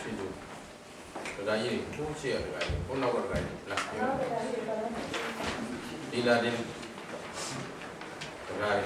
Shindu. Kagaya, who share the guy? Who know what guy? Dila din. Kagaya.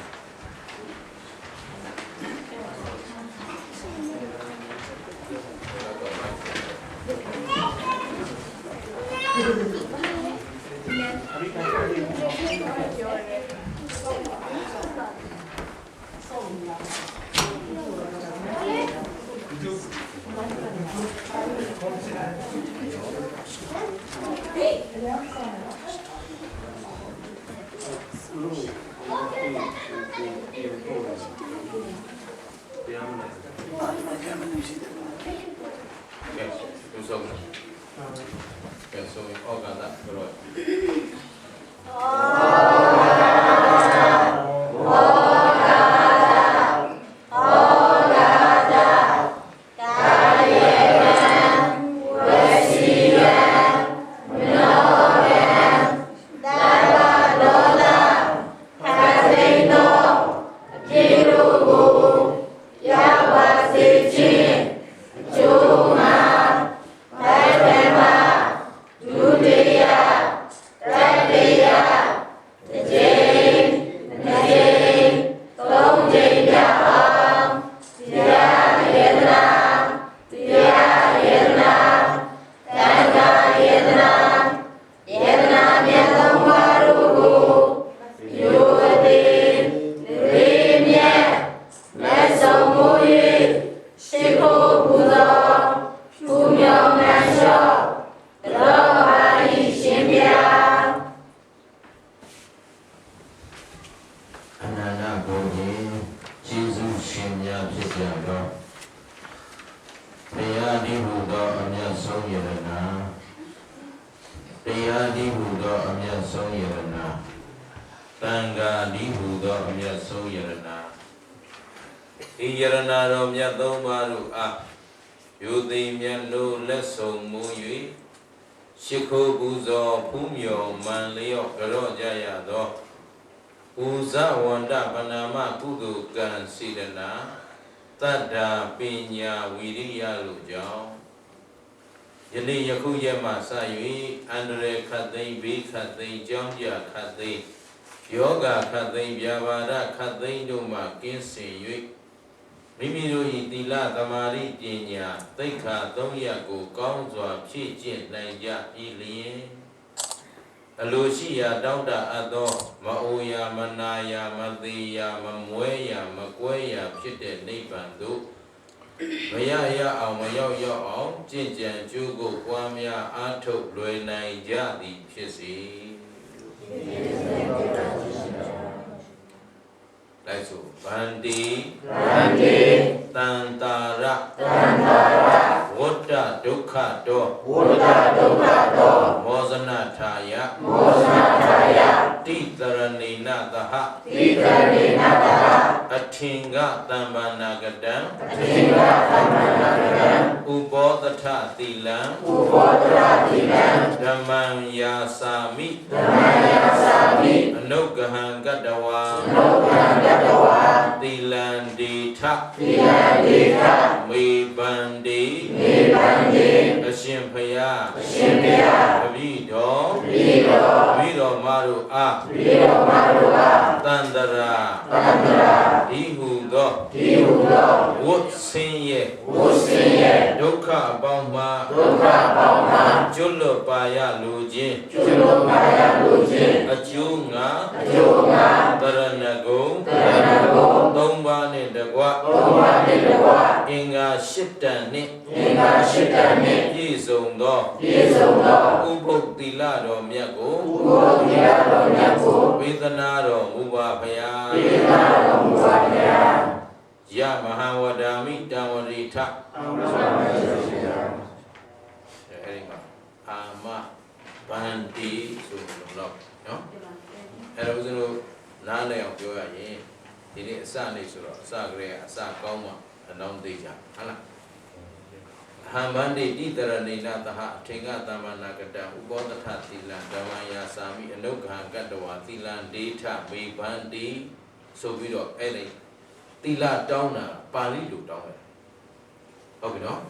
Yoga Kathleen Vyavara Kathleen Duma Kinsi Yui Mimiru Itila Tamari Jinya Tika Domyaku Kaunzwa Chichin Nanja Ilien Alusia Dauda Ado Mauya Manaya Madhiya Mamweya Makweya Pite Nipandu Mayaya Au Mayo Yo Au Jinjan Jugu Kwamya Atuk Lue Naija Di Pisi Lại số Bandi Tantara Vutta Dukha Do Mozana Thaya Titaranina Daha Athinga Tambanagadan Ubodhatha Tilam Dhammam Yasami Anugahan Gadawa Tilandita Mibandi Ashimpaya Vido Maru A Tandara Dihudo Wut Sinye Dukha Bauma Julopaya Lujin Achunga Taranago Tombani Dagwa Inga Shitani Yizundo Uboktila Romyago Vedanaro Mubapaya Ya Mahawadami Dawarita Ama Bandi Sumulok Hello Zulu Nane of Joya Ini Sani Suro Sagre Sakoma and on Deja Hala Hamandi Ditaranina Taha Tinga Tamanagada Ubodata Tilan Damaya Sami and Noka Gadawa Tilan Data Me Bandi So Vido Eli Tila Downa Pali do down. Okay, no?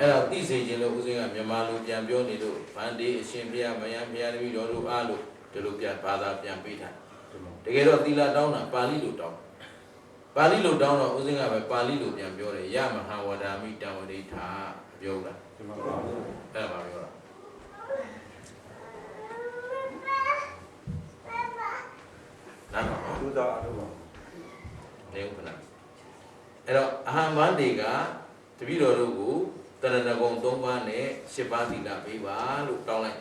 အဲ့ဒါသိစေခြင်းလို့ဦးဇင်းကမြန်မာလိုပြန်ပြောနေလို့ဗန္ဒီအရှင်ဘုရားမယံဘုရားတပည့်တော်တို့အားလို့ဒီလိုပြန်ဘာသာပြန်ပေးထားတကယ်တော့သီလတောင်းတာပါဠိလိုတောင်းပါဠိလိုတောင်းတော့ဦးဇင်းကပဲပါဠိလိုပြန်ပြောတယ်ယမဟာဝဒာမိတံဝဒိဋ္ဌာပြောတာအဲ့ဒါပါပြောတာနားတော့သူတော်အားလုံးနေဦးခဏအဲ့တော့အဟံဗန္ဒီကတပည့်တော်တို့ကိုတရဏဂုံ3ပါးနဲ့10ပါးသီလပေးပါလို့တောင်းလိုက်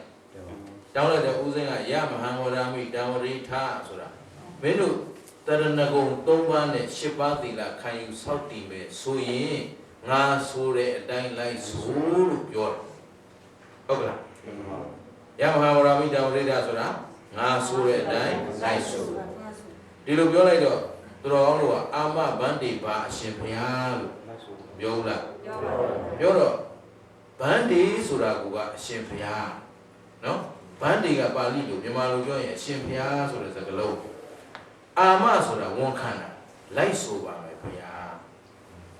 တောင်းလိုက်တဲ့ဦးဇင်းကယမဟံဝရမိတံဝရိထဆိုတာမင်းတို့တရဏဂုံ3ပါးနဲ့10ပါးသီလခံယူဆောက်တည်မယ်ဆိုရင်ငါဆိုတဲ့အတိုင်းလိုက်ဆိုလို့ပြောတယ်ဟုတ်ကလားယမဟံဝရမိတံဝရိထဆိုတာငါဆိုတဲ့အတိုင်းလိုက်ဆိုဒီလိုပြောလိုက်တော့သူတော်ကောင်းတို့ကအာမဗန္ဒီပါအရှင်ဘုရားလို့ပြောလားပြောတော့ဗန္ဒီဆိုတာကအရှင်ဘုရားနော်ဗန္ဒီကပါဠိလိုမြန်မာလိုပြောရင်အရှင်ဘုရားဆိုတဲ့စကားလုံးအာမဆိုတာဝန်ခံတာလိုက်ဆိုပါမယ်ဘုရား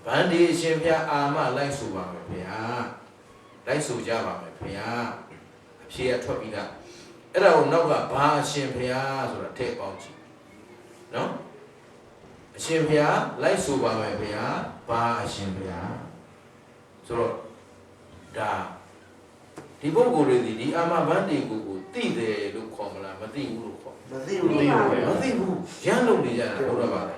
ဗန္ဒီအရှင်ဘုရားအာမလိုက်ဆိုပါမယ်ဘုရားလိုက်ဆိုကြပါမယ်ဘုရားအဖြေအထွက်ပြီးသားအဲ့ဒါကိုနောက်ကဘာအရှင်ဘုရားဆိုတာထည့်ပေါင်းကြည့်နော်အရှင်ဘုရားလိုက်ဆိုပါမယ်ဘုရားဘာအရှင်ဘုရားဆိုတော့ဒါဒီပုဂ္ဂိုလ်တွေဒီအာမဗန္ဒီကိုသိတယ်လို့ခေါ်မလားမသိဘူးလို့ခေါ်မသိဘူးရမ်းလုံနေကြတာဟုတ်ပါလား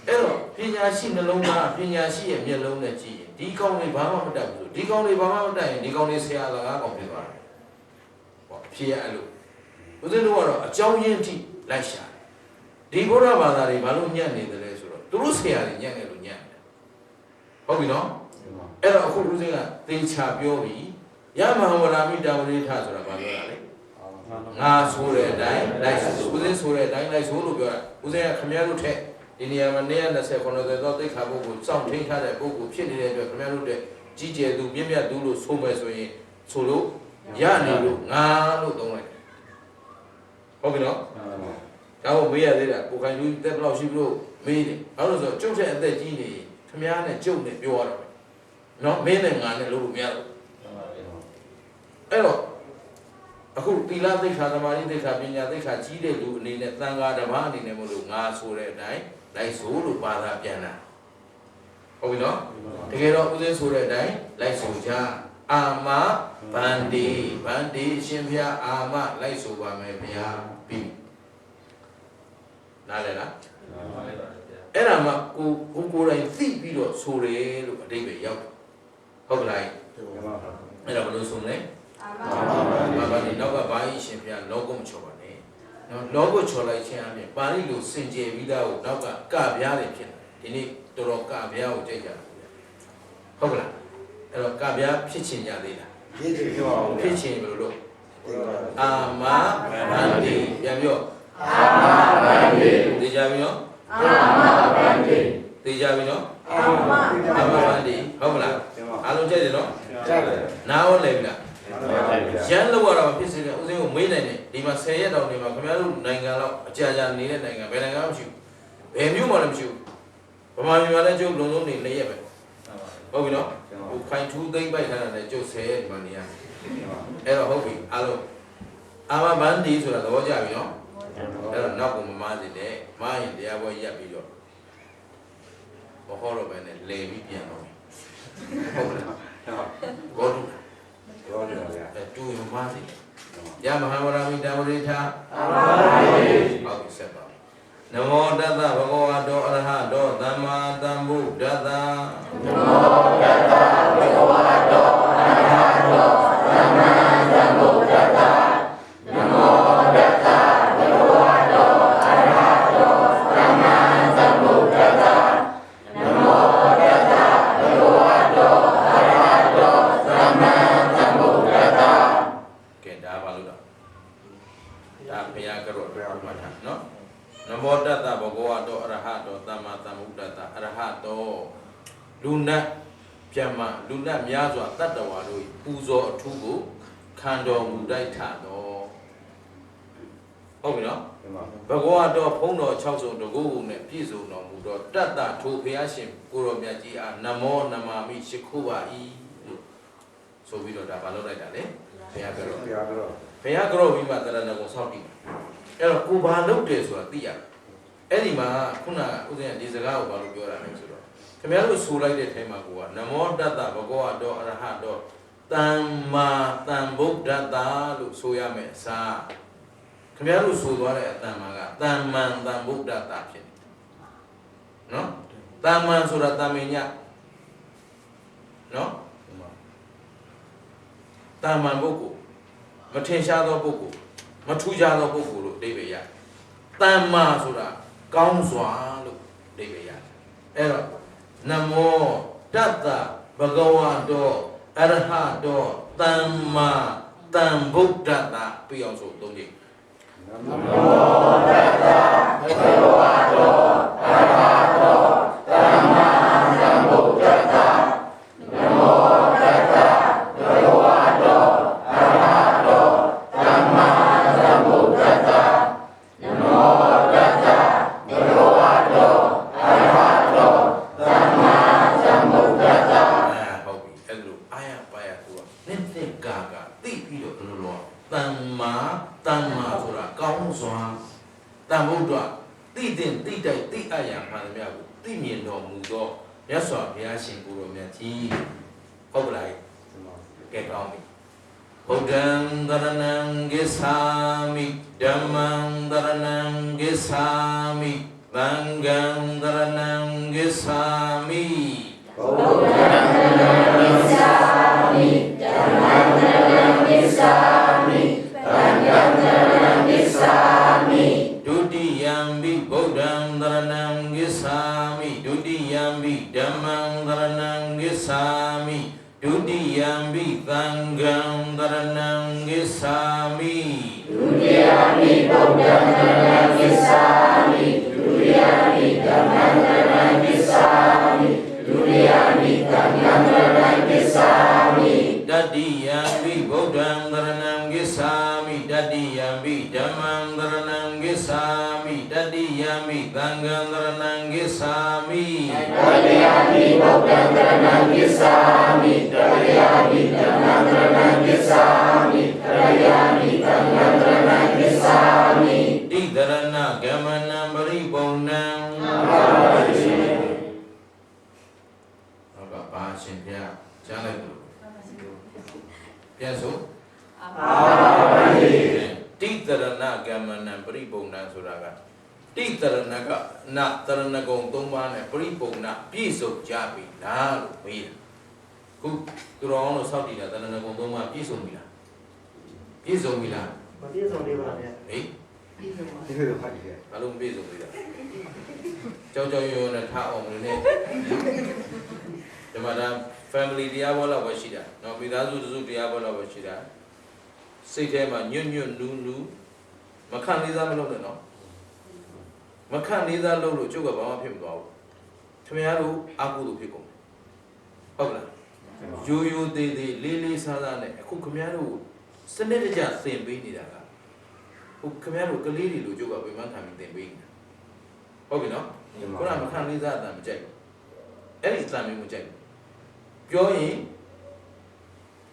အဲ့တော့ပညာရှိနှလုံးသားပညာရှိရဲ့မျက်လုံးနဲ့ကြည့်ရင်ဒီကောင်းတွေဘာမှမတတ်ဘူးဒီကောင်းတွေဘာမှမတတ်ရင်ဒီကောင်းတွေဆရာစကားကောင်းဖြစ်သွားတယ်ဟောဖြေရအဲ့လိုဦးဇင်းတို့ကတော့အကြောင်းရင်းထိလိုက်ရှာဒီဘုရားဘာသာတွေဘာလို့ညံ့နေတယ်လဲဆိုတော့သူတို့ဆရာတွေညံ့တယ်လို့ညံ့တယ်ဟုတ်ပြီနော်အဲ့တော့အခုဦးဇင်းကသေချာပြောပြီးယမဟဝရမိတံဝရိထဆိုတာဘာပြောတာလဲငါဆိုတဲ့အတိုင်းလိုက်ဆိုဦးဇင်းဆိုတဲ့အတိုင်းလိုက်ဆိုလို့ပြောတာဦးဇင်းကခမည်းတော်ထက်ဒီနေရာမှာ120 90သောသိက္ခာပုဂ္ဂိုလ်စောင့်ထိန်ထားတဲ့ပုဂ္ဂိုလ်ဖြစ်နေတဲ့အတွက်ခမည်းတော်တဲ့ကြီးကျယ်သူပြည့်မြတ်သူလို့ဆိုမယ်ဆိုရင်ဆိုလို့ရနေလို့ငါလို့သုံးလိုက်ဟုတ်ပြီနော်ဒါကိုမေးရသေးတာကိုခိုင်လူတက်ဘယ်လောက်ရှိလို့မေးတယ်ဘာလို့ဆိုတော့ကျုပ်တဲ့အသက်ကြီးနေခမည်းနဲ့ကျုပ်နဲ့ပြောရတော့နော်မင်းနဲ့ငါနဲ့လို့မရတော့အဲ့တော့အခုသီလသိက္ခာသမာဓိသိက္ခာပညာသိက္ခာကြီးတဲ့လူအနေနဲ့သံဃာတစ်ပါးအနေနဲ့မလို့ငါဆိုတဲ့အတိုင်းလိုက်ဆိုလို့ဘာသာပြန်တာဟုတ်ပြီနော်တကယ်တော့ဦးဇင်းဆိုတဲ့အတိုင်းလိုက်ဆိုကြအာမဗန္ဒီရှင်ဘုရားအာမလိုက်ဆိုပါမယ်ဘုရားပြီးနားလည်လားအဲ့ဒါမှကိုယ်တိုင်သိပြီးတော့ဆိုတယ်လို့အဓိပ္ပာယ်ရောက်ဟုတ်ကလားအဲ့ဒါဘယ်လိုဆိုမလဲအာမဗန္ဒီနောက်ကဘာကြီးရှင်ဘုရားလောကုမချော်ပါနဲ့နော်လောကုချော်လိုက်ခြင်းအပြင်ပါဠိလိုစင်ကြယ်ပြီးသားကိုနောက်ကကပြားတယ်ဖြစ်တယ်ဒီနေ့တော်တော်ကပြားကိုကြိတ်ကြတယ်ဟုတ်ကလားအဲ့တော့ကပြားဖြစ်ချင်ကြသေးလားဖြစ်ချင်ဘယ်လိုလုပ်အာမဗန္ဒီပြန်ပြောအာမဗန္ဒီသိကြပြီနော်အာမဗန္ဒီသိကြပြီနော်အာမဗန္ဒီဟုတ်မလားအားလုံးကြိုက်တယ်နော်ကြိုက်တယ်နားဟုတ်လဲပြီလားရန်လောက်ရတာဖြစ်စေတယ်ဦးစင်းကိုမေးနိုင်တယ်ဒီမှာ10ရက်တောင်နေမှာခင်ဗျားတို့နိုင်ငံလောက်အကြာကြာနေတဲ့နိုင်ငံဘယ်နိုင်ငံမှမရှိဘူးဘယ်မြို့မှလည်းမရှိဘူးဗမာပြည်မှာလည်းကျုပ်လုံးလုံးနေ4ရက်ပဲဟုတ်ပြီနော်ဟိုခိုင်ထူးသိမ့်ပိုက်ထားတာလည်းကျုပ်10ရက်ဒီမှာနေရတယ်အဲ့တော့ဟုတ်ပြီအားလုံးအာမဗန္ဒီဆိုတာသဘောကျပြီနော်အဲ့တော့နောက်ကမမားစေနဲ့မားရင်တရားပွဲရပ်ပြီးတော့ဘောဟောတော့ပဲနဲ့လဲပြီးပြန်တော့ဟုတ်ကဲ့ဘောတူပြောတယ်ဗျာတူရမားစေယမဟာဝရမိတံဝရိထအာမဗန္ဒီဟုတ်ပြီဆက်ပါနမောတတ္တဘဂဝတောအရဟတောသမ္မာသမ္ဗုဒ္ဓတ္တနမောတတ္တဘဂဝတောအရဟတောသမ္မာသမ္ဗုဒ္ဓတ္တနမောတတ္တဘဂဝတောအရဟတောသမ္မာသမ္ဗုဒ္ဓတ္တနမောတတ္တဘဂဝတောအရဟတောသမ္မာသမ္ဗုဒ္ဓတ္တကဲဒါပါလို့တော့ဒါဘုရားကရောမှတ်ထားနော်နမောတတ္တဘဂဝတောအရဟတောသမ္မာသမ္ဗုဒ္ဓတ္တအရဟတောလူနတ်ပြမလူနတ်များစွာတတ္တဝါတို့ပူဇော်အထူးကိုခံတော်မူတိုက်ထတော် ဟုတ်ပြီနော်ဘဂဝါတော်ဖုံးတော်6စုံတကူနဲ့ပြည့်စုံတော်မူတော့တတ္တထိုဘုရားရှင်ကိုရောမြတ်ကြီးအားနမောနမာမိရှိခိုးပါ၏လို့ဆိုပြီးတော့ဒါမလုပ်လိုက်တာလေဘုရားကြောဘုရားကြောပြီးမှတရဏဂုံဆောက်တည်အဲ့တော့ကိုဘာလုပ်တယ်ဆိုတာသိရတယ်အဲ့ဒီမှာခုနကဥစဉ်ကဒီစကားကိုဘာလို့ပြောတာလဲဆိုတော့ခင်ဗျားတို့ဆိုလိုက်တဲ့ထဲမှာကိုကနမောတတ္တဘဂဝါတော်အရဟတော်တမ္မာတမ္ဗုဒ္ဓတ္တလို့ဆိုရမယ်အစားခင်ဗျားတို့ဆိုသွားတဲ့အတန်မာကတမ္မန်တမ္ဗုဒ္ဓတ္တဖြစ်နေနော်တမ္မန်ဆိုတာတမင်ညနော်တမ္မန်ပုဂ္ဂိုလ်မထင်ရှားသောပုဂ္ဂိုလ်မထူးခြားသောပုဂ္ဂိုလ်လို့အဓိပ္ပာယ်ရတမ္မာဆိုတာကောင်းစွာလို့အဓိပ္ပာယ်ရအဲ့တော့နမောတတ္တဘဂဝါတော်အရဟတော်တမ္မာတမ္ဗုဒ္ဓတ္တပြအောင်ဆိုသုံးကြည့်နမောတတ္တဘဂဝါတော်အရဟတော်တမ္မာတမ္ဗုဒ္ဓတ္တနမောတတ္တဘဂဝါတော်အရဟတော်တမ္မာတမ္ဗုဒ္ဓတ္တနမောတတ္တဘဂဝါတော်အရဟတော်တမ္မာတမ္ဗုဒ္ဓတ္တဟုတ်ပြီအဲ့လိုအာရပါရကိုနှစ်ကာသိပြီးတော့ဘယ်လိုလဲတမ္မာဆိုတာကောင်းစွာတမ္ဗုဒ္ဓသိတဲ့သိတိုက်သိအပ်ရာမှန်သမျှကိုသိမြင်တော်မူသောမြတ်စွာဘုရားရှင်ကိုယ်တော်မြတ်ကြီးဟုတ်ကလားကဲကောင်းပြီဗုဒ္ဓံတရဏံဂစ္ဆာမိဓမ္မံတရဏံဂစ္ဆာမိသံဃံတရဏံဂစ္ဆာမိဗုဒ္ဓံတရဏံဂစ္ဆာမိဓမ္မံတရဏံဂစ္ဆာမိသံဃံတရဏံဂစ္ဆာမိဒုတိယံဘိဗုဒ္ဓံတရဏံဂစ္ဆာမိဒုတိယံဘိဓမ္မံတရဏံဂစ္ဆာမိဒုတိယံဘိသံဃံတရဏံဂစ္ဆာမိဒုတိယံဘိဗုဒ္ဓံတရဏံဂစ္ဆာမိဒုတိယံဘိဓမ္မံတရဏံဂစ္ဆာမိဒုတိယံဘိသံဃံတရဏံဂစ္ဆာမိတတိယံဘိဗုဒ္ဓံတရဏံဂစ္ဆာမိတတိယံဘိဓမ္မံတရဏံဂစ္ဆာမိတတိယံဘိသံဃံတရဏံဂစ္ဆာမိတတိယံဘိဗုဒ္ဓံတရဏံဂစ္ဆာမိတတိယံဘိဓမ္မံတရဏံဂစ္ဆာမိတတိယံဘိသံဃံတရဏံဂစ္ဆာမိတိတရဏဂမနံပရိပုံဏံဟုတ်ကဘာရှင်ပြကြားလိုက်လို့ပြန်ဆိုတိတရဏဂမနံပရိပုံဏံဆိုတာကတိတရဏကနတရဏဂုံ၃ပါးနဲ့ပရိပုံဏပြည့်စုံကြပြီလားလို့မေးတယ်ခုသူတော်အောင်လို့စောင့်တည်တာတရဏဂုံ၃ပါးပြည့်စုံပြီလားပြည့်စုံပြီလားမပြည့်စုံသေးပါဗျာဟေးပြည့်စုံပါပြည့်စုံပါပြီဘာလို့မပြည့်စုံသေးလဲကြောက်ကြောက်ရွံ့ရွံ့နဲ့ထားအောင်လို့ねဒီမှာဒါ family တရားဘောလောက်ပဲရှိတာเนาะမိသားစုစုတရားဘောလောက်ပဲရှိတာစိတ်ထဲမှာညွတ်ညွတ်နူးနူးမခံလေးစားမလုပ်နဲ့เนาะမခံလေးစားလုပ်လို့ကျုပ်ကဘာမှဖြစ်မသွားဘူးခင်ဗျားတို့အာကုသို့ဖြစ်ကုန်ဟုတ်လားရိုးရိုးသေးသေးလေးလေးစားစားနဲ့အခုခင်ဗျားတို့စနစ်တကျသင်ပေးနေတာကဟုတ်ခင်ဗျားတို့ကလေးတွေလိုကျုပ်ကဝိမန်းခံပြီးသင်ပေးနေတာဟုတ်ပြီနော်ခုနမခံလေးစားအတန်မကြိုက်ဘူးအဲ့ဒီအတန်မျိုးမကြိုက်ဘူးပြောရင်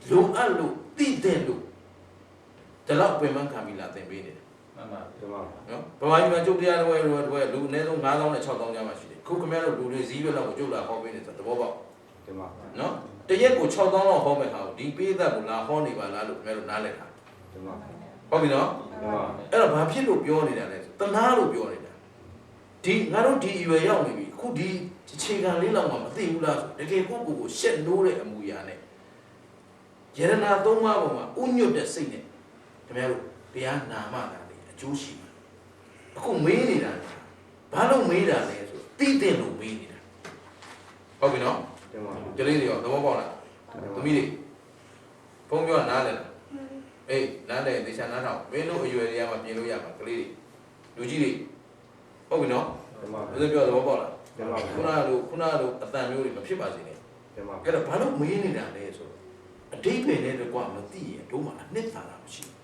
လုံအပ်လို့တည်တဲ့လို့ဒီလောက်ဝိမန်းခံပြီးလာသင်ပေးနေတယ်မှန်ပါနော်ဗမာပြည်မှာကျုပ်တရားတော်ရဲ့လူအနည်းဆုံး9000နဲ့6000ကျားမှရှိတယ်ခုခင်ဗျားတို့လူတွေစည်းပဲလောက်ကိုကျုပ်လာဟောပေးနေဆိုသဘောပေါက်ဒီမှာနော်တရက်ကို6000လောက်ဟောမဲ့ဟာကိုဒီပေးသက်ကိုလာဟောနေပါလားလို့ခင်ဗျားတို့နားလည်တာဒီမှာဟုတ်ပြီနော်အဲ့တော့ဘာဖြစ်လို့ပြောနေတာလဲဆိုတနာလို့ပြောနေတာဒီငါတို့ဒီအရွယ်ရောက်နေပြီခုဒီအခြေခံလေးလောက်မှမသိဘူးလားဆိုတကယ်ကိုယ့်ကိုယ်ကိုရှက်နိုးတဲ့အမူအရာနဲ့ယရနာသုံးပါးပေါ်မှာဥညွတ်တဲ့စိတ်နဲ့ခင်ဗျားတို့တရားနာမှတာလေအကျိုးရှိမှာအခုမေးနေတာဘာလို့မေးတာလဲဆိုသိတဲ့လို့မေးနေတာဟုတ်ပြီနော်ကလေးတွေရောသဘောပေါက်လားသမီးတွေဘုံပြောနားလဲလားအေးနားလဲသေချာနားထောင်မင်းတို့အရွယ်တွေကမှပြင်လို့ရမှာကလေးတွေလူကြီးတွေဟုတ်ပြီနော်ဘယ်လိုပြောသဘောပေါက်လားခုနတို့အတန်မျိုးတွေမဖြစ်ပါစေနဲ့အဲ့တော့ဘာလို့မေးနေတာလဲဆိုအတိတ်ပဲနဲ့တကွာမသိရင်တို့မှအနှစ်သာရမရှိဘူး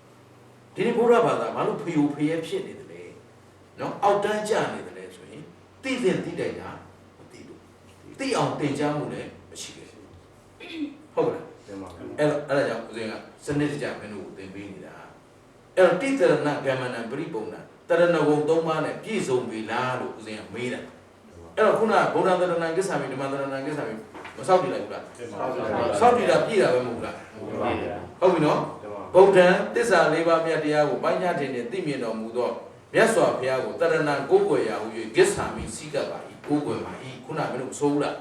ဒီနေ့ဘုရားဘာသာဘာလို့ဖေဖျဲဖြစ်နေတယ်လဲနော်အောက်တန်းကျနေတယ်လဲဆိုရင်သိတဲ့သိတဲ့ညာမသိလို့သိအောင်သင်ကြားမှုလည်းမရှိခဲ့ဘူးဟုတ်လားအဲ့ဒါကြောင့်ဦးဇင်းကစနစ်တကျမင်းတို့ကိုသင်ပေးနေတာအဲ့တော့တိတရဏဂမနံပရိပုံနာတရဏဂုံ၃ပါးနဲ့ပြည့်စုံပြီလားလို့ဦးဇင်းကမေးတာအဲ့တော့ခုနဗုဒ္ဓသရဏံကိစ္ဆာမိဓမ္မသရဏံကိစ္ဆာမိမဆောက်တည်လိုက်ဘူးလားဆောက်တည်တာပြည့်တာပဲမဟုတ်လားဟုတ်ပြီနော်ဗုဒ္ဓံသစ္စာ၄ပါးမြတ်တရားကိုပိုင်းခြားထင်ထင်သိမြင်တော်မူသောမြတ်စွာဘုရားကိုတရဏံကိုးကွယ်ရာဟု၍ကိစ္ဆာမိစိကပ်ပါ၏ကိုးကွယ်ပါ၏ခုနမင်းတို့ဆိုးဘူးလား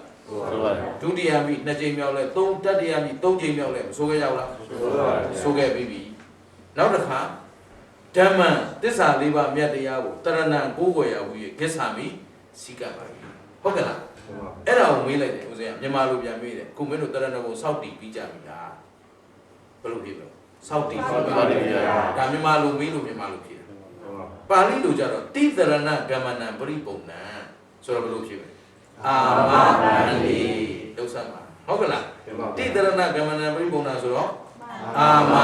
ဒုတိယမိ2ကြိမ်မြောက်လဲ3တတိယမိ3ကြိမ်မြောက်လဲမဆိုးခဲ့ရဘူးလားဆိုးခဲ့ပြီနောက်တစ်ခါဓမ္မံသစ္စာ၄ပါးမြတ်တရားကိုတရဏံကိုးကွယ်ရာဟု၍ကိစ္ဆာမိစိကပ်ပါ၏ဟုတ်ကဲ့လားအဲ့ဒါကိုမေးလိုက်တယ်ဦးဇင်းကမြန်မာလိုပြန်မေးတယ်ခုမင်းတို့တရဏကိုစောက်တည်ပြီးကြပြီလားဘယ်လိုဖြစ်လဲစောက်တည်ပြီးပါပြီဒါမြန်မာလိုမေးလို့မြန်မာလိုဖြစ်တယ်ပါဠိလိုကြတော့တိတရဏဂမနံပရိပုံနံဆိုတော့ဘယ်လိုဖြစ်လဲအာမဗန္တိဒုစပ်ပါဟုတ်ကဲ့လားတိတရဏဂမနံပရိပုံနံဆိုတော့အာမ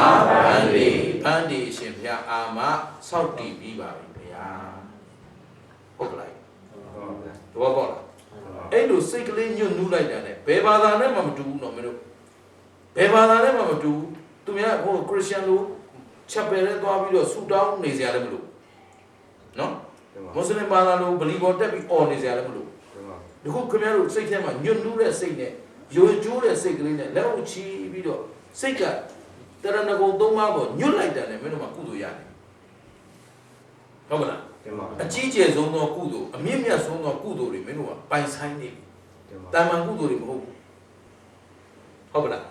ဗန္တိဗန္တိအရှင်ဘုရားအာမစောက်တည်ပြီးပါပြီဘုရားဟုတ်ကဲ့လားတော့ပေါ့လားအဲ့လိုစိတ်ကလေးညွတ်နူးလိုက်တာနဲ့ဘယ်ဘာသာနဲ့မှမတူဘူးနော်မင်းတို့ဘယ်ဘာသာနဲ့မှမတူဘူးသူများဟိုခရစ်ယာန်လိုချက်ပယ်နဲ့သွားပြီးတော့ဆူတောင်းနေစရာလည်းမလိုနော်မွတ်စလင်ဘာသာလိုဗလီဘောတက်ပြီးအော်နေစရာလည်းမလိုဒီခုခင်ဗျားတို့စိတ်ထဲမှာညွတ်နူးတဲ့စိတ်နဲ့ယိုကျိုးတဲ့စိတ်ကလေးနဲ့လက်အုပ်ချီပြီးတော့စိတ်ကတရဏဂုံ၃ပါးပေါ်ညွတ်လိုက်တယ်နဲ့မင်းတို့မှာကုသိုလ်ရတယ်ဟုတ်မလားအကြီးကျယ်ဆုံးသောကုသိုလ်အမြင့်မြတ်ဆုံးသောကုသိုလ်တွေမင်းတို့ကပိုင်ဆိုင်နေပြီတာမန်ကုသိုလ်တွေမဟုတ်ဘူးဟုတ်ပါလား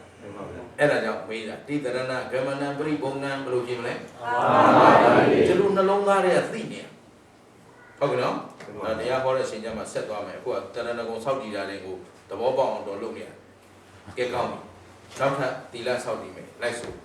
အဲ့ဒါကြောင့်မေးတာတိတရဏဂမနံပရိပုံနံဘယ်လိုဖြစ်မလဲဒီလိုနှလုံးသားတွေကသိနေဟုတ်ကဲ့နော်တရားဟောတဲ့ရှင်ကျမ်းမှာဆက်သွားမယ်အခုကတရဏဂုံစောက်တည်တာတွေကိုသဘောပေါက်အောင်တော့လုပ်နေရကဲကောင်းပြီနောက်ထပ်သီလစောက်တည်မယ်လိုက်စို့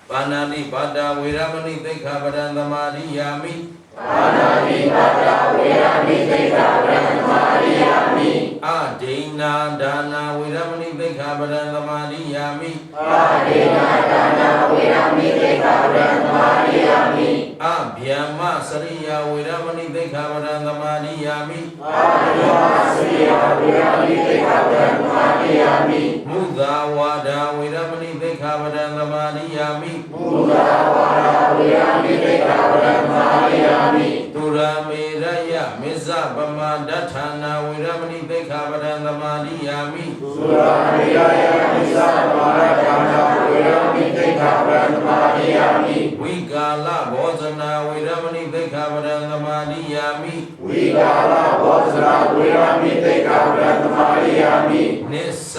ပါဏာတိဘာတာဝေရမဏိသိက္ခာပဒံသမာဓိယာမိပါဏာတိပါဒဝေရမိသိက္ခာပဒံသမာဓိယာမိအဒိဏဒါနာဝေရမဏိသိက္ခာပဒံသမာဓိယာမိအဒိဏဒါနာဝေရမဏိသိက္ခာပဒံသမာဓိယာမိအဗျမ္မစရိယဝေရမဏိသိက္ခာပဒံသမာဓိယာမိအဗျမ္မစရိယဝေရမဏိသိက္ခာပဒံသမာဓိယာမိမုသာဝါဒဝေရမဏိသိက္ခာပဒံသမာဓိယာမိမုသာဝါဒဝေရမဏိသိက္ခာပဒံသမာဓိယာမိသူရမေရယမစ္ဆပမဒဋ္ဌာနာဝေရမဏိသိက္ခာပဒံသမာဓိယာမိသူရမေရယမစ္ဆပမဒဋ္ဌာနာဝေရမဏိသိက္ခာပဒံသမာဓိယာမိဝိကာလဘောဇနာဝေရမဏိသိက္ခာပဒံသမာဓိယာမိဝိကာလဘောဇနာဝေရမဏိသိက္ခာပဒံသမာဓိယာမိနစ္စ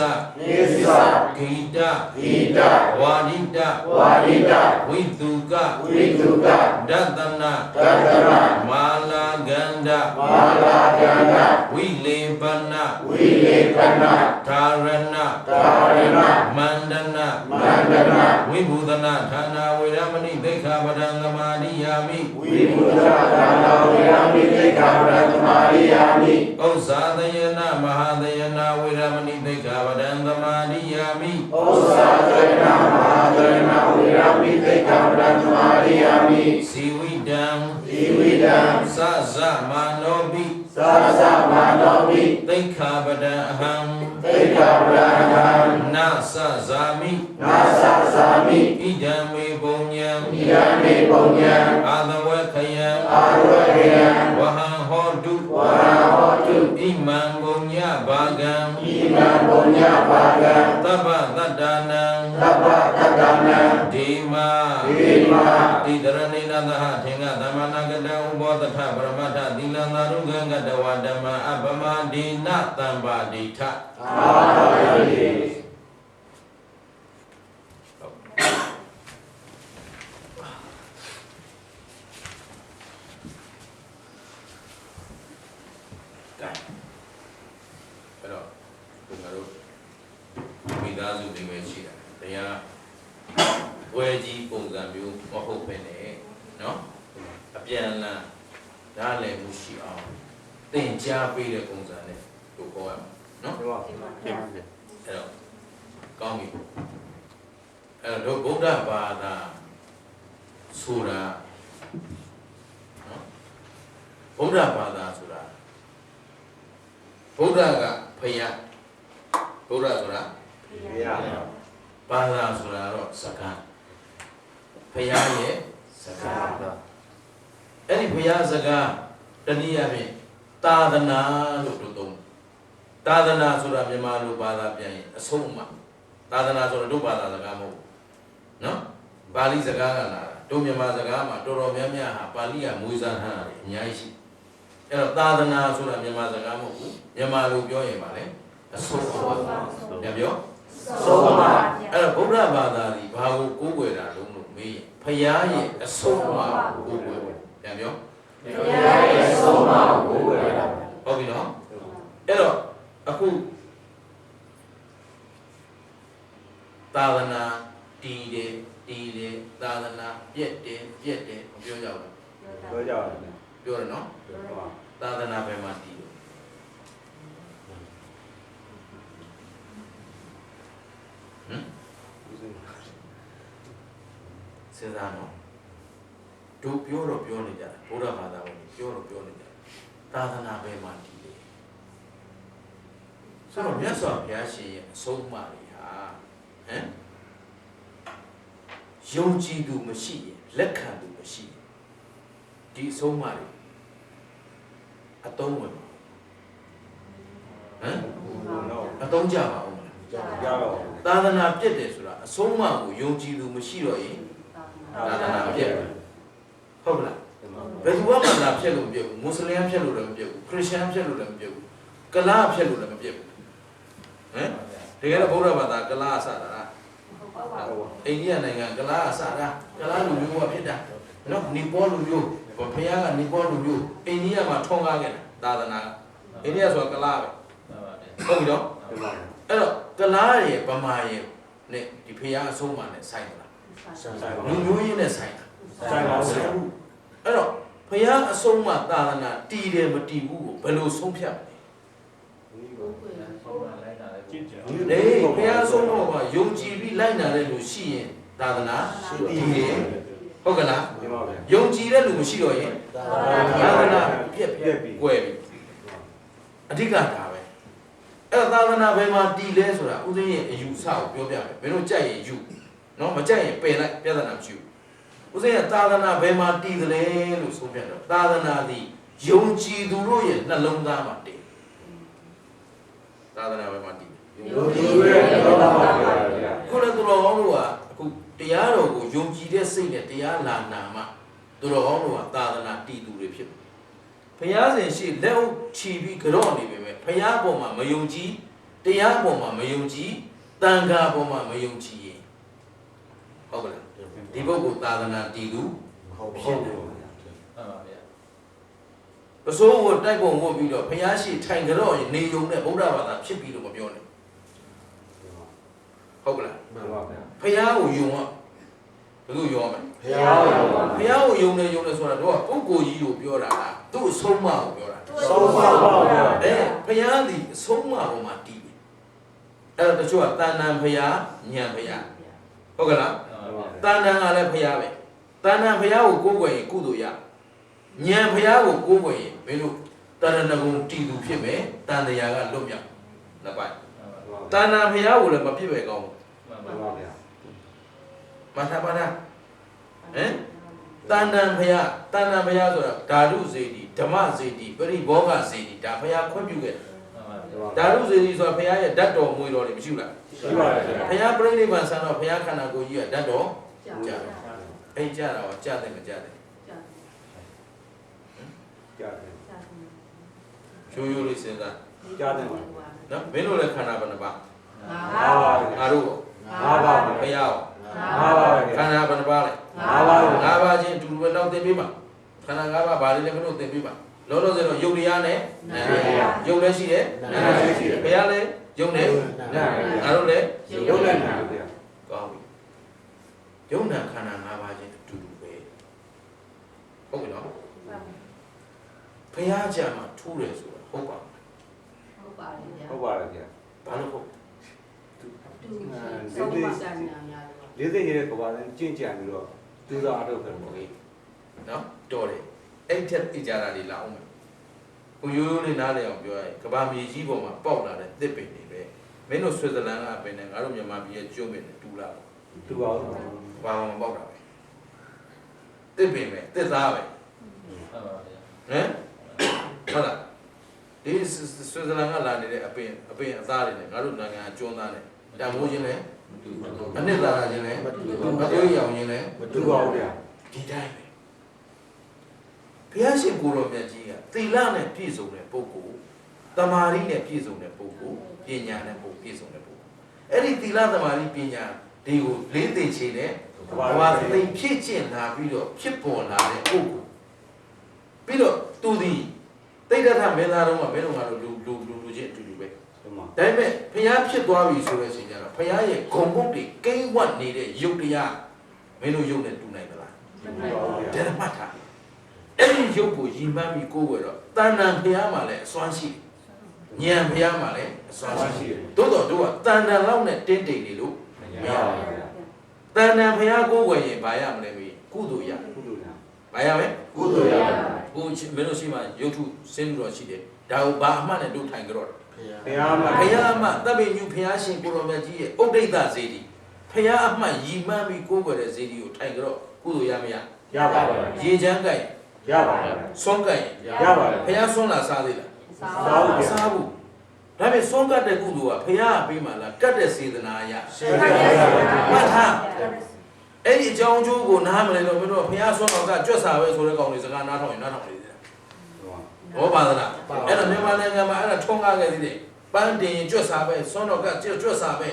ဂိတဝါဒိတဝိတုကဒတနာမာလာဂန္ဓဝိလေပနသာရဏမန္ဒနာဝိဘုဒနာဌာနာဝေရမဏိသိက္ခာပဒံသမာဓိယာမိဝိဘုဒနာဌာနာဝေရမဏိသိက္ခာပဒံသမာဓိယာမိဥစ္စာသယနာမဟာသယနာဝေရမဏိသိက္ခာပဒံသမာဓိယာမိဥစ္စာသယနာမဟာသယနာဝေရမဏိသိက္ခာပဒံသမာဓိယာမိစီဝိတံသဇမာနောပိသိက္ခာပဒံအဟံနာသဇာမိဣဒံမေပုံညံအာသဝခယံဝဟံဟောတုဣမံပုံညဘာဂံသဗ္ဗတတ္တနံဒေမာတိတရဏိနသဟထေငသမဏဂတံဥဘောသထပရမတ္ထသီလံသာရုဂံကတဝဓမ္မအပမဒေနတံပါဒိဋ္ဌအာရိအဲ့တော့ဒီမှာတို့မိသားစုတွေပဲရှိတာတရားဝဲကြီးပုံစံမျိုးမဟုတ်ပဲနဲ့နော်အပြန်လန်းနားလည်မှုရှိအောင်သင်ကြားပေးတဲ့ပုံစံနဲ့တို့ခေါ်ရမှာနော်အဲ့တော့ကောင်းပြီအဲ့တော့ဗုဒ္ဓဘာသာ ဆိုတာဗုဒ္ဓဘာသာဆိုတာဗုဒ္ဓကဖယားဗုဒ္ဓဆိုတာဘာသာဆိုတာတော့စကားဖယားရဲ့စကားအဲ့ဒီဖယားစကားတနည်းအားဖြင့်သာသနာလို့တို့သုံးသာသနာဆိုတာမြန်မာလိုဘာသာပြန်ရင်အဆုံးအမသာသနာဆိုတာတို့ဘာသာစကားမဟုတ်နော်ပါဠိစကားကလာတို့မြန်မာစကားမှာတော်တော်များများဟာပါဠိကမွေးစားထားတာအများကြီးရှိအဲ့တော့သာသနာဆိုတာမြန်မာစကားမဟုတ်ဘူးမြန်မာလိုပြောရင်ပါလေအဆုံးအမပြန်ပြောဆုံးအမအဲ့တော့ဗုဒ္ဓဘာသာဒီဘာကိုကိုးကွယ်တာလုံးလို့မေးရင်ဖယားရဲ့အဆုံးအမကိုကိုးကွယ်ပြန်ပြောဖယားရဲ့အဆုံးအမကိုကိုးကွယ်တာဟုတ်ပြီနော်အဲ့တော့အခုသာသနာတည်တယ်သာသနာပြည့်တယ်မပြောကြဘူးပြောကြတယ်ပြောတယ်နော်သာသနာဘယ်မှာတည်တယ်စဉ်းစားနော်တို့ပြောတော့ပြောနေကြတယ်ဘုရားဘာသာဝင်ပြောတော့ပြောနေကြတယ်သာသနာဘယ်မှာတည်တယ်ဆိုတော့မြတ်စွာဘုရားရှင်ရဲ့အဆုံးအမတွေဟာဟမ်ယုံကြည်သူမရှိရင်လက်ခံသူမရှိရင်ဒီအဆုံးအမတွေအတုံးဝင်ပါဟမ်အတုံးကြပါဦးမလားကြပါဘူးသာသနာပြည့်တယ်ဆိုတာအဆုံးအမကိုယုံကြည်သူမရှိတော့ရင်သာသနာပြည့်ဟုတ်လားဘယ်သူမှသာဖြစ်လို့မပြည့်ဘူးမွတ်စလင်ဖြစ်လို့လည်းမပြည့်ဘူးခရစ်ယာန်ဖြစ်လို့လည်းမပြည့်ဘူးကလားဖြစ်လို့လည်းမပြည့်ဘူးဟမ်တကယ်တော့ဗုဒ္ဓဘာသာကလားအစတာအိန္ဒိယနိုင်ငံကလားအစတာကလားလူမျိုးကဖြစ်တာနော်နီပေါလူမျိုးဘုရားကနီပေါလူမျိုးအိန္ဒိယမှာထွန်းကားခဲ့တာသာသနာအိန္ဒိယဆိုတာကလားပဲဟုတ်ပြီနော်အဲ့တော့ကလားရဲ့ဗမာရဲ့နဲ့ဒီဘုရားအဆုံးအမနဲ့ဆိုင်လားလူမျိုးရင်းနဲ့ဆိုင်တာဆိုင်ပါဘူးအဲ့တော့ဘုရားအဆုံးအမသာသနာတည်တယ်မတည်ဘူးကိုဘယ်လိုဆုံးဖြတ်မလဲဘုရားအဆုံးအမကယုံကြည်ပြီးလိုက်နာတဲ့လူရှိရင်သာသနာတည်တယ်ဟုတ်ကလားယုံကြည်တဲ့လူမရှိတော့ရင်သာသနာပြက်ပြီးကွယ်ပြီအဓိကဒါပဲအဲ့တော့သာသနာဘယ်မှာတည်လဲဆိုတာဥသိရဲ့အယူဆကိုပြောပြမယ်ဘယ်လိုကြိုက်ရင်ယူနော်မကြိုက်ရင်ပယ်လိုက်ပြဿနာမရှိဘူးဥစဉ်ကသာသနာဘယ်မှာတည်တယ်လဲလို့ဆိုပြတော့သာသနာသည်ယုံကြည်သူတို့ရဲ့နှလုံးသားမှာတည်သာသနာဘယ်မှာတည်ယုံကြည်သူရဲ့နှလုံးသားမှာတည်ခုလည်းသူတော်ကောင်းတို့ကအခုတရားတော်ကိုယုံကြည်တဲ့စိတ်နဲ့တရားလာနာမှသူတော်ကောင်းတို့ကသာသနာတည်သူတွေဖြစ်တယ်ဘုရားရှင်ရှိလက်အုပ်ချီပြီးကြော့နေပေမဲ့ဘုရားပေါ်မှာမယုံကြည်တရားပေါ်မှာမယုံကြည်တန်ခါပေါ်မှာမယုံကြည်ရင်ဟုတ်ကဲ့ဒီပုဂ္ဂိုလ်သာသနာတည်သူဖြစ်တယ်ဟုတ်ပါဗျာပစိုးကိုတိုက်ပုံဝတ်ပြီးတော့ဘုရားရှိထိုင်ကြော့ရင်နေုံနဲ့ဗုဒ္ဓဘာသာဖြစ်ပြီးတော့မပြောနဲ့ဟုတ်ကဲ့မှန်ပါဗျာဘုရားကိုယုံอ่ะဘယ်လိုယုံမလဲဘုရားကိုယုံနေဆိုတာတော့ပုဂ္ဂိုလ်ကြီးကိုပြောတာလားသူ့အဆုံးအမကိုပြောတာဆုံးမပါဗျာဘုရားသည်အဆုံးအမပေါ်မှာတည်တယ်အဲ့တော့တချို့ကတဏ္ဍာဘုရားဉာဏ်ဘုရားဟုတ်ကဲ့လားတဏ္ဍာကလည်းဘုရားပဲတဏ္ဍာဘုရားကိုကိုးကွယ်ရင်ကုသိုလ်ရဉာဏ်ဘုရားကိုကိုးကွယ်ရင်မင်းတို့တဏ္ဍာကုံတည်သူဖြစ်မယ်တန်တရားကလွတ်မြောက်နှစ်ပိုင်းတဏ္ဍာဘုရားကိုလည်းမပြည့်ပဲကောင်းဘူးမှန်ပါဗျာမထာပါလားဟမ်တဏ္ဍာဘုရားဆိုတာဓာတုစေတီဓမ္မစေတီပရိဘောဂစေတီဒါဘုရားခွင့်ပြုခဲ့ဓာတုစေတီဆိုတာဘုရားရဲ့ဓာတ်တော်မွေတော်တွေမရှိဘူးလားရှိပါတယ်ဘုရားပြိဋိဘံဆံတော့ဘုရားခန္ဓာကိုယ်ကြီးကဓာတ်တော်ကြာအဲ့ကြာတာကကြာတယ်မကြာတယ်ကြာတယ်ရိုးရိုးလေးစဉ်းစားကြာတယ်နော်မင်းတို့လည်းခန္ဓာဘယ်နှပါငါတို့ငါးပါးဘုရားငါးပါးခန္ဓာဘယ်နှပါလဲငါးပါးချင်းအတူတူပဲတော့သင်ပေးပါခန္ဓာငါးပါးဘာတွေလဲမလို့သင်ပေးပါလောလောဆယ်တော့ယုတ်တရားနဲ့နာမ်တရားယုတ်လည်းရှိတယ်နာမ်လည်းရှိတယ်ဘုရားလည်းယုတ်နဲ့နာမ်ငါတို့လည်းယုတ်နဲ့နာမ်တရားကောင်းပြီယုတ်နာခန္ဓာ၅ပါးချင်းအတူတူပဲဟုတ်ပြီနော်ဘုရားကြမှာထူးတယ်ဆိုတာဟုတ်ပါဟုတ်ပါတယ်ဗျာဟုတ်ပါတယ်ဗျာဘာလို့ဟုတ်ဆုံးမစံညာများလေးသိရဲ့ကဘာလဲကြင့်ကြံပြီးတော့ သူသာအထုတ်ပဲပေါ့ နော်တော်တယ်အဲ့ထက်ကြတာတွေလာအောင်မယ်ကိုရိုးရိုးလေးနားလည်အောင်ပြောရရင်ကဘာမြေကြီးပေါ်မှာပေါက်လာတဲ့တစ်ပင်တွေပဲမင်းတို့ဆွစ်ဇာလန်ကပင်နဲ့ငါတို့မြန်မာပြည်ရဲ့ကျွန်းပင်နဲ့တူလာတော့ သူပါဦး ဘာမှမပေါက်တာပဲတစ်ပင်ပဲတစ်သားပဲဟမ်ဟုတ်လားဒီဆွစ်ဇာလန်ကလာနေတဲ့အပင်အသားတွေနဲ့ငါတို့နိုင်ငံကျွန်းသားနဲ့တန်ဖိုးချင်းလဲအနှစ်သာရချင်းလဲမတွေ့ရအောင်ချင်းလဲ မတူပါဘူးဗျာ ဒီတိုင်းပဲဘုရားရှင်ကိုရောမြတ်ကြီးကသီလနဲ့ပြည့်စုံတဲ့ပုဂ္ဂိုလ်တမာရီနဲ့ပြည့်စုံတဲ့ပုဂ္ဂိုလ်ပညာနဲ့ပြည့်စုံတဲ့ပုဂ္ဂိုလ်အဲ့ဒီသီလတမာရီပညာဒီကိုလေးသိချေတဲ့ဘာသာသိဖြစ်ကျင်လာပြီးတော့ဖြစ်ပေါ်လာတဲ့ပုဂ္ဂိုလ်ပြီးတော့သူသည်တိတ်တထမင်းသားတော်ကဘယ်တော့မှလူချင်းအတူတူပဲဒါပေမဲ့ဘုရားဖြစ်သွားပြီဆိုတဲ့အချိန်ကျတော့ဘုရားရဲ့ဂုဏ်ပုဒ်တွေကိန်းဝတ်နေတဲ့ယုတ်တရားမင်းတို့ယုတ်နဲ့တူနိုင်သလားဓမ္မထာအဲ့ဒီယုတ်ကိုယဉ်မှန်းပြီးကိုးွယ်တော့တဏ္ဍာဘုရားမှာလည်းအစွမ်းရှိဉာဏ်ဘုရားမှာလည်းအစွမ်းရှိတို့ကတဏ္ဍာလောက်နဲ့တင်းတိမ်နေလို့မရဘူးတဏ္ဍာဘုရားကိုးွယ်ရင်ဘာရမလဲမေးကုသိုလ်ရဘာရမလဲကုသိုလ်ရကိုမင်းတို့ရှိမှယုတ်ထုစင်းလို့ရှိတယ်ဒါကိုဘာအမှတ်နဲ့တို့ထိုင်ကြတော့ဘုရားအမှတ်တပ်ပိညုဘုရားရှင်ကိုရောမြတ်ကြီးရဲ့ဥဒိဋ္ဌဇေဒီဘုရားအမှတ်ယဉ်မှန်းပြီးကိုးွယ်တဲ့ဇေဒီကိုထိုင်ကြတော့ကုသိုလ်ရမရရပါပါရေချမ်းကြိုက်ရပါပါဆွမ်းကြိုက်ရပါပါဘုရားဆွမ်းလာစားသေးလားစားဘူးဒါပေမဲ့ဆွမ်းကတ်တဲ့ကုသိုလ်ကဘုရားအပေးမှလားကတ်တဲ့စေတနာရမှတ်ထားအဲ့ဒီအကြောင်းကျိုးကိုနားမလဲတော့မင်းတို့ဘုရားဆွမ်းတော်ကကြွက်စာပဲဆိုတဲ့ကောင်တွေစကားနားထောင်ရင်နားထောင်နေတယ်ဘောပါသလားအဲ့တော့မြန်မာနိုင်ငံမှာအဲ့ဒါထုံးကားခဲ့သေးတယ်ပန်းတင်ကြွက်စာပဲဆွမ်းတော်ကကြွက်စာပဲ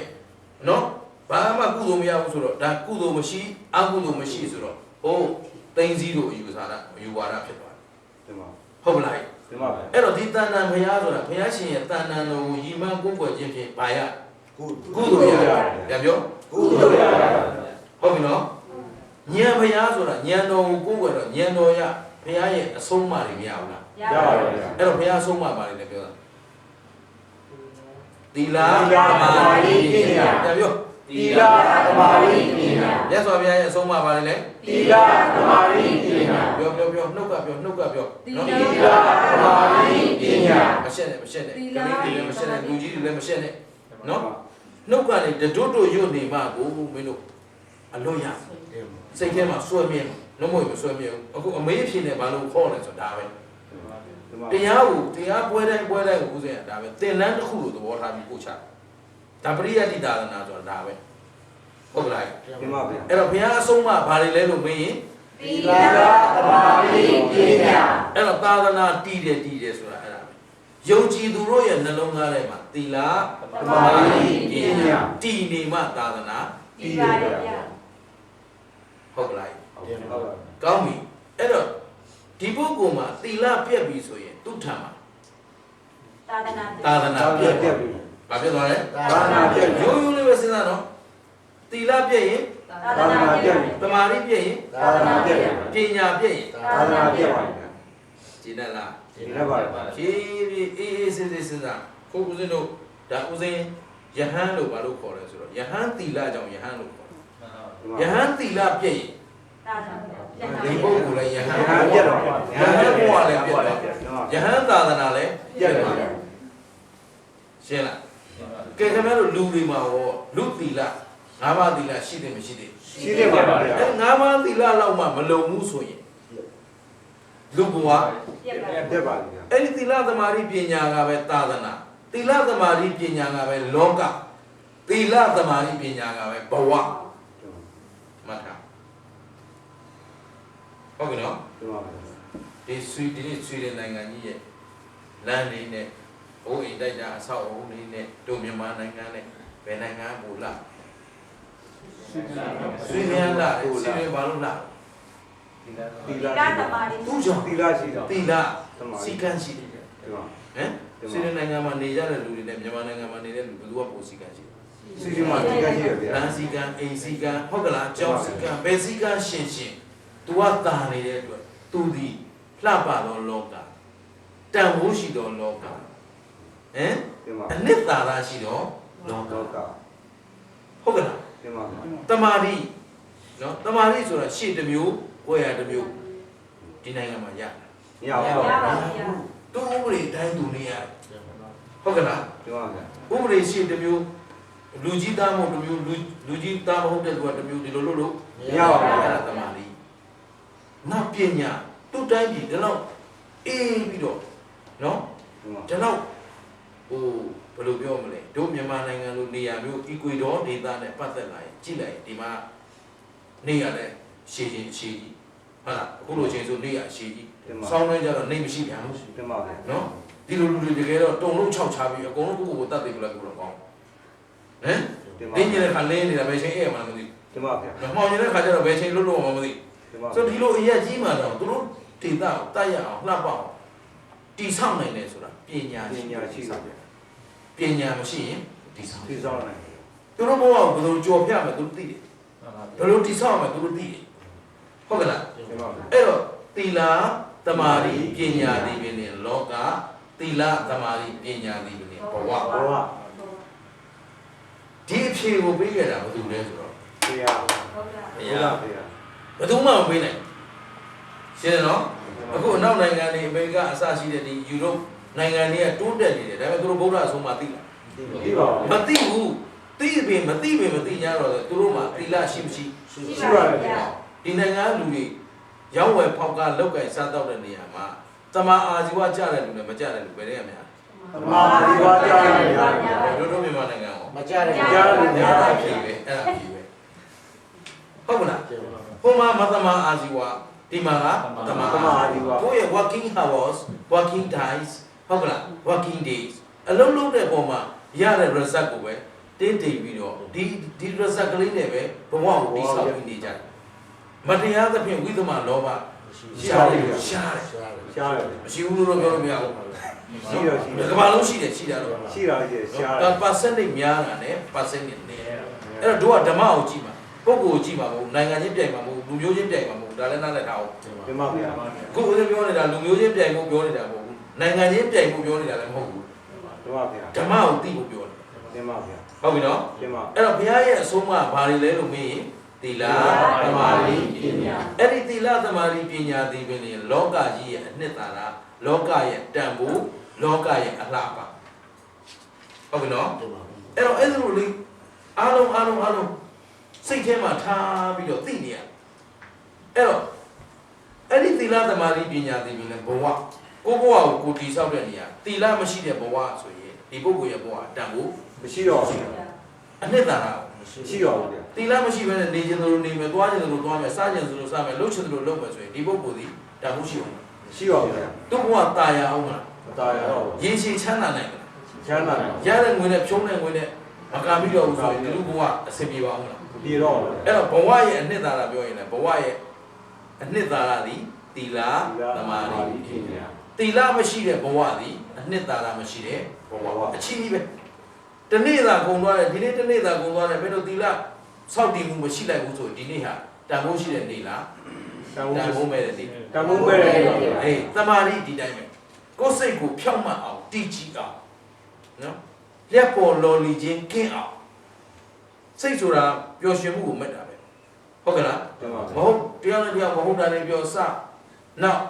နော်ဘာမှကုသိုလ်မရဘူးဆိုတော့ဒါကုသိုလ်မရှိအကုသိုလ်မရှိဆိုတော့ဟိုသိန်းစည်းတို့အယူဆတာအယူဝါဒဖြစ်သွားတယ်ဟုတ်မလားအဲ့တော့ဒီတဏ္ဍာဘုရားဆိုတာဘုရားရှင်ရဲ့တဏ္ဍာတော်ကိုယဉ်မှန်းကိုးကွယ်ခြင်းဖြင့်ဘာရကုသိုလ်ရပြန်ပြောကုသိုလ်ရဟုတ်ပြီနော်ဉာဏ်ဘုရားဆိုတာဉာဏ်တော်ကိုကိုးကွယ်တော့ဉာဏ်တော်ရဘုရားရဲ့အဆုံးအမတွေမရဘူးလားရပါပါဗျာအဲ့တော့ဘုရားအဆုံးအမပါလေပြောတာသီလသမာဓိပညာပြန်ပြောသီလသမာဓိပညာမြတ်စွာဘုရားရဲ့အဆုံးအမပါလေသီလသမာဓိပညာပြောနှုတ်ကပြောနော်သီလသမာဓိပညာမရှက်နဲ့ကလေးတွေလည်းမရှက်နဲ့လူကြီးတွေလည်းမရှက်နဲ့နော်နှုတ်ကနေတတွတ်တို့ရွတ်နေမှကိုမင်းတို့အလွတ်ရစိတ်ထဲမှာစွဲမြဲလုံးဝမစွဲမြဲဘူးအခုအမေးဖြစ်နေဘာလို့ခေါ်လဲဆိုဒါပဲတရားပွဲတိုင်းကိုဦးစင်ဒါပဲသင်္လန်းတစ်ခုလို့သဘောထားပြီးပို့ချဒါပရိယတ္တိသာသနာဆိုတာဒါပဲဟုတ်ကလားဒီမှာဗျာအဲ့တော့ဘုရားအဆုံးအမဘာတွေလဲလို့မေးရင်သီလသမာဓိပညာအဲ့တော့သာသနာတည်တယ်ဆိုတာအဲ့ဒါပဲယုံကြည်သူတို့ရဲ့နှလုံးသားထဲမှာသီလသမာဓိပညာတည်နေမှသာသနာတည်ပါဗျာဟုတ်ကလားဟုတ်ပါဘူးကောင်းပြီအဲ့တော့ဒီပုဂ္ဂိုလ်မှာသီလပြတ်ပြီဆိုရင်သူ့ထံမှာသာသနာပြတ်ပြီဘာဖြစ်သွားလဲသာသနာပြတ်ရိုးရိုးလေးပဲစဉ်းစားနော်သီလပြည့်ရင်သာသနာပြည့်သမာဓိပြည့်ရင်သာသနာပြည့်ပညာပြည့်ရင်သာသနာပြည့်ပါဗျာရှင်းတယ်လားရှင်းပါပါဖြည်းဖြည်းအေးစဉ်းစားခုဦးဇင်းတို့ဒါဦးဇင်းယဟန်လို့ဘာလို့ခေါ်လဲဆိုတော့ယဟန်သီလကြောင့်ယဟန်လို့ခေါ်တယ်ယဟန်သီလပြည့်ရင်ဒီပုဂ္ဂိုလ်လည်းယဟန်ပြည့်တော့ယဟန်ဘဝလည်းပြည့်တော့ယဟန်သာသနာလည်းပြည့်တော့ရှင်းလားကဲခင်ဗျားတို့လူတွေမှာဟောလူသီလ၅ပါးသီလရှိတယ်မရှိသေးရှိတယ်ပါဗျာအဲ၅ပါးသီလလောက်မှမလုံဘူးဆိုရင်လူဘဝပြည့်ပါဗျာအဲ့ဒီသီလသမာဓိပညာကပဲသာသနာသီလသမာဓိပညာကပဲလောကသီလသမာဓိပညာကပဲဘဝမှတ်ထားဟုတ်ကဲ့နော်ဒီဆွေတဲ့နိုင်ငံကြီးရဲ့လမ်းလေးနဲ့ဘိုးအိမ်တိုက်တာအဆောက်အဦလေးနဲ့တို့မြန်မာနိုင်ငံနဲ့ဘယ်နိုင်ငံမူလားဆွေမြန်လားဆွေဘာလို့လားသီလသမာဓိသူကြောင့်သီလရှိတာသီလစီကံရှိတယ်ဟမ်ဆွေနိုင်ငံမှာနေကြတဲ့လူတွေနဲ့မြန်မာနိုင်ငံမှာနေတဲ့လူဘယ်သူကပိုစီကံရှိလဲစီမှာစီကံရှိတယ်ဗျာလမ်းစီကံအိမ်စီကံဟုတ်ကလားကျောင်းစီကံဘယ်စီကံရှင်သူကတာနေတဲ့အတွက်သူဒီလှပသောလောကတန်ဖိုးရှိသောလောကအနှစ်သာရရှိသောလောကဟုတ်ကဲ့လားတမာတိ နော်တမာရီဆိုတာရှေ့တစ်မျိုးကိုယ်ရတစ်မျိုးဒီနိုင်ငံမှာရ မရပါဘူး ရပါဗျာ သူဥပဒေတိုင်းသူနေရဟုတ်ကလား ပြောပါဗျာ ဥပဒေရှေ့တစ်မျိုးလူကြီးသားမဟုတ်တစ်မျိုးလူကြီးသားမဟုတ်တဲ့သူကတစ်မျိုးဒီလိုလို့ မရပါဘူး အဲ့ဒါတမာရီနောက်ပညာသူ့တိုင်းပြည်ဒီလောက်အေးပြီးတော့နော်ဒီလောက်ဟိုဘယ်လိုပြောမလဲတို့မြန်မာနိုင်ငံလိုနေရာမျိုးအီကွေဒေါဒေသနဲ့ပတ်သက်လာရင်ကြည့်လိုက်ဒီမှာနေရတဲ့ရှေ့ချင်းရှေ့ကြီးဟုတ်လားအခုလိုချင်းဆိုနေရရှေ့ကြီးဆောင်းတွင်းကျတော့နေမရှိပြန်ဘူး တင်ပါဗျာ နော်ဒီလိုလူတွေတကယ်တော့တုံလုံး6ချပြီးအကုန်လုံးကိုယ့်ကိုယ်တတ်တယ်လို့လည်းကိုယ်တော့ကောင်းဟမ် တင်ပါ တင်းကြီးတဲ့ခါလင်းနေတာဘယ်ချိန်အဲ့မှမသိ တင်ပါဗျာ ဘူးမှောင်နေတဲ့ခါကျတော့ဘယ်ချိန်လွတ်လို့မှမသိ တင်ပါ ဆိုတော့ဒီလိုအရက်ကြီးမှတော့သူတို့ဒေသကိုတတ်ရအောင်လှပအောင်တိဆောက်နိုင်တယ်ဆိုတာပညာ ပ ရှိ ညာရှိပါဗျာ ပညာမရှိရင်တိဆောက် သိဆောင်နိုင် သူတို့ဘဝကိုဘယ်လိုကြော်ပြမယ်သူတို့သိတယ်ဘယ်လိုတိဆောက်မယ်သူတို့သိတယ်ဟုတ်ကလား တင်ပါဗျာ အဲ့တော့သီလသမာဓိပညာဒီပင်နဲ့လောကသီလသမာဓိပညာဒီပင်နဲ့ဘဝ ဘဝ ဒီအဖြေကိုပေးခဲ့တာဘာလို့လဲဆိုတော့ ဘုရား ဟုတ်ကဲ့ ဘုရားဘုရား ဘယ်သူမှမပေးနိုင်ရှင်းတယ်နော်အခုအနောက်နိုင်ငံတွေအမေရိကအစရှိတဲ့ဒီယူရိုနိုင်ငံတွေကတိုးတက်နေတယ်ဒါပေမဲ့သူတို့ဗုဒ္ဓအဆုံးမှသိလား သိပါဘူး မသိဘူးသိပင်မသိကြတော့သူတို့မှသီလရှိမရှိ ရှိပါဗျာ ဒီနိုင်ငံလူတွေရောက်ဝယ်ဖောက်ကလောက်ကင်စားတော့တဲ့နေရာမှာတမာအာဇီဝကြတဲ့လူနဲ့မကြတဲ့လူပဲတဲ့များ သမာဓိဝါကြားရဗျာ တို့မြန်မာနိုင်ငံရော မကြတဲ့ ကြားရ များ ဗျာ တာဖြစ်ပဲအဲ့ဒါဖြစ်ပဲဟုတ်မလားဟိုမှာမသမာအာဇီဝဒီမှာကသမာ သမာဓိဝါ ကိုယ့်ရဲ့ working hours working times ဟုတ်ကလား working days အလုံးလုံးတဲ့ပုံမှာရတဲ့ result ကိုပဲတင်းတိမ်ပြီးတော့ဒီ result ကလေးနဲ့ပဲဘဝကိုတည်ဆောက်ပြီးနေကြတယ်မတရားသဖြင့်ဝိသမလောဘရှားတယ်ရှားတယ် ရှားတယ် မရှိဘူးလို့တော့ပြောလို့မရဘူး ရှိတော့ရှိတယ် ကမ္ဘာလုံးရှိတယ်ရှိတာတော့ ရှိတာရှိတယ်ရှားတ ဒါ ယ် percentage များတာနဲ့ percentage နည်းအဲ့တော့တို့ကဓမ္မကိုကြည့်မှာပုဂ္ဂိုလ်ကိုကြည့်မှာမဟုတ်နိုင်ငံချင်းပြိုင်မှာမဟုတ်လူမျိုးချင်းပြိုင်မှာမဟုတ်ဒါလည်းနားလည်ထားအောင် တင်ပါဗျာ ခုဦးဇင်းပြောနေတာလူမျိုးချင်းပြိုင်ဖို့ပြောနေတာမဟုတ်ဘူးနိုင်ငံချင်းပြိုင်ဖို့ပြောနေတာလည်းမဟုတ်ဘူး တင်ပါဗျာ ဓမ္မကိုသိဖို့ပြောတယ် တင်ပါဗျာ ဟုတ်ပြီနော် တင်ပါ အဲ့တော့ဘုရားရဲ့အဆုံးအမဘာတွေလဲလို့မေးရင်သီလသမာဓိပညာအဲ့ဒီသီလသမာဓိပညာဒီပင်လေလောကကြီးရဲ့အနှစ်သာရလောကရဲ့တန်ဖိုးလောကရဲ့အလှပဟုတ်ပြီနော်အဲ့တော့အဲ့လိုလေအားလုံးစိတ်ထဲမှာထားပြီးတော့သိနေရအဲ့တော့အဲ့ဒီသီလသမာဓိပညာဒီပင်လေဘဝကိုဘဝကိုကိုတည်ဆောက်တဲ့နေရာသီလမရှိတဲ့ဘဝဆိုရင်ဒီပုဂ္ဂိုလ်ရဲ့ဘဝတန်ဖိုး မရှိတော့ဘူး အနှစ်သာရ ရှိတော့ဘူးဗျာ သီလမရှိဘဲနဲ့နေခြင်းတို့နေမယ်သွားခြင်းတို့သွားမယ်စားခြင်းတို့စားမယ်လှုပ်ခြင်းတို့လှုပ်မယ်ဆိုရင်ဒီပုဂ္ဂိုလ်ဒီတန်ဖိုးရှိအောင် ရှိတော့ဗျာ သူ့ဘဝตายရအောင်မလား မตายရတော့ ရေရှည်ချမ်းသာနိုင်မလား ချမ်းသာတယ် ရတဲ့ငွေနဲ့ဖြုံးတဲ့ငွေနဲ့မကပြီးတော့ဘူးဆိုရင်ဒီလူဘဝအဆင်ပြေပါအောင်မလား ပြေတော့ အဲ့တော့ဘဝရဲ့အနှစ်သာရပြောရင်လည်းဘဝရဲ့အနှစ်သာရသည်သီလသမာဓိသီလမရှိတဲ့ဘဝသည်အနှစ်သာရမရှိတဲ့ဘဝအချီးကြီးပဲတနေ့သာကုန်သွားတယ်ဒီနေ့တနေ့သာကုန်သွားတယ်ဘယ်လိုသီလစောင့်တည်မှုမရှိလိုက်ဘူးဆိုဒီနေ့ဟာတန်ဖိုးရှိတဲ့နေ့လား တန် တန် ဖိုး ဖိုးမဲ့တဲ့နေ့ တန်ဖိုးပဲလေ အေးတမာရီဒီတိုင်းပဲကိုယ်စိတ်ကိုဖြောင့်မတ်အောင်တည်ကြည်အောင်နော်လက်ပေါ်လော်လီခြင်းကင်းအောင်စိတ်ဆိုတာပျော်ရွှင်မှုကိုမဲ့တာပဲဟုတ်ကဲ့လား တင်ပါ မဟုတ်တရားနဲ့တရားမဟုတ်တာနဲ့ပြောစနောက်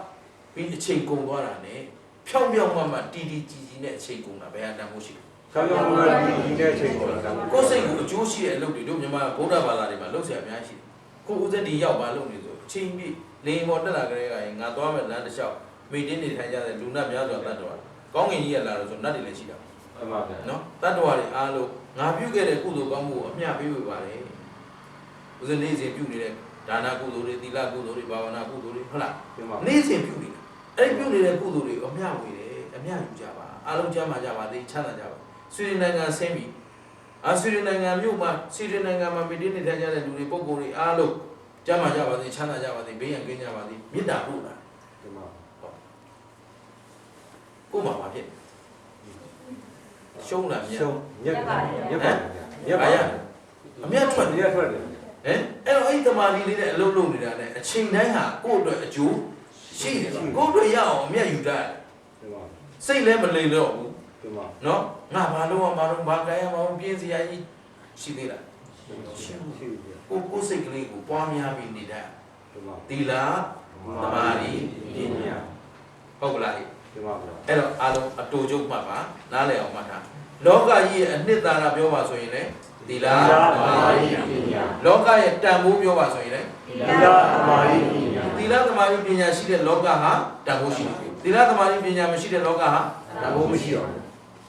ပြီးအချိန်ကုန်သွားတာနဲ့ဖြောင့်ဖြောင့်မတ်မတ်တည်တည်ကြည်ကြည်နဲ့အချိန်ကုန်တာဘယ်ဟာတန်ဖို့ရှိလဲ ဆောင်းရောင်းလို့ဒီတဲ့အချိန်ပေါ်တာ ကိုယ်စိတ်ကိုအကျိုးရှိတဲ့အလုပ်တွေတို့မြန်မာဗုဒ္ဓဘာသာတွေမှာလုပ်เสียအများကြီးကိုဦးဇက်ဒီရောက်ပါလုပ်နေဆိုအချိန်ပြည့်လေပေါ်တက်လာကြတဲ့ကရင်ငါသွားမဲ့လမ်းတစ်လျှောက်မိတင်းနေထိုင်ကြတဲ့လူနတ်များစွာတတ်တော်ကောင်းငင်ကြီးရလာတော့ဆိုနတ်တွေလည်းရှိတာ တင်ပါဗျာ နော်တတ်တော်တွေအားလုံးငါပြုခဲ့တဲ့ကုသိုလ်ကောင်းမှုကိုအမျှပေးဝေပါတယ်ဦးဇင်းနေ့စဉ်ပြုနေတဲ့ဒါနကုသိုလ်တွေသီလကုသိုလ်တွေဘာဝနာကုသိုလ်တွေဟုတ်လား တင်ပါ နေ့စဉ်ပြုနေတာအဲ့ဒီပြုနေတဲ့ကုသိုလ်တွေကိုအမျှဝေတယ်အမျှယူကြပါအားလုံးကျမ်းမာကြပါသေးချမ်းသာကြပါဆွေနိုင်ငံဆင်းပြီဆွေနိုင်ငံမြို့မှာဆွေနိုင်ငံမှာမိတင်းနေထိုင်ကြတဲ့လူတွေပုဂ္ဂိုလ်တွေအားလုံးကျမ်းမာကြပါသေးချမ်းသာကြပါသေးဘေးရန်ကင်းကြပါသေးမေတ္တာပို့တာ တင်ပါ ကို့မှာပါဖြစ်ရှုံးတာမြတ် ရှုံးညက်ပါညက်ပါညက်ပါ အမျက်ထွက်တယ် ညက်ထွက်တယ် ဟမ်အဲ့တော့အဲ့ဒီတမာလီလေးနဲ့အလုံးလုံးနေတာနဲ့အချိန်တိုင်းဟာကိုယ့်အတွက်အကျိုးရှိတယ်ကိုယ့်အတွက်ရအောင်အမျက်ယူတတ် တင်ပါ စိတ်လည်းမလိမ်တော့ဘူး တင်ပါ နော်ငါဘာလို့ဘာကိုင်ရမအောင်ပြင်းစရာကြီးရှိသေးလား ရှိဗျာ က ကိုစိတ်ကလေးကိုပွားများပြီးနေတတ် ဒီမှာ သီလသမာဓိပညာ ဟုတ်ကလား ဒီမှာဗျာ အဲ့တော့အားလုံးအတူချုပ်မှတ်ပါနားလည်အောင်မှတ်ထားလောကကြီးရဲ့အနှစ်သာရပြောပါဆိုရင်လေသီလသမာဓိပညာလောကရဲ့တန်ဖိုးပြောပါဆိုရင်လေသီလသမာဓိပညာသီလသမာဓိပညာရှိတဲ့လောကဟာတန်ဖိုးရှိတယ်သီလသမာဓိပညာမရှိတဲ့လောကဟာတန်ဖိုးမရှိတော့ဘူး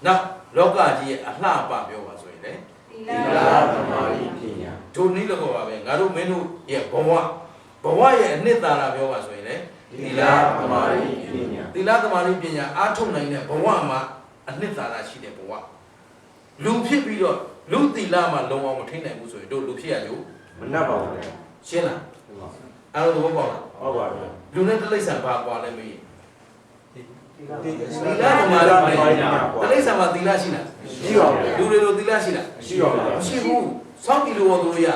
နောက်လောကကြီးရဲ့အလှပပြောပါဆိုရင်လေသီလသမာဓိပညာတို့နည်းလို့ပါပဲငါတို့မင်းတို့ရဲ့ဘဝရဲ့အနှစ်သာရပြောပါဆိုရင်လေသီလသမာဓိပညာသီလသမာဓိပညာအားထုတ်နိုင်တဲ့ဘဝမှာအနှစ်သာရရှိတဲ့ဘဝလူဖြစ်ပြီးတော့လူသီလမှာလုံအောင်မထိနိုင်ဘူးဆိုရင်တို့လူဖြစ်ရကြမနှက်ပါဘူးရှင်းလားအားလုံးသဘောပေါက်လားဟုတ်ပါပြီလူနဲ့တိရစ္ဆာန်ဘာကွာလဲမေးသီလသမာဓိပညာတိရစ္ဆာန်မှာသီလရှိလားရှိပါဘူးလူတွေလိုသီလရှိလားရှိပါဘူးမရှိဘူးစောင့်ကြည့်လို့တို့ရ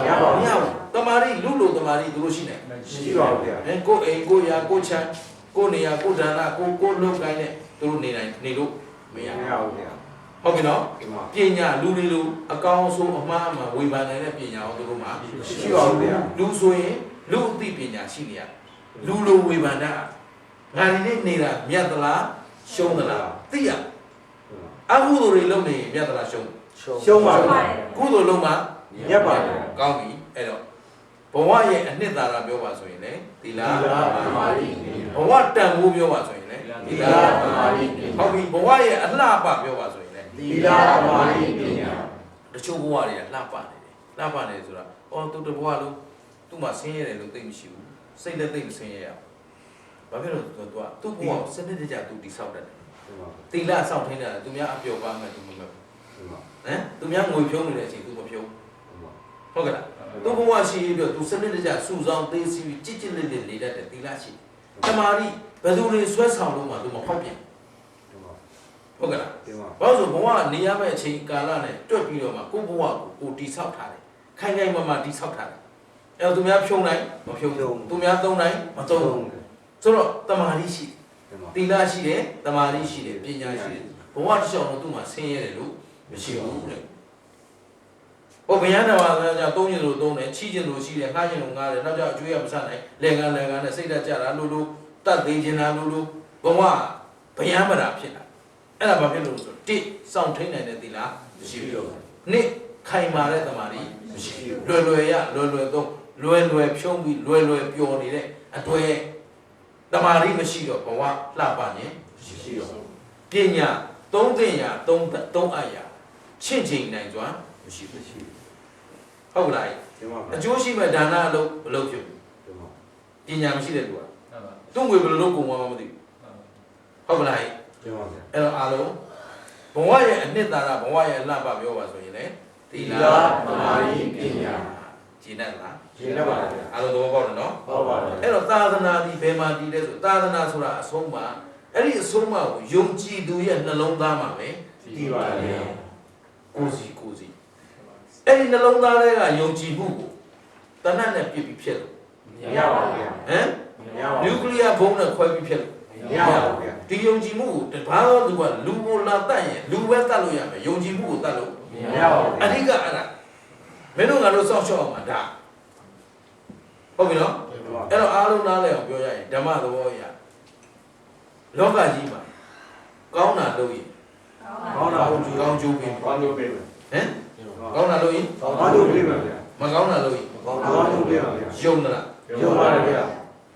ရပါဘူးမရဘူးတမာရီလူလိုတမာရီတို့ရှိနေရှိပါဘူးဗျာကိုအိမ်ကိုရာကိုချမ်းကိုနေရာကိုဒါနကိုလုပ်ကိုင်းနဲ့တို့နေနိုင်နေလို့မရဘူးဗျာဟုတ်ပြီနော်ပညာလူတွေလိုအကောင်းဆုံးအမှားအမှန်ဝေဖန်နိုင်တဲ့ပညာအောင်တို့မှာရှိပါဘူးဗျာလူဆိုရင်လူအသိပညာရှိနေရလူလိုဝေဖန်တာငါဒီနေ့နေတာမြတ်သလားရှုံးသလားသိရအကုသိုလ်တွေလုပ်နေရင်မြတ်သလားရှုံးပါကုသိုလ်လုံးမှာမြတ်ပါတယ်ကောင်းပြီအဲ့တော့ဘဝရဲ့အနှစ်သာရပြောပါဆိုရင်လေသီလသမာဓိဘဝတန်ဖိုးပြောပါဆိုရင်လေသီလသမာဓိဟုတ်ပြီဘဝရဲ့အလှပပြောပါဆိုရင်လေသီလသမာဓိပညာတချို့ဘဝတွေကလှပနေတယ်လှပနေဆိုတာအော်သူတဘဝလုံးသူ့မှာဆင်းရဲတယ်လို့သိမရှိဘူးစိတ်လည်းသိမဆင်းရဲရဘာဖြစ်လို့သူကသူ့ဘဝစနစ်တကျသူတည်ဆောက်တယ်သီလဆောက်ထင်းတယ်သူများအပျော်ပါမယ်သူမမဲ့သူများငွေဖြုံးနေတဲ့အချိန်သူမဖြုံးဟုတ်ကဲ့လားသူဘဝရှိပြီးတော့သူစနစ်တကျစုဆောင်သိသိပြီးကြစ်လေးနေတတ်တယ်သီလရှိတမာရီဘယ်သူတွေဆွဲဆောင်လို့မှသူမဖောက်ပြန်ဟုတ်ကဲ့လားဘာလို့ဆိုဘဝနေရမယ့်အချိန်ကာလနဲ့တွက်ပြီးတော့မှကိုဘဝကိုတိဆောက်ထားတယ်ခိုင်ခိုင်မာမာတိဆောက်ထားတယ်အဲ့တော့သူများဖြုံနိုင်မဖြုံသူများသုံးနိုင်မသုံးဆိုတော့တမာရီရှိသီလရှိတယ်တမာရီရှိတယ်ပညာရှိတယ်ဘဝတစ်လျှောက်တော့သူ့မှာဆင်းရဲတယ်လို့မရှိဘူးတဲ့ဟိုဘယန္တဝါကကြောင့်သုံးရင်လို့သုံးတယ်ချီးခြင်းလို့ရှိတယ်ငှားခြင်းလို့ငှားတယ်နောက်ကျအကျွေးရမဆက်နိုင်လက်ကန်နဲ့စိတ်ဓာတ်ကြတာလို့တတ်သိခြင်းလားလို့ဘဝဘယံမရာဖြစ်တာအဲ့ဒါဘာဖြစ်လို့ဆိုတစ်စောင့်ထိန်နိုင်တဲ့သီလမရှိဘူးနှစ်ခိုင်မာတဲ့တမာရီမရှိဘူးလွယ်ရလွယ်သုံးလွယ်ဖြုံးပြီးလွယ်ပျော်နေတဲ့အတွေ့တမာရီမရှိတော့ဘဝလှပခြင်းမရှိတော့ပညာသုံးသင်ရာသုံးအပ်ရာချင့်ချိန်နိုင်စွာမရှိဘူးဟုတ်လားအကျိုးရှိမဲ့ဒါနအလုပ်မလုပ်ဖြစ်ဘူးပညာမရှိတဲ့လူကသူ့ငွေဘယ်လိုလုပ်ကုန်မှမသိဘူးဟုတ်လားအဲ့တော့အားလုံးဘဝရဲ့အနှစ်သာရဘဝရဲ့အလှပပြောပါဆိုရင်လေသီလသမာဓိပညာကျင့်တတ်လားကျင့်တတ်ပါဗျာအားလုံးသဘောပေါက်တယ်နော်ဟုတ်ပါတယ်အဲ့တော့သာသနာဒီဘယ်မှာတည်လဲဆိုသာသနာဆိုတာအဆုံးမှာအဲ့ဒီအဆုံးအမကိုယုံကြည်သူရဲ့နှလုံးသားမှာပဲတည်ပါတယ်ကိုစီအဲ့ဒီနှလုံးသားထဲကယုံကြည်မှုကိုတဏှတ်နဲ့ပြစ်ပြီးဖြစ်လို့မရပါဘူးဗျာဟမ်မရပါဘူးနျူကလ িয়ার ဘုံနဲ့ခွဲပြီးဖြစ်လို့မရပါဘူးဗျာဒီယုံကြည်မှုကိုတဘာသောသူကလူကိုလာတတ်ရင်လူပဲတတ်လို့ရမယ်ယုံကြည်မှုကိုတတ်လို့မရပါဘူးအဓိကအဲ့ဒါမင်းတို့ငါတို့စောင့်ရှောက်အောင်မှာဒါဟုတ်ပြီနော်အဲ့တော့အားလုံးနားလည်အောင်ပြောရရင်ဓမ္မသဘောအရလောကကြီးမှာကောင်းတာလုပ်ရင်ကောင်းတာကောင်းကျိုးပေးကောင်းကျိုးပေးဟမ်ကောင်းတာလို့ရင်ကောင်းလို့ပြပါဗျာမကောင်းတာလို့ရင်ကောင်းလို့ပြပါဗျာယုံသလားယုံပါတယ်ဗျာ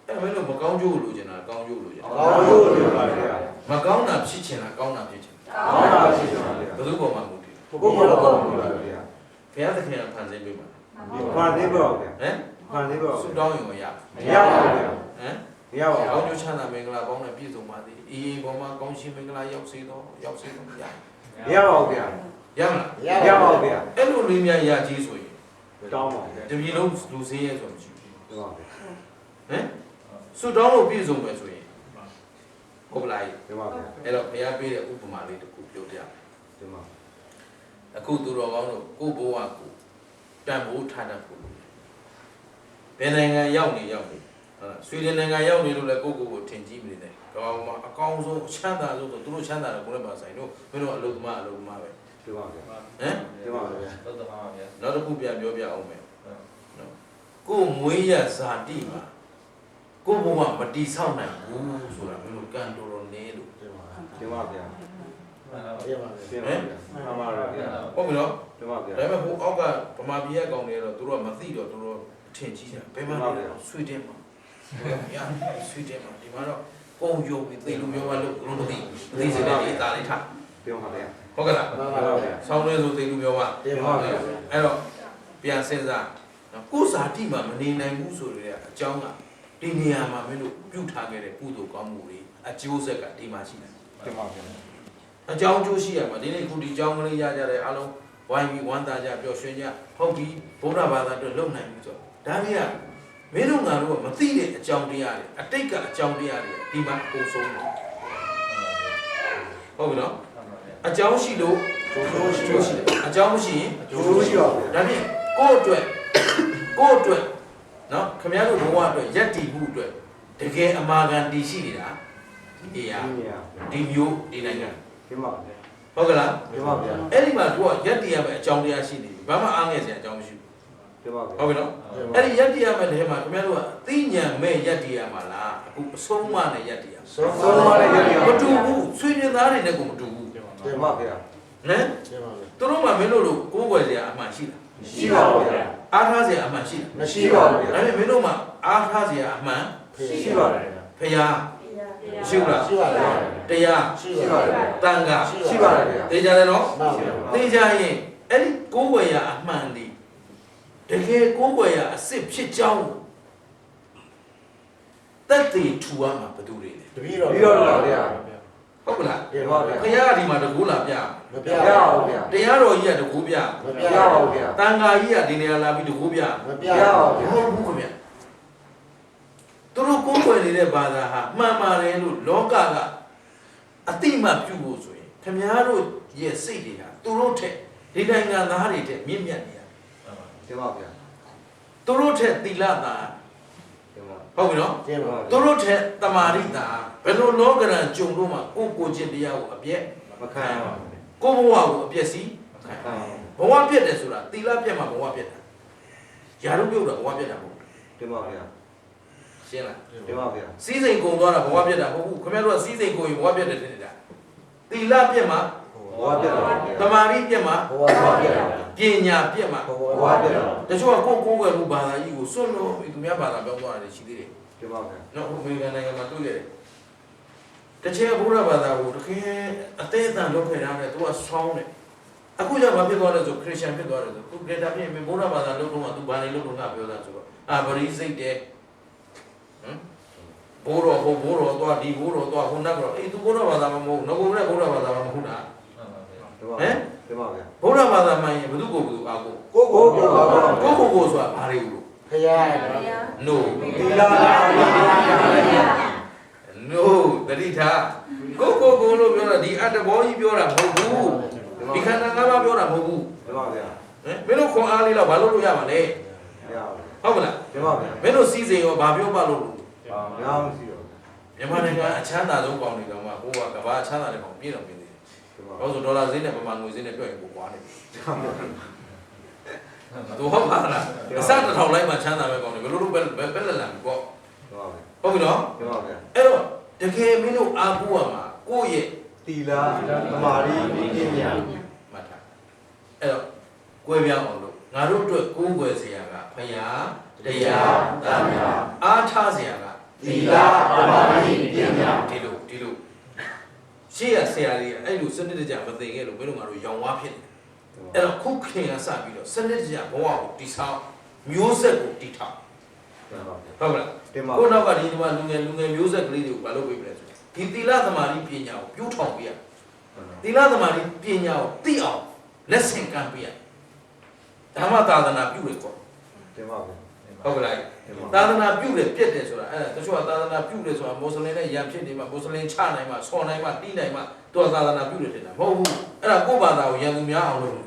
အဲ့မင်းတို့မကောင်းကျိုးလို့ကျင်တာကောင်းကျိုးလို့ကျင်ကောင်းကျိုးလို့ပါဗျာမကောင်းတာဖြစ်ချင်တာကောင်းတာဖြစ်ချင်ကောင်းတာဖြစ်ချင်ပါဗျာဘယ်သူပေါ်မှာမူတည်ကိုယ်ပေါ်တော့ကောင်းပါဗျာဘုရားသခင်ကဖန်ဆင်းပေးပါဖန်ဆင်းပါဗျာဟမ်ဖန်ဆင်းပါဆုတောင်းရင်ရမရပါဘူးဗျာဟမ်မရပါဘူးကောင်းကျိုးချမ်းသာမင်္ဂလာပေါင်းနဲ့ပြည့်စုံပါသည်အေးပေါ်မှာကောင်းရှင်မင်္ဂလာရောက်စေတော့ရမရပါဘူးဗျာရမလားရပါဘူးဗျာအဲ့လိုလေးများရကြီးဆိုရင်တောင်းပါဗျာတပြည်လုံးလူစင်းရဲဆိုမရှိဘူးဟုတ်ပါဗျာဟမ်ဆုတောင်းလို့ပြည့်စုံမယ်ဆိုရင်ဟုတ်လားဟုတ်ပါဗျာအဲ့တော့ဘုရားပေးတဲ့ဥပမာလေးတစ်ခုပြောပြမယ်ဒီမှာအခုသူတော်ကောင်းတို့ကိုဘဝကိုတန်ဖိုးထားတတ်ဖို့ဘယ်နိုင်ငံရောက်နေဟုတ်ဆွေဒင်နိုင်ငံရောက်နေလို့လည်းကိုထင်ကြည့်မနေနဲ့တော့မှအကောင်းဆုံးချမ်းသာဆုံးဆိုသူတို့ချမ်းသာတယ်ကိုလည်းပါဆိုင်တို့မင်းတို့အလုပ်သမားပဲပြောပါဗျာဟမ်ပြောပါဗျာသုတ္တမပါဗျာနောက်တစ်ခုပြန်ပြောပြအောင်မယ် ကိုမွေးရဇာတိမှာကိုဘဝမတိဆောက်နိုင်ဘူးဆိုတာမင်းတို့ကန်တော်တော်နေလို့ တင်ပါဗျာ ပြပါလေ တင်ပါဗျာမှန်ပါဗျာ ဟုတ်ပြီနော် တင်ပါဗျာ ဒါပေမဲ့ဟိုအောက်ကဗမာပြည်ရဲ့ကောင်တွေကတော့သူတို့ကမသိတော့သူတို့အထင်ကြီးတယ်ဘယ်မှာလဲဆွေတင်မှာရဆွေတင်မှာဒီမှာတော့ပုံယုံပြီးသိလို့ပြောမှလို့ဘုလို့မသိစတဲ့ဒီသားလေးထား တင်ပါဗျာ ဟုတ်ကဲ့လား တင်ပါဗျာ ဆောင်းလဲဆိုသိလို့ပြောမှ ပြပါလေ အဲ့တော့ပြန်စဉ်းစားနော်ကိုယ်ဇာတိမှာမနေနိုင်ဘူးဆိုတဲ့အကြောင်းကဒီနေရာမှာမင်းတို့ပြုထားခဲ့တဲ့ကုသိုလ်ကောင်းမှုတွေအကျိုးဆက်ကဒီမှာရှိတယ် တင်ပါဗျာ အကြောင်းကျိုးရှိရမှာဒီနေ့ခုဒီအကြောင်းကလေးရကြတဲ့အားလုံးဝိုင်းပြီးဝမ်းသာကြပျော်ရွှင်ကြဟုတ်ပြီဗုဒ္ဓဘာသာအတွက်လုံနိုင်ပြီဆိုဒါတွေကမင်းတို့ငါတို့ကမသိတဲ့အကြောင်းတရားတွေအတိတ်ကအကြောင်းတရားတွေဒီမှာပုံဆုံးတယ်ဟုတ်ပြီနော်အကြောင်းရှိလို့ကျိုးရှိတယ်အကြောင်းမရှိရင် ကျိုးရှိပါဗျာ ဒါဖြင့်ကိုယ့်အတွက်နော်ခင်ဗျားတို့ဘဝအတွက်ယက်တည်မှုအတွက်တကယ်အမာခံတည်ရှိနေတာဒီဟာဒီမျိုးဒီနိုင်ငံ တင်ပါဗျာ ဟုတ်ကဲ့လား တင်ပါဗျာ အဲ့ဒီမှာသူကရက်တည်ရမယ့်အကြောင်းတရားရှိနေပြီဘာမှအားငယ်စရာအကြောင်းမရှိဘူး တင်ပါဗျာ ဟုတ်ပြီနော်အဲ့ဒီရက်တည်ရမယ့်ထဲမှာခင်ဗျားတို့ကသိဉာဏ်မဲ့ရက်တည်ရမှာလားအခုအဆုံးမနဲ့ရက်တည်ရ ဆုံး ဆုံးပါလေရရ မတူဘူးဆွေးနွေးသားတွေနဲ့ကိုမတူဘူး တင်ပါဗျာ ဟမ် ပြပါလေ သူတို့မှမင်းတို့ကိုယ်ွယ်စရာအမှန်ရှိလား ရှိပါဗျာ အားထားစရာအမှန်ရှိလား မရှိပါဘူးဗျာ ဒါပေမဲ့မင်းတို့မှအားထားစရာအမှန် ရှိပါဗျာ ဖရာရှိဘူးလား ရှိပါလေ တရား ရှိ ရှိ ပါ ပါ လေ ဗျာ တန်ခါ ရှိပါဗျာ သိကြတယ်နော် မှန်ပါ သိကြရင်အဲ့ဒီကိုယ်ွယ်ရာအမှန်ဒီတကယ်ကိုယ်ွယ်ရာအစ်စ်ဖြစ်ကြောင်းတက်တည်ထူရမှာဘယ်သူတွေလဲ တပည့်တော် ပြီးတော့ပါဗျာ ဟုတ်ကလား တင်ပါဗျာ ဖရာကဒီမှာတကူလာပြ မပြ ရပါဗျာ တရားတော်ကြီးကတကူပြ မပြ ရပါဗျာ တန်ခါကြီးကဒီနေရာလာပြီးတကူပြ မပြ ရပါ မဟုတ်ဘူးခင်ဗျသူတို့ကိုယ်ွယ်နေတဲ့ဘာသာဟာမှန်ပါတယ်လို့လောကကအတိမပြုဖို့ဆိုရင်ခင်ဗျားတို့ရဲ့စိတ်တွေဟာသူတို့ထက်ဒီနိုင်ငံသားတွေထက်မြင့်မြတ်နေရ တင်ပါဗျာ သူတို့ထက်သီလသာ တင်ပါ ဟုတ်ပြီနော် ကျင်းပါ သူတို့ထက်တမာရိသာဘယ်လိုလောကရန်ကြုံလို့မှကိုယ်ချင်းတရားကိုအပြည့် မခံရပါဘူး ကိုယ်ဘဝကိုအပြည့်စီး ခံရ ဘဝပြည့်တယ်ဆိုတာသီလပြည့်မှဘဝပြည့်တာယာရုပြုတ်တာဘဝပြည့်တာမဟုတ် တင်ပါဗျာ ရှင်းလား တင်ပါဗျာ စီးစိမ်ကုံသွားတာဘဝပြည့်တာမဟုတ်ဘူးခင်ဗျားတို့ကစီးစိမ်ကုံရင်ဘဝပြည့်တယ်ထင်နေတာသီလပြည့်မှ ဘဝပြတ်ပါဗျာ တမာရိပြည့်မှ ဘဝပြည့် ပညာပြည့်မှ ဘဝ ဘဝပြတ်ပါ တချို့ကကိုယ်ကိုယ်ွယ်မှုဘာသာကြီးကိုစွန့်လို့သူများဘာသာပြောသွားတယ်ရှိသေးတယ် တင်ပါဗျာ နော်အမေရိကန်နိုင်ငံမှာတွေ့ရတယ်တချေဘုရားဘာသာကိုတကယ်အသေးအံလုပ်ခဲ့တာနဲ့သူကဆောင်းတယ်အခုကျမှဖြစ်သွားတယ်ဆိုခရစ်ယာန်ဖြစ်သွားတယ်ဆိုသူဒေတာဖြစ်ရင်ဘုရားဘာသာလုပ်တော့သူဘာနေလုပ်တော့ငါပြောတာဆိုတော့ဗရိစိတ်တယ်ဟမ်ဘိုးတော်သွားဒီဘိုးတော်သွားဟိုနတ်ကတော့အေးသူဘုရားဘာသာမမဟုတ်ငါဘုရားဘုရားဘာသာမဟုတ်တာ တင်ပါတင်ပါဗျာ ဘုရားဘာသာမှန်ရင်ဘယ်သူကိုဘယ်သူအားကို ကိုကိုကိုပါ ကိုဆိုတာဘာတွေလို့ ခရယာ no သီလပါဗျာ no တတိထားကိုလို့ပြောတာဒီအတ္တဘောကြီးပြောတာမဟုတ်ဘူးဒီခန္ဓာငါးပါးပြောတာမဟုတ်ဘူး တင်ပါဗျာ ဟမ်မင်းတို့ခွန်အားလေးတော့ဘာလို့လို့ရမှာလဲ ရပါ ဟုတ်မလား တင်ပါဗျာ မင်းတို့စီးစိမ်ရောဘာပြောပါလို့ ရအောင်စီတော့ မြန်မာနိုင်ငံအချမ်းသာဆုံးကောင်တွေကောင်မှဟိုကကဘာအချမ်းသာတဲ့ကောင်ပြည့်တော်ပြည့်သေးတယ် တင်ပါ ဘာလို့ဆိုဒေါ်လာဈေးနဲ့ဗမာငွေဈေးနဲ့တွက်ရင်ကိုကွာနေပြီသူဟုတ်ပါလားအစတစ်ထောင်လိုက်မှချမ်းသာပဲကောင်တွေဘယ်လိုလုပ်ပဲလက်လန်ပေါ့ တင်ပါဗျာ ဟုတ်ပြီနော် တင်ပါဗျာ အဲ့တော့တကယ်မင်းတို့အားကိုးရမှာကိုယ့်ရဲ့ သီလသမာဓိပညာ မှတ်ထားအဲ့တော့ကိုယ်ပြောင်းအောင်လို့ငါတို့အတွက်ကိုးကွယ်စရာကဖရာတရားသံဃာအားထားစရာက သီလသမာဓိပညာ ဒီလိုရှေ့ရဆရာကြီးအဲ့လိုစနစ်တကျမသိခဲ့လို့မင်းတို့ငါတို့ရောင်ဝါဖြစ်နေအဲ့တော့ခုခင်ကစပြီးတော့စနစ်တကျဘဝကိုတည်ဆောက်မျိုးဆက်ကိုတည်ထောင် တင်ပါဗျာ ဟုတ်မလား တင်ပါ ကိုနောက်ကဒီမှာလူငယ်မျိုးဆက်ကလေးတွေကိုမလုပ်ပေးမလဲဆိုဒီသီလသမာဓိပညာကိုပြိုးထောင်ပေးရသီလသမာဓိပညာကိုသိအောင်လက်ဆင့်ကမ်းပေးရဓမ္မသာသနာပြုတယ်ကော တင်ပါဗျာ ဟုတ်ကဲ့သာသနာပြုတယ်ပြက်တယ်ဆိုတာအဲ့ဒါတချို့ကသာသနာပြုတယ်ဆိုတာမွတ်စလင်နဲ့ရံဖြစ်နေမှာမွတ်စလင်ချနိုင်မှာဆော်နိုင်မှာတီးနိုင်မှာသူကသာသနာပြုတယ်တင်တာမဟုတ်ဘူးအဲ့ဒါကိုယ့်ဘာသာကိုရန်သူများအောင်လုပ်တယ်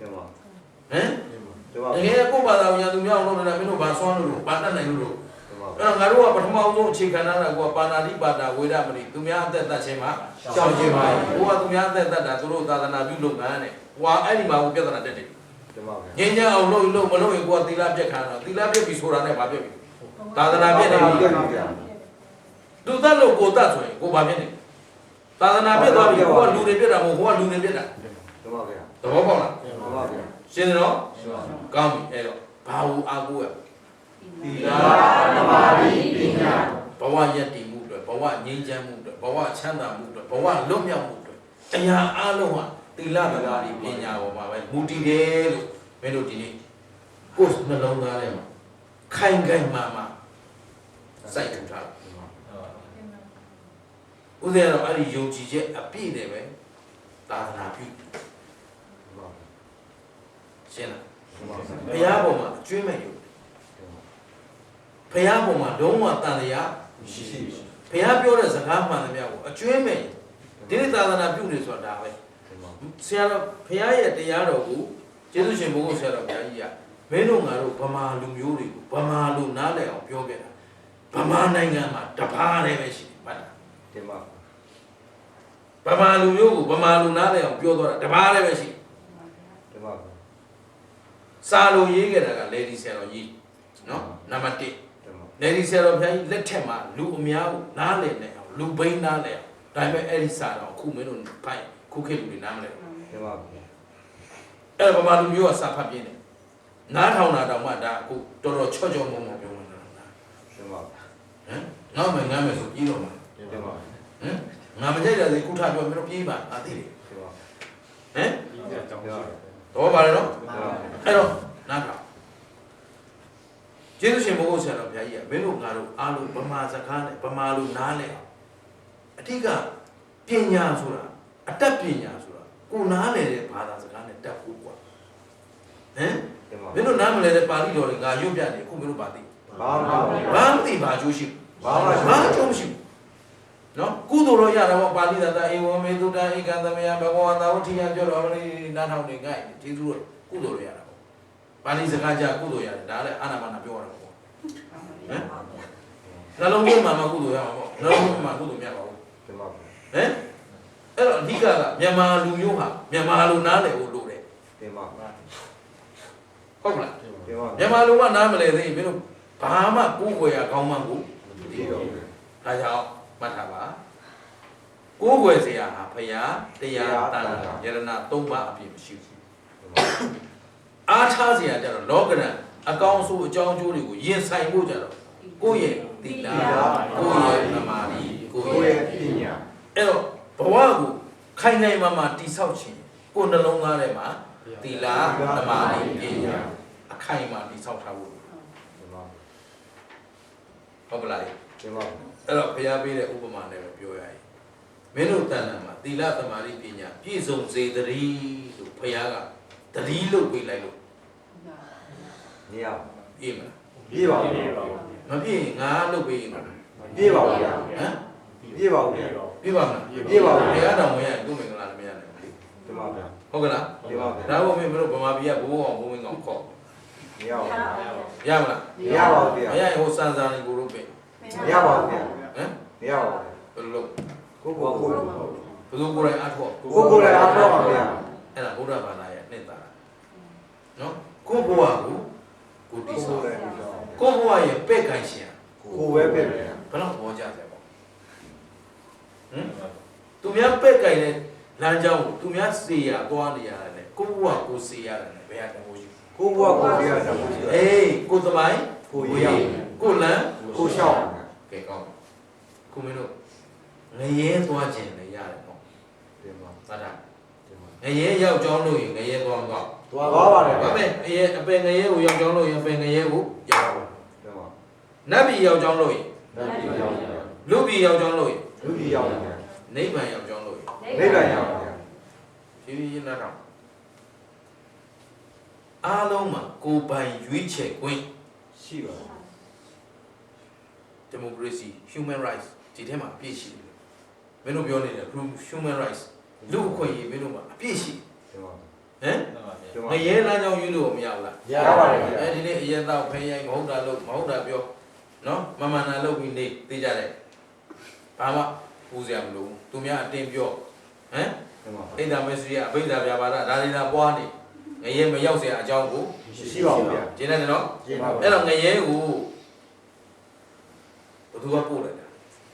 တင်ပါ ဟမ် တင်ပါ တကယ်ကိုယ့်ဘာသာကိုရန်သူများအောင်လုပ်နေတာမင်းတို့ဘာဆွမ်းလို့ဘာတတ်နိုင်လို့ တင်ပါ အဲ့တော့ငါတို့ကပထမဆုံးအခြေခံထားတာကပါဏာတိပါဒဝေဒမတိသူများအသက်သက်ခြင်းမှာရှောင်ခြင်းပါဘုရားသူများအသက်သက်တာသူတို့သာသနာပြုလုပ်ငန်းနဲ့ဟွာအဲ့ဒီမှာကိုပြဿနာတက်တယ် ငင်းကြအောင်လို့မလို့ရင်ကိုကသီလပြက်ခံတော့သီလပြက်ပြီဆိုတာနဲ့ဘာပြက်ပြီသာသနာပြက်နေပြီသူတတ်လို့ကိုတတ်ဆိုရင်ကိုဘာပြက်နေသာသနာပြက်သွားပြီကိုကလူတွေပြက်တာမဟုတ်ကိုကလူတွေပြက်တာသဘောပေါက်လားရှင်းတယ်နော်ကောင်းပြီအဲ့တော့ဘာဝအာကိုရသီလသမာဓိပညာဘဝယက်တည်မှုတွေဘဝငြိမ်းချမ်းမှုတွေဘဝချမ်းသာမှုတွေဘဝလွတ်မြောက်မှုတွေတရားအလုံးဟာသီလသမာဓိပညာပေါ်မှာပဲမူတည်တယ်လို့မင်းတို့ဒီနေ့ကိုယ်နှလုံးသားထဲမှာခိုင်ခိုင်မာမာစိုက်ထူထားတယ်ဦးဇင်းတော့အဲ့ဒီယုံကြည်ချက်အပြည့်နဲ့ပဲသာသနာပြုရှင်းလားဘုရားပေါ်မှာအကျွမ်းမဲ့ယုံဘုရားပေါ်မှာလုံးဝတန်တရားရှိဘုရားပြောတဲ့စကားမှန်သမျှကိုအကျွမ်းမဲ့ဒီနေ့သာသနာပြုနေဆိုတာဒါပဲဆရာတော်ဘုရားရဲ့တရားတော်ကိုကျေးဇူးရှင်ဘုရားဆရာတော်ဘုရားကြီးကမင်းတို့ငါတို့ဗမာလူမျိုးတွေကိုဗမာလူနားလည်အောင်ပြောခဲ့တာဗမာနိုင်ငံမှာတပါးတည်းပဲရှိတယ်မှတ်တာတင်ပါဗမာလူမျိုးကိုဗမာလူနားလည်အောင်ပြောတော့တာတပါးတည်းပဲရှိတင်ပါစာလိုရေးခဲ့တာကလေဒီဆရာတော်ကြီးနော်နံပါတ်1လေဒီဆရာတော်ဘုရားကြီးလက်ထက်မှာလူအများကိုနားလည်နေအောင်လူဘိန်းနားလည်အောင်ဒါပေမဲ့အဲ့ဒီစာတော်ခုမင်းတို့ဖိုင်ခုခေတ်လူတွေနားမလဲတင်ပါအဲ့ဗမာလူမျိုးကစာဖတ်ပြင်းတယ်နားထောင်တာတောင်မှဒါအခုတော်တော်ချော့ချော့မုံမုံပြောနေတာတင်ပါဟမ်ငါ့မယ်ဆိုပြီးတော့မှာတင်ပါဟမ်ငါမကြိုက်တာလေခုထားပြောမင်းတို့ပြေးပါအသိတယ်တင်ပါဟမ်တော့ပါလေနော်အဲ့တော့နားထောင်ကျေးဇူးရှင်ဘုရားဆရာတော်ဘုရားကြီးကမင်းတို့ငါတို့အားလုံးဗမာစကားနဲ့ဗမာလူနားလဲအောင်အထက်ကပညာဆိုတာအတတ်ပညာဆိုတာကိုနားလဲတဲ့ဘာသာစကားနဲ့တတ်ဖို့กว่าဟမ်မင်းတို့နားမလဲတဲ့ပါဠိတော်တွေငါရွတ်ပြတယ်အခုမင်းတို့ပါသိဘာမသိဘာကျိုးရှိဘာကျိုးမရှိနော်ကုသိုလ်တော့ရတာပေါ့ပါဠိတတဧဝမေသုတဧကံသမယဘဂဝါသာဝတိယပြောတော်လေးနားထောင်နေကြတယ်ကျေးဇူးတော့ကုသိုလ်ရတာပေါ့ပါဠိစကားကြကုသိုလ်ရတယ်ဒါလည်းအာနာပါနာပြောရတာပေါ့ဟမ်နှလုံးသွင်းမှာကုသိုလ်ရမှာပေါ့နှလုံးသွင်းမှာကုသိုလ်မြတ်ပါဘူးဟမ်အဲ့တော့အဓိကမြန်မာလူမျိုးဟာမြန်မာလူနားလည်ဖို့လိုတယ်တင်ပါဟုတ်လားမြန်မာလူကနားမလဲသေးရင်မင်းတို့ဘာမှကိုယ်ွယ်ရကောင်းမှကိုမသိတော့ဘူးဒါကြောင့်မှတ်ထားပါကိုယ်ွယ်စရာဟာဖရာတရားတန်ခါယရဏ၃ပါးအပြည့်မရှိဘူးအားထားစရာကြတော့လောကရန်အကောင်းဆုံးအကြောင်းအကျိုးတွေကိုရင်ဆိုင်ဖို့ကြတော့ကိုယ့်ရဲ့သီလကိုယ့်ရဲ့သမာဓိကိုယ့်ရဲ့ပညာအဲ့တော့ဘဝကိုခိုင်ခိုင်မာမာတိဆောက်ခြင်းကိုယ်နှလုံးသားထဲမှာသီလသမာဓိပညာအခိုင်မာတိဆောက်ထားဖို့ဟုတ်ကလားဒီမှာအဲ့တော့ဘုရားပေးတဲ့ဥပမာနဲ့ပဲပြောရရင်မင်းတို့တဏ္ဍာမှာသီလသမာဓိပညာပြည့်စုံစေတည်းလို့ဘုရားကတတိလို့ပြေးလိုက်လို့မရပြေးမလားပြေးပါဘူးမပြေးငါလုပ်ပေးရင်ပြေးပါဘူးဟမ်ပြေးပါဘူးပြေးပါမလားပြေးပါဘူးဘုရားတော်ဝင်ရကိုမင်္ဂလာလည်းမရနိုင်ဘူးဒီမှာဗျာဟုတ်ကလားဒီမှာဗျာဒါဘုံမင်းတို့ဗမာပြည်ကဘိုးအောင်ဘုံမင်းကောင်ခေါ်မရပါဘူးရမလားမရပါဘူးဗျာမရရင်ဟိုစံစာနေကိုလို့ပဲမရပါဘူးဗျာဟမ်မရပါဘူးဘယ်လိုကိုဘယ်သူကိုယ်တိုင်အားထုတ်ကိုယ်တိုင်အားထုတ်ပါဗျာအဲ့ဒါဘုရားဘာသာရဲ့နှစ်သာနော်ကိုဘဝကိုတိဆောက်ကိုဘဝရဲ့ပဲ့ခိုင်ရှင်ကိုပဲပဲ့ဘယ်တော့ဘောကြတယ်ပေါ့ဟမ်သူများပဲ့ခိုင်တဲ့လမ်းကြောင်းကိုသူများစေရသွားနေရတယ်လေကိုဘဝကိုစေရတယ်လေဘယ်ဟာတမိုးရှိကိုဘဝကိုစေရတယ်အေးကိုသမိုင်းကိုရောက်ကိုလမ်းကိုလျှောက်ကဲကောင်းခုမင်းတို့ငရဲသွားခြင်းလည်းရတယ်ပေါ့ဒီမှာသတ်တာငရဲရောက်ကြောင်းလို့ရင်ငရဲသွားမကောက်သွားပါတယ်ဒါပေမဲ့အပင်ငရဲကိုရောက်ကြောင်းလို့ရင်အပင်ငရဲကိုရောက်ပါနတ်ပြည်ရောက်ကြောင်းလို့ရင်နတ်ပြည်ရောက်လူပြည်ရောက်ကြောင်းလို့ရင်လူပြည်ရောက်နိဗ္ဗာန်ရောက်ကြောင်းလို့ရင်နိဗ္ဗာန်ရောက်ပါဖြည်းဖြည်းနားထောင်အားလုံးမှာကိုယ်ပိုင်ရွေးချယ်ခွင့်ရှိပါဒီမိုကရေစီ human rights ဒီထဲမှာအပြည့်ရှိတယ်မင်းတို့ပြောနေတယ် human rights လူအခွင့်အရေးမင်းတို့မှာအပြည့်ရှိတယ်ဟမ်ငရဲလမ်းကြောင်းယူလို့မရဘူးလားရပါတယ်အဲဒီနေ့အရင်တော့ဖယ်ရိုင်းမဟုတ်တာလို့မဟုတ်တာပြောနော်မမှန်တာလုပ်ပြီးနေသိကြတယ်ဘာမှပူစရာမလိုဘူးသူများအတင်းပြောဟမ်အိဒါမစ္စရိယအဘိဓါဗျာပါဒဒါတွေလာပွားနေ ငရဲမရောက်เสียအကြောင်းကို ရှိပါဘူးဗျာ ကျင်းနေတယ်နော် ရှင်းပါဘူး အဲ့တော့ငရဲကိုဘသူကပို့လိုက်တာ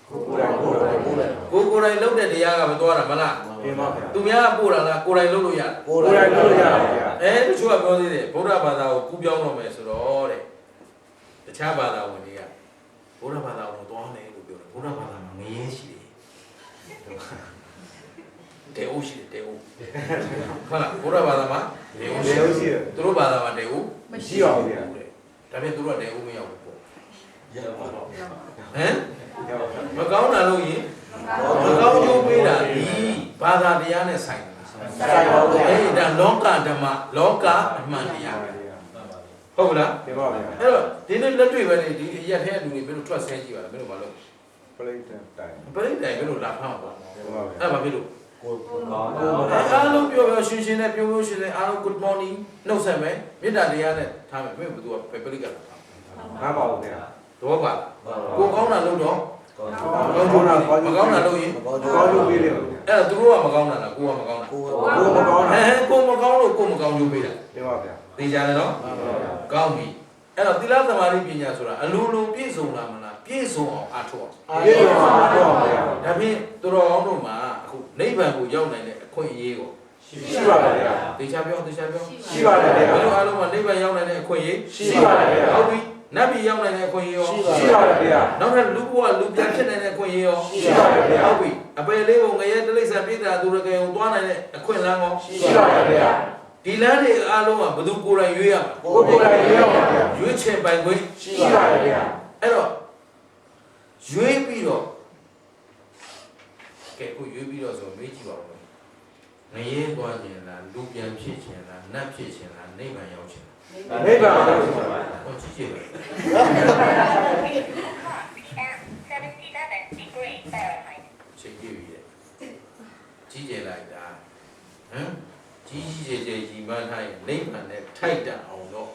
ကိုယ်တိုင်ကိုယ်တိုင်ကိုယ်တိုင် ကိုယ်တိုင်လုပ်တဲ့တရားကမသွားတာမလား ပြင်ပါဗျာ သူများကပို့တာလားကိုယ်တိုင်လုပ်လို့ရတယ် ကိုယ်တိုင်လုပ်ရပါဗျာ တချို့ကပြောသေးတယ်ဗုဒ္ဓဘာသာကိုကူးပြောင်းတော့မယ်ဆိုတော့တဲ့တခြားဘာသာဝင်တွေကဗုဒ္ဓဘာသာကိုသွားမယ်လို့ပြောတယ်ဗုဒ္ဓဘာသာမှာငရဲရှိတယ်တေအိုးရှိတယ်တေအိုးဟုတ်လားဗုဒ္ဓဘာသာမှာတေအိုးရှိတယ်သူတို့ဘာသာမှာတေအိုး မရှိပါဘူးဗျာ ဒါပေမဲ့သူတို့ကတေအိုးမရောက်ဘူးပေါ့ ရပါတော့ ဟမ်မကောင်းတာလို့ရင်မကောင်းကျိုးပေးတာဒီဘာသာတရားနဲ့ဆိုင်တယ် ဆိုင်ပါဘူးဗျာ အေးဒါလောကဓမ္မလောကအမှန်တရားဟုတ်လား ပြင်ပါဗျာ အဲ့တော့ဒီနေ့လက်တွေ့ပဲလေဒီရက်ထဲလူတွေဘယ်လိုထွက်ဆဲကြည့်ပါလဲဘယ်လိုမလုပ် ပလိတ်တိုင် ပရိသတ်ဘယ်လိုလာဖမ်းပါ ပြင်ပါဗျာ အဲ့ဘာဖြစ်လို့ ကိုယ်ကောင်း အားလုံးပြောပြောရှင်းရှင်းနဲ့ပြောပြောရှင်းရှင်းအားလုံး good morning နှုတ်ဆက်မယ်မေတ္တာတရားနဲ့ထားမယ်ဘယ်သူကပရိကလာဖမ်း မှန်ပါဘူးဗျာ တော့ပါကိုကောင်းတာလုပ်တော့ ကောင်းတာကောင်း မကောင်းတာလုပ်ရင် ကောင်းလို့ပြီးတယ် အဲ့တော့သူတို့ကမကောင်းတာလားကိုကမကောင်းတာ ကိုမကောင်းတာ ကိုမကောင်းလို့ကိုမကောင်းကျိုးပေးတာ ပြင်ပါဗျာ သိကြတယ်နော်ကောင်းပြီအဲ့တော့သီလသမာဓိပညာဆိုတာအလိုလိုပြည့်စုံလာမလားပြည့်စုံအောင်အားထုတ်အောင် ပြေးပါတော့ဗျာ ဒါဖြင့်သူတော်ကောင်းတို့မှာအခုနိဗ္ဗာန်ကိုရောက်နိုင်တဲ့အခွင့်အရေးကို ရှိပါပါဗျာ သေချာပြော ရှိပါတယ်ဗျာ ဘယ်လိုအားလုံးမှာနိဗ္ဗာန်ရောက်နိုင်တဲ့အခွင့်အရေး ရှိပါတယ်ဗျာ ဟုတ်ပြီနတ်ပြည်ရောက်နိုင်တဲ့အခွင့်အရေးရော ရှိပါတယ်ဗျာ နောက်ထပ်လူဘဝလူပြန်ဖြစ်နိုင်တဲ့အခွင့်အရေးရော ရှိပါတယ်ဗျာ ဟုတ်ပြီအပယ်လေးကိုငရဲတိရစ္ဆာန်ပြည်တာသူရကယ်ကိုသွားနိုင်တဲ့အခွင့်အလမ်းရော ရှိပါတယ်ဗျာ ဒီလမ်းတွေအားလုံးကဘယ်သူကိုယ်တိုင်ရွေးရမှာ ကိုယ်တိုင်ရွေးရပါဗျာ ရွေးချယ်ပိုင်ခွင့် ရှိပါတယ်ဗျာ အဲ့တော့ရွေးပြီးတော့ကဲကိုရွေးပြီးတော့ဆိုမေးကြည့်ပါဦးငရဲသွားခြင်းလားလူပြန်ဖြစ်ခြင်းလားနတ်ဖြစ်ခြင်းလားနိဗ္ဗာန်ရောက်ခြင်း နိဗ္ဗာန်ရောက်ပါ ဟောကြည့်ကြည့်ပါ 77 degree Fahrenheit. ချိန်ကြည့်ပြီတဲ့ကြီးကျယ်လိုက်တာဟမ်ကြီးကျယ်ကြီးမှန်းထားရင်နိဗ္ဗာန်နဲ့ထိုက်တန်အောင်တော့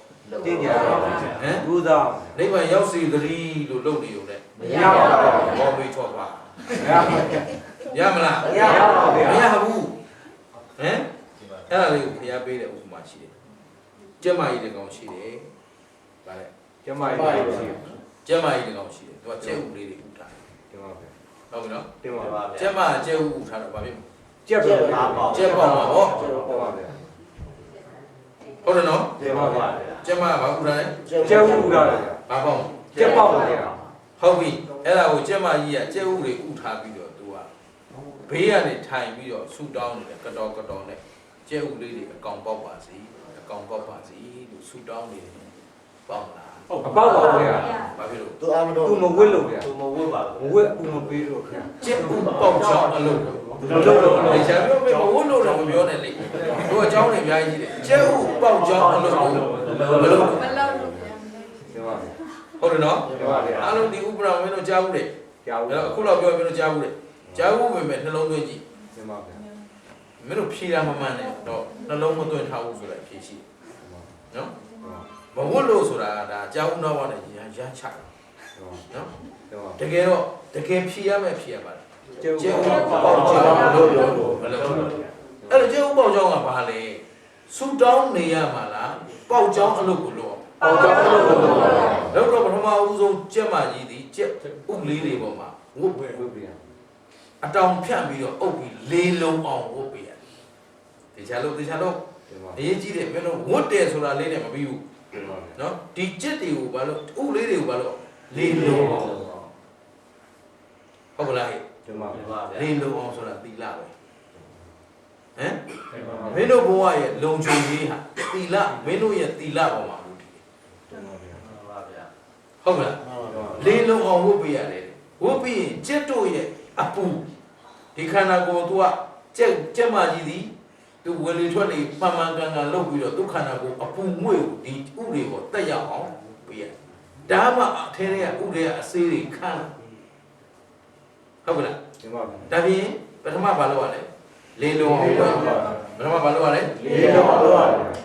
တင်ကြပါဗျာ ဟမ် ဒုသား နိဗ္ဗာန်ရောက်စီသတိလို့လုပ်နေုံနဲ့ မရပါဘူး ဘောမေးချောပါ ရပါဗျာ ရမလား မရပါဘူး မ ဗျာ ရဘူးဟမ်အဲ့ဒါလေးကိုဖျားပေးတဲ့ဥပမာရှိတယ်ကျမကြီးတကောင်ရှိတယ်ဗါလဲ ကျမကြီးရှိတယ် ကျမကြီးတကောင်ရှိတယ်သူကကျဲဥလေးတွေဥထားတယ် တင်ပါဗျာ ဟုတ်ပြီနော် တင်ပါဗျာ ကျမကျဲဥဥထားတော့ဗာဖြစ်မလဲ ကျက်ပါပါ ကျဲပေါက်မှာဟော တင်ပါဗျာ ဟုတ်တယ်နော် တင်ပါဗျာ ကျမကဘာဥထားလဲ ကျက်ဦးလာတယ်ဗျာ ဘာပေါက် ကျက်ပေါက်ပါဗျာ ဟုတ်ပြီအဲ့ဒါကိုကျမကြီးကကျဲဥတွေဥထားပြီးတော့သူကဘေးကနေထိုင်ပြီးတော့ဆူတောင်းနေတယ်ကတော်နဲ့ကျဲဥလေးတွေအကောင်ပေါက်ပါစေအကောင်ပေါက်ပါစေလို့ဆူတောင်းနေတယ်ပေါက်လား အပေါက်ပါဗျာ ဘာဖြစ်လို့ သူအာမတော်သူမဝစ်လို့ဗျာသူမဝစ်ပါဘူးမဝစ်ဦးမပေးလို့ခင် ကျက်ဥပေါက်ချောင်းအလုပ် လို့လို့ လေရှာပြောမေမဝတ်လို့လည်းမပြောနဲ့လေတို့အเจ้าတွေအများကြီးတယ်ကျဲဥပေါက်ချောင်းအလုပ်ကိုမလုပ် တင်ပါဗျာ ဟုတ်တယ်နော် တင်ပါဗျာ အားလုံးဒီဥပဒေမင်းတို့ကြားဘူးလေ ကြောက် အဲ့တော့အခုတော့ပြောမင်းတို့ကြားဘူးလေကြားဘူးပဲမဲ့နှလုံးသွင်းကြည့် တင်ပါဗျာ မင်းတို့ဖြေတာမမှန်နဲ့တော့နှလုံးမသွင်းထားဘူးဆိုတဲ့အဖြေရှိနော်မဝတ်လို့ဆိုတာဒါကြားဘူးတော့နဲ့ရမ်းချတာနော် တင်ပါ တကယ်တော့တကယ်ဖြေရမယ်ဖြေရပါလား ကျက် ကျဲဥ ဦး ပေါက်ချောင်းအလုပ်လို့မလုပ်အဲ့တော့ကျဲဥပေါက်ချောင်းကဘာလဲဆူတောင်းနေရမှာလားပေါက်ချောင်းအလုပ်ကိုလုပ် ပေါက်ကြောင်းလို့လို့ တော့ပထမဦးဆုံးကျက်မကြီးသည်ကျက်ဥကလေးတွေပေါ်မှာဝုတ် ဝစ်ဗျာ အတောင်ဖြန့်ပြီးတော့အုပ်ပြီးလေးလုံးအောင်ဝုတ်ပေးရတယ်။တခြားလို့ တင်ပါ အရေးကြီးတယ်မင်းတို့ဝတ်တယ်ဆိုတာလေးနဲ့မပြီးဘူး တင်ပါ နော်ဒီကျက်တွေကိုဘာလို့ဥလေးတွေကိုဘာလို့လေးလုံးအောင်ဟုတ်ကလား တင်ပါ လေးလုံးအောင်ဆိုတာသီလပဲဟမ်မင်းတို့ဘဝရဲ့လုံခြုံရေးဟာသီလမင်းတို့ရဲ့သီလပေါ်မှာဟုတ်တယ် တင်ပါဗျာ ဟုတ်ကလားလေးလုံးအောင်ဝတ်ပေးရတယ်ဝတ်ပြီးရင်ကျက်တို့ရဲ့အပူဒီခန္ဓာကိုယ်သူကကျက်မကြီးသည်သူဝေလေထွက်နေပမှန်ကန်ကန်လုပ်ပြီးတော့ဒုက္ခနာကိုအပူငွေ့ကိုဒီဥတွေကိုတက်ရောက်အောင်ပေးရဒါမှအထဲထဲကဥတွေကအစေးတွေခန်းဟုတ်ကလား တင်ပါဗျာ ဒါပြင်ပထမဘာလုပ်ရလဲလေးလုံးအောင်ဝတ်ပထမဘာလုပ်ရလဲ လေးတော့တော့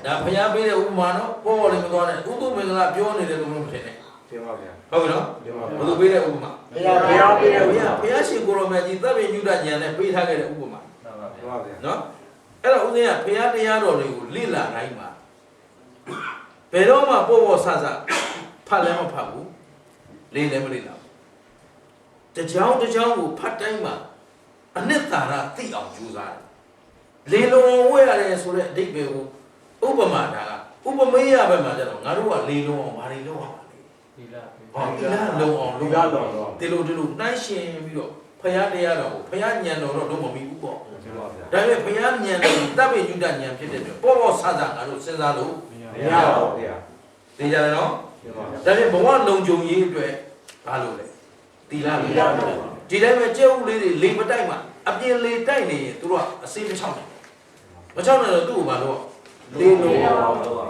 ဒါဖျားပေးတဲ့ဥပမာနော်ပေါ်လည်းမသွားနဲ့ဥတုမင်္ဂလာပြောနေတယ်လို့မထင်နဲ့ တင်ပါဗျာ ဟုတ်ပြီနော် တင်ပါ ဘယ်သူပေးတဲ့ဥပမာ ဘုရားပေးတယ် ဘု ဗျာ ရားဘုရားရှင်ကိုရောမြတ်ကြီးသဗ္ဗညုတဉာဏ်နဲ့ပေးထားခဲ့တဲ့ဥပမာ တင်ပါဗျာ နော်အဲ့တော့ဦးဇင်းကဘုရားတရားတော်တွေကိုလေ့လာတိုင်းမှာ ဘယ်တော့မှပေါ်ပေါ်ဆဆဖတ်လည်းမဖတ်ဘူးလေးလည်းမလေးတော့တကြောင်ကိုဖတ်တိုင်းမှာအနှစ်သာရသိအောင်ကြိုးစားတယ်လေလုံအောင်ဝဲရတယ်ဆိုတဲ့အဓိပ္ပာယ်ကိုဥပမာဒါကဥပမေယဘက်မှာကျတော့ငါတို့ကလေလုံအောင်ဘာတွေလုပ်အောင်လဲဒီလားလုံအောင်ဒီလိုနှိုင်းရှင်ပြီးတော့ဖယားတရားတော်ကိုဖယားညံတော်တော့မမီဘူးပေါ့ဒါပေမဲ့ဖယားညံတော်တပ်ပိညုတညံဖြစ်တဲ့အတွက်ပေါ်ပေါ်ဆဆငါတို့စဉ်းစားလို့မရပါဘူးဗျာသိကြတယ်နော်ဒါပေမဲ့ဘဝလုံခြုံရေးအတွက်ဘာလို့လဲတီလာလို့ဒီတိုင်းပဲကျဲဥလေးတွေလေမတိုက်မှအပြင်လေတိုက်နေရင်သူတို့ကအစေးမချောက်နိုင်မချောက်နိုင်တော့သူ့ကိုဘာလို့လေလို့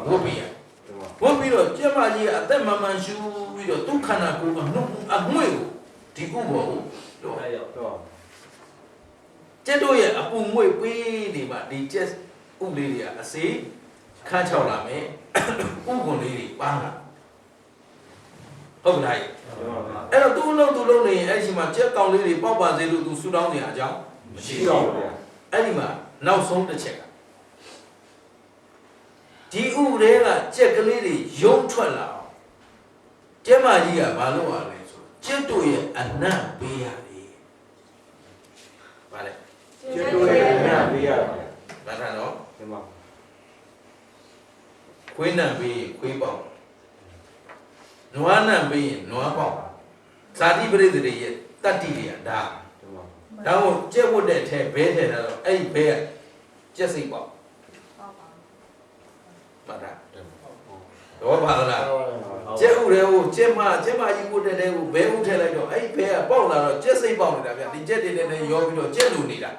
ဝတ်ပြီးတော့ကျမကြီးကအသက်မမှန်ရှူပြီးတော့သူ့ခန္ဓာကိုယ်အငွေ့ကိုဒီဥပေါ်ကိုတော့ကျက်တို့ရဲ့အပူငွေ့ပေးနေမှဒီကျက်ဥလေးတွေကအစေးခန်းချောက်လာမယ်ဥကွန်လေးတွေပါလာဟုတ်ကဲ့အဲ့တော့သူ့လုံးနေရင်အဲ့ဒီမှာကျက်ကောင်လေးတွေပေါက်ပါစေလို့သူဆူတောင်းနေအကြောင်းမရှိတော့ဘူးအဲ့ဒီမှာနောက်ဆုံးတစ်ချက်ကဒီဥတွေကကြက်ကလေးတွေရုံထွက်လာအောင်ကျမကြီးကဘာလုပ်ရလဲဆိုကျက်တို့ရဲ့အနံ့ပေးရတယ်ဗါလဲကျက်တို့ရဲ့အနံ့ပေးရတယ်ဗါတာနော်ဒီမှာခွေးနံပေးရင်ခွေးပေါက်နွားနံပေးရင်နွားပေါက်ဇာတိပရိသေတွေရဲ့တတ္တိတွေကဒါကိုကျက်ဝတ်တဲ့ထဲဘဲထဲတော့အဲ့ဒီဘဲကကျက်စိတ်ပေါက်ပါတာတော့ပါလားကျက်ဥတွေကိုကျက်မကြီးဝတ်တဲ့ထဲကိုဘဲဥထည့်လိုက်တော့အဲ့ဒီဘဲကပေါက်လာတော့ကျက်စိတ်ပေါက်နေတာဗျဒီကျက်တွေနဲ့ရောပြီးတော့ကျက်လူနေတာ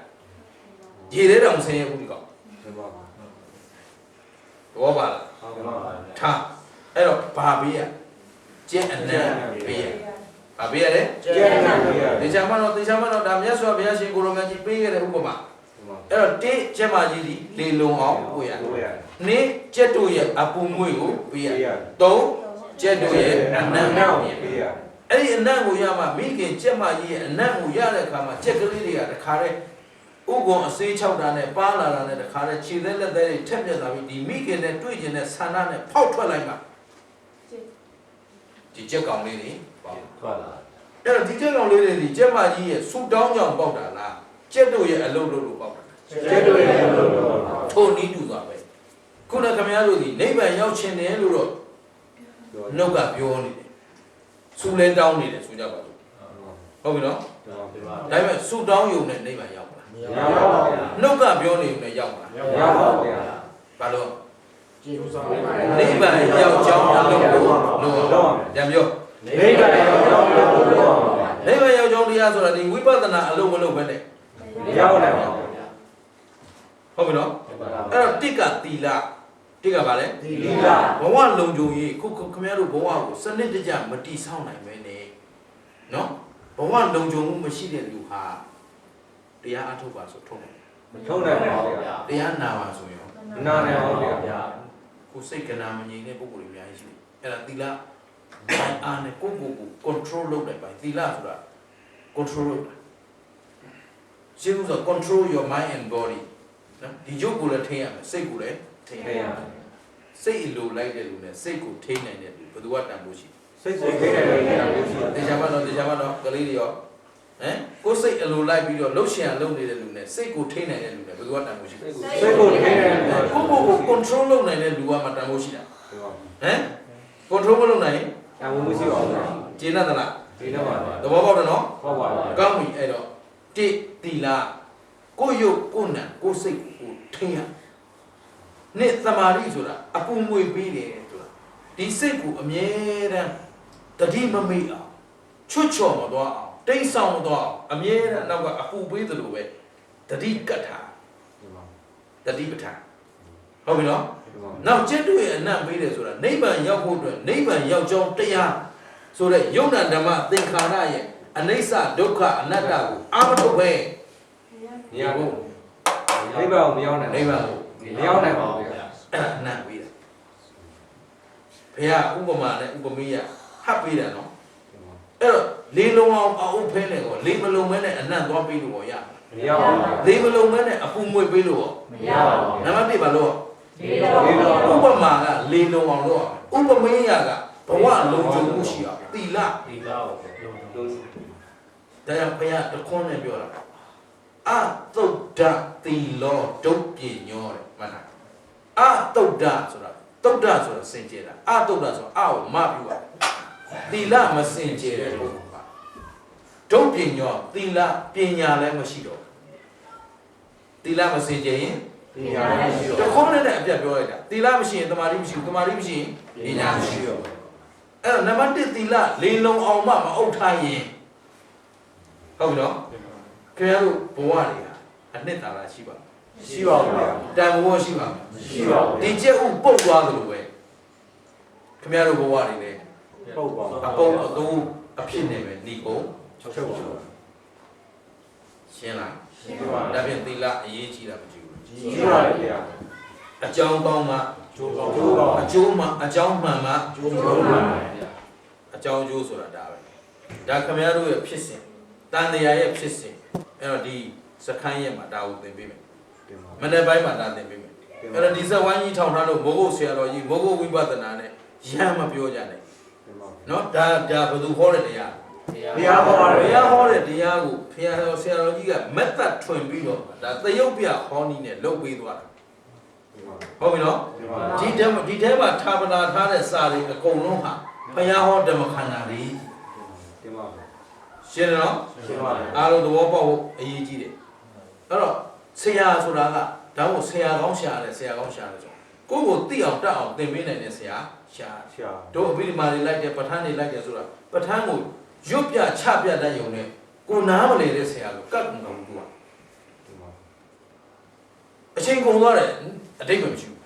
ရေထဲတောင်ဆင်းရဲဘူးဒီကောင်တော့ပါလားထားအဲ့တော့ဘာပေးရကျက်အနံ့ပေးရဘာပေးရလဲကျက်အနံ့ပေးရတေချာမတော့ဒါမြတ်စွာဘုရားရှင်ကိုရောင်ကြီးပေးခဲ့တဲ့ဥပမာအဲ့တော့တေကျက်မကြီးဒီလေလုံအောင်ပို့ရနေကျက်တို့ရဲ့အပူငွေ့ကိုပေးရသုံးကျက်တို့ရဲ့အနံ့ပေးရအဲ့ဒီအနံ့ကိုရမှမိခင်ကျက်မကြီးရဲ့အနံ့ကိုရတဲ့အခါမှာကျက်ကလေးတွေကတခါတည်းဥကွန်အစေး6တာနဲ့ပါလာတာနဲ့တခါတည်းခြေသက်လက်သက်တွေထက်မြက်လာပြီးဒီမိခင်နဲ့တွေ့ကျင်တဲ့ဆန္ဒနဲ့ဖောက်ထွက်လိုက်မှဒီကျက်ကောင်လေးတွေပေါက်ထွက်လာအဲ့တော့ဒီကျက်ကောင်လေးတွေဒီကျက်မကြီးရဲ့ဆူတောင်းကြောင်ပေါက်တာလားကျက်တို့ရဲ့အလုပ်လို့ပေါက်တာကျက်တို့ရဲ့အလုပ်လို့ပေါက်တာထိုနည်းတူသွားပဲခုနခင်ဗျားတို့ဒီနိဗ္ဗာန်ရောက်ခြင်းတယ်လို့တော့နှုတ်ကပြောနေတယ်ဆူလဲတောင်းနေတယ်ဆိုကြပါစို့ဟုတ်ပြီနော်ဒါပေမဲ့ဆူတောင်းယုံနဲ့နိဗ္ဗာန်ရောက်မလားမရောက်ပါဘူးနှုတ်ကပြောနေုံနဲ့ရောက်မလားမရောက်ပါဘူးဘာလို့နိဗ္ဗာန်ရောက်ကြောင်းလို့ပြန်ပြောနိဗ္ဗာန်ရောက်ကြောင်းလို့နိဗ္ဗာန်ရောက်ကြောင်းတရားဆိုတာဒီဝိပဿနာအလုံးမလုံးပဲနဲ့မရောက်နိုင်ပါဘူးဟုတ်ပြီနော်အဲ့တော့တိကသီလတိကဘာလဲသီလဘဝလုံခြုံရေးခုခင်ဗျားတို့ဘဝကိုစနစ်တကျမတိဆောက်နိုင်ပဲနဲ့နော်ဘဝလုံခြုံမှုမရှိတဲ့လူဟာတရားအထုတ်ပါဆိုထုတ်နိုင်မထုတ်နိုင်ပါဘူးဗျာတရားနာပါဆိုရင်နာနိုင်ပါဘူးဗျာကိုစိတ်ကနာမငြိမ်တဲ့ပုဂ္ဂိုလ်တွေအများကြီးရှိတယ်အဲ့ဒါသီလအားနဲ့ကို control လုပ်လိုက်ပါသီလဆိုတာ control လုပ်တာရှင်းလို့ဆို control your mind and body နော်ဒီရုပ်ကိုလည်းထိရမယ်စိတ်ကိုလည်းထိရမယ်စိတ်အလိုလိုက်တဲ့လူနဲ့စိတ်ကိုထိနိုင်တဲ့လူဘယ်သူကတန်ဖို့ရှိစိတ်ကိုထိနိုင်တဲ့လူတန်ဖို့ရှိတေချာမတော့ကလေးတွေရောကိုစိတ်အလိုလိုက်ပြီးတော့လှုပ်ရှင်လှုပ်နေတဲ့လူနဲ့စိတ်ကိုထိနိုင်တဲ့လူနဲ့ဘယ်သူကတန်ဖို့ရှိစိတ်ကိုထိနိုင်တဲ့ကို control လုပ်နိုင်တဲ့လူကမှတန်ဖို့ရှိတာcontrol မလုပ်နိုင်ရင်တန်ဖို့မရှိပါဘူးကျေနပ်သလားကျေနပ်ပါပါသဘောပေါက်တယ်နော်ဟုတ်ပါပါကောင်းပြီအဲ့တော့တိတိလာကိုယုတ်ကိုနံကိုစိတ်ကိုထိရနှစ်သမာဓိဆိုတာအပူငွေပေးတယ်ဆိုတာဒီစိတ်ကိုအမြဲတမ်းတတိမမေ့အောင်ချွတ်ချော်မသွားအောင်တိတ်ဆောင်သွားအောင်အမြဲတမ်းနောက်ကအပူပေးသလိုပဲတတိကတ်ထားတတိပဋ္ဌာန်ဟုတ်ပြီနော်နောက်ကျက်တို့ရဲ့အနံ့ပေးတယ်ဆိုတာနိဗ္ဗာန်ရောက်ဖို့အတွက်နိဗ္ဗာန်ရောက်ကြောင်းတရားဆိုတဲ့ယုံနာဓမ္မသင်္ခါရရဲ့အနိစ္စဒုက္ခအနတ္တကိုအာမထုတ်ပဲမရဘူးနိဗ္ဗာန်ကိုမရောက်နိုင်နိဗ္ဗာန်ကိုမရောက်နိုင်ပါဘူးဗျာအဲ့ဒါအနံ့ပေးတာဘုရားဥပမာနဲ့ဥပမေယဟပ်ပေးတာနော်အဲ့တော့လေလုံအောင်အုပ်ဖဲနဲ့ကိုလေမလုံမဲနဲ့အနံ့သွားပေးလို့ရမရပါဘူးလေမလုံမဲနဲ့အပူငွေပေးလို့မရပါဘူးနံပါတ်1ပါလို့ ဥပမာကလေလုံအောင်လုပ်ရဥပမေယကဘဝလုံခြုံမှုရှိအောင်သီလဒါကြောင့်ဘုရားတခွန်းနဲ့ပြောတာအသုဒ္ဓသီလောဒုပ္ပညောတဲ့မှတ်ထားအသုဒ္ဓဆိုတာသုဒ္ဓဆိုတာစင်ကြယ်တာအသုဒ္ဓဆိုတာအကိုမပြုရတယ်သီလမစင်ကြယ်တဲ့ပုဂ္ဂိုလ်ပါဒုပ္ပညောသီလပညာလည်းမရှိတော့သီလမစင်ကြယ်ရင်ပညာလည်းမရှိတော့တခွန်းနဲ့အပြတ်ပြောလိုက်တာသီလမရှိရင်တမာတိမရှိဘူးတမာတိမရှိရင်ပညာမရှိတော့အဲ့တော့နံပါတ်1သီလလေလုံအောင်မှမအုပ်ထားရင်ဟုတ်ပြီနော်ခင်ဗျားတို့ဘဝတွေကအနှစ်သာရရှိပါရှိပါဘူးဗျာ တန်ဖိုးရှိပါ ရှိပါဘူး ဒီကျက်ဥပုတ်သွားသလိုပဲခင်ဗျားတို့ဘဝတွေလည်း ဟုတ်ပါဘူး အပုံအသူအဖြစ်နေပဲဏိကုံ ချုပ်ပါဘူး ရှင်းလား ရှိပါ ဒါဖြင့်သီလအရေးကြီးတာမကြည့်ဘူး ရှိပါတယ်ဗျာ အကြောင်းကောင်းမှ ကျိုးပါကျိုးပါ အကျိုးမှအကြောင်းမှန်မှ ကျိုးပါဗျာ အကြောင်းအကျိုးဆိုတာဒါပဲဒါခင်ဗျားတို့ရဲ့ဖြစ်စဉ်တန်တရားရဲ့ဖြစ်စဉ်အဲ့တော့ဒီစခန်းရဲ့မှာဒါကိုသင်ပေးမယ်မနေ့ပိုင်းမှာဒါသင်ပေးမယ်အဲ့တော့ဒီဇဝိုင်းကြီးထောင်ထားလို့မိုးကုတ်ဆရာတော်ကြီးမိုးကုတ်ဝိပဿနာနဲ့ရမ်းမပြောကြနဲ့နော်ဒါဘယ်သူဟောတဲ့တရား ဘုရားဟောပါ ဘု ဗျာ ရားဟောတဲ့တရားကိုဘုရားဆရာတော်ကြီးကမက်သက်ထွင်ပြီးတော့ဒါသရုပ်ပြဟောနည်းနဲ့လုပ်ပေးသွားတာဟုတ်ပြီနော်ဒီထဲမှာထာပနာထားတဲ့စာတွေအကုန်လုံးဟာဘုရားဟောဓမ္မခန္ဓာတွေ တင်ပါဗျာ ရှင်းတယ်နော် ရှင်းပါဗျာ အားလုံးသဘောပေါက်ဖို့အရေးကြီးတယ်အဲ့တော့ဆရာဆိုတာကဒါကိုဆရာကောင်းရှာတယ်ဆရာကောင်းရှာတယ်ဆိုကိုယ့်ကိုသိအောင်တတ်အောင်သင်ပေးနိုင်တဲ့ဆရာရှာ ရှာ တို့အဘိဓမ္မာတွေလိုက်တယ်ပဋ္ဌာန်းတွေလိုက်တယ်ဆိုတာပဋ္ဌာန်းကိုရွတ်ပြချပြတတ်ရုံနဲ့ကိုနားမလည်တဲ့ဆရာကိုကတ်ကုန်ဘူးကွာ တင်ပါ အချိန်ကုန်သွားတယ်အတိတ်မရှိဘူး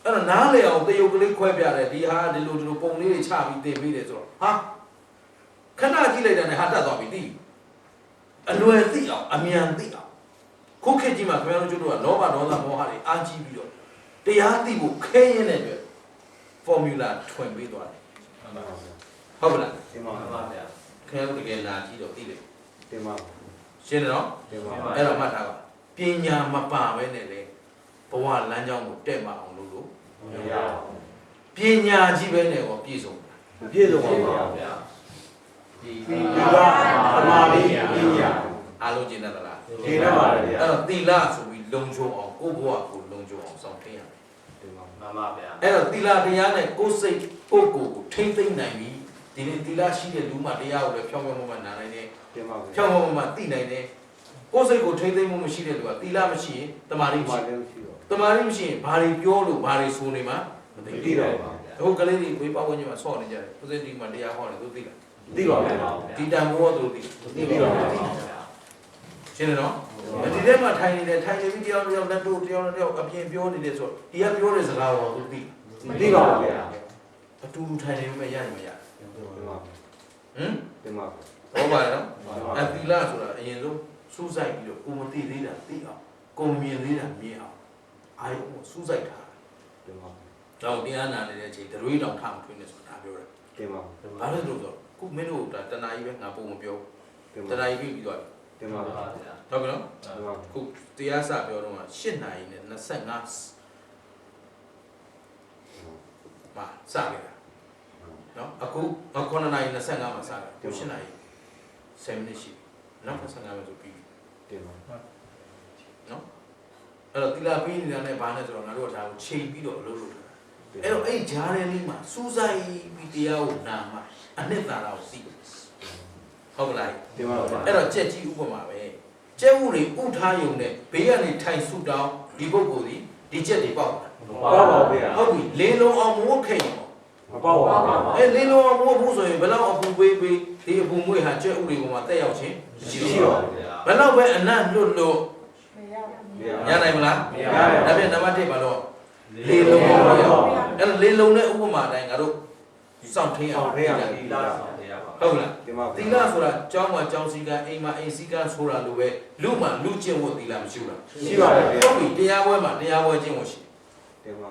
အဲ့တော့နားလည်အောင်တယုတ်ကလေးခွဲပြတယ်ဒီဟာဒီလိုပုံလေးတွေချပြီးသင်ပေးတယ်ဆိုတော့ဟာခဏကြည့်လိုက်တဲ့နဲ့ဟာတတ်သွားပြီသိအလွယ်သိအောင်အမြန်သိအောင်ခုခေတ်ကြီးမှာခင်ဗျားတို့တို့ကလောဘဒေါသမောဟတွေအားကြီးပြီးတော့တရားသိဖို့ခဲရင်းတဲ့အတွက် formula ထွင်ပေးသွားတယ်ဟုတ်ပါလား တင်ပါ ဗျာ ခင်ဗျားတို့တကယ်နာကြည့်တော့သိတယ် တင်ပါ ရှင်းတယ်နော် တင်ပါ အဲ့တော့မှတ်ထားပါပညာမပါဘဲနဲ့လေဘဝလမ်းကြောင်းကိုတက်မအောင်လုပ်လို့ မရ ပညာကြီးပဲနဲ့ကိုပြည့်စုံတာ ဘူးပြည့်စုံပါဗျာ ဒီ သီလသမာဓိပညာ အားလုံးကျင့်တတ်သလား ဒီရပါတယ်ဗျာ အဲ့တော့သီလဆိုပြီးလုံခြုံအောင်ကိုယ့်ဘဝကိုလုံခြုံအောင်ဆောင်သိရမယ် တင်ပါ မှန်ပါဗျာ အဲ့တော့သီလတရားနဲ့ကိုယ်စိတ်ကိုယ့်ကိုယ်ကိုထိမ့်သိမ့်နိုင်ပြီဒီနေ့သီလရှိတဲ့လူမှတရားကိုလည်းဖြောင်းဖြောင်းမှနားနိုင်တယ် တင်ပါ ဖြောင်းဖြောင်းမှသိနိုင်တယ်ကိုယ်စိတ်ကိုထိမ့်သိမ့်မှုမရှိတဲ့လူကသီလမရှိရင်တမာတိမရှိ လည်းရှိတော့ တမာတိမရှိရင်ဘာတွေပြောလို့ဘာတွေဆိုနေမှမသိ မ ဘူး သိတော့ပါ ဟိုကလေးတွေဝေးပတ်ဝန်းကျင်မှာဆော့နေကြတယ်ဥစဉ်ဒီမှာတရားဟောတယ်သူသိလား သိပါဗျာ ဒီတန်ဖိုးရောသူသိ သိပါဗျာ ရှင်းတယ်နော်ဒီထဲမှာထိုင်နေတယ်ထိုင်နေပြီးတရားတော်လက်တို့တရားတော်အပြင်ပြောနေတယ်ဆိုဒီကပြောတဲ့စကားရောသူသိ သိပါဗျာ အတူတူထိုင်နေမှရရင်မရ တင်ပါ ဟမ် တင်ပါ ဘောပါနော်အသီလဆိုတာအရင်ဆုံးစူးစိုက်ပြီးတော့ကိုမသိသေးတာသိအောင်ကိုမြင်သေးတာမြင်အောင်အာယုံကိုစူးစိုက်တာ တင်ပါ တော့တရားနာနေတဲ့အချိန်တရွေးတောင်ထမထွင်းနေဆိုတာပြောတယ် တင်ပါ ဘာလို့လဲဆိုတော့ခုမင်းတို့တဏှာကြီးပဲငါပုံမပြော တင် တ ပါ ဏှာကြီးပြီးတော့ တင်ပါ မှန်ပါဗျာ ဟုတ်ပြီနော် တင်ပါ ခုတရားစပြောတော့8နာရီနဲ့25မှာစခဲ့တာနော်အခု9နာရီ25မှာစခဲ့ခု8နာရီ7မိနစ်ရှိနောက်25မိနစ်ဆိုပြီး တင်ပါ နော်အဲ့တော့တိလာပြီးနေတာနဲ့ဘာနဲ့ဆိုတော့ငါတို့ကဒါကိုချိန်ပြီးတော့လုပ်လို့အဲ့တော့အဲ့ဂျားရဲလေးမှာစူးစိုက်ပြီးတရားကိုနာမှာအနှစ်သာရကိုသိဟုတ်ကလား တင်ပါ အဲ့တော့ကြက်ကြီးဥပမာပဲကျက်ဥတွေဥထားယုံနဲ့ဘေးကနေထိုင်ဆူတောင်းဒီပုဂ္ဂိုလ်ဒီဒီကျက်တွေပေါက်တာ ပါပါဗျာ ဟုတ်ပြီလေးလုံးအောင်မိုးခဲ့ရင် မပေါ့ပါဘူး အဲလေးလုံးအောင်မိုးဘူးဆိုရင်ဘယ်လောက်အပူပေးပေးဒီအပူမွေးဟာကျက်ဥတွေပေါ်မှာတက်ရောက်ခြင်းရှိ ရှိ တော့ တော့ ဘယ်လောက်ပဲအနံ့လွတ်လို့ ရ ရနိုင်မလား မရပါဘူး ဒါပြန်နံပါတ်1ပါတော့လေးလုံးအောင်ရအောင်အဲ့လေးလုံးနဲ့ဥပမာတိုင်းငါတို့စောင့်ထင်းအောင် ဆောင်ဖေးရမယ် ဒီလားဆောင်တရားပါ ဟုတ်လား တင်ပါ သီလဆိုတာကျောင်းမှာကျောင်းစည်းကမ်းအိမ်မှာအိမ်စည်းကမ်းဆိုတာလိုပဲလူမှလူကျင့်ဝတ်သီလမရှိဘူးလား ရှိပါတယ်ဗျာ ဟုတ်ပြီတရားပွဲမှာတရားပွဲကျင့်ဝတ်ရှိ တင်ပါ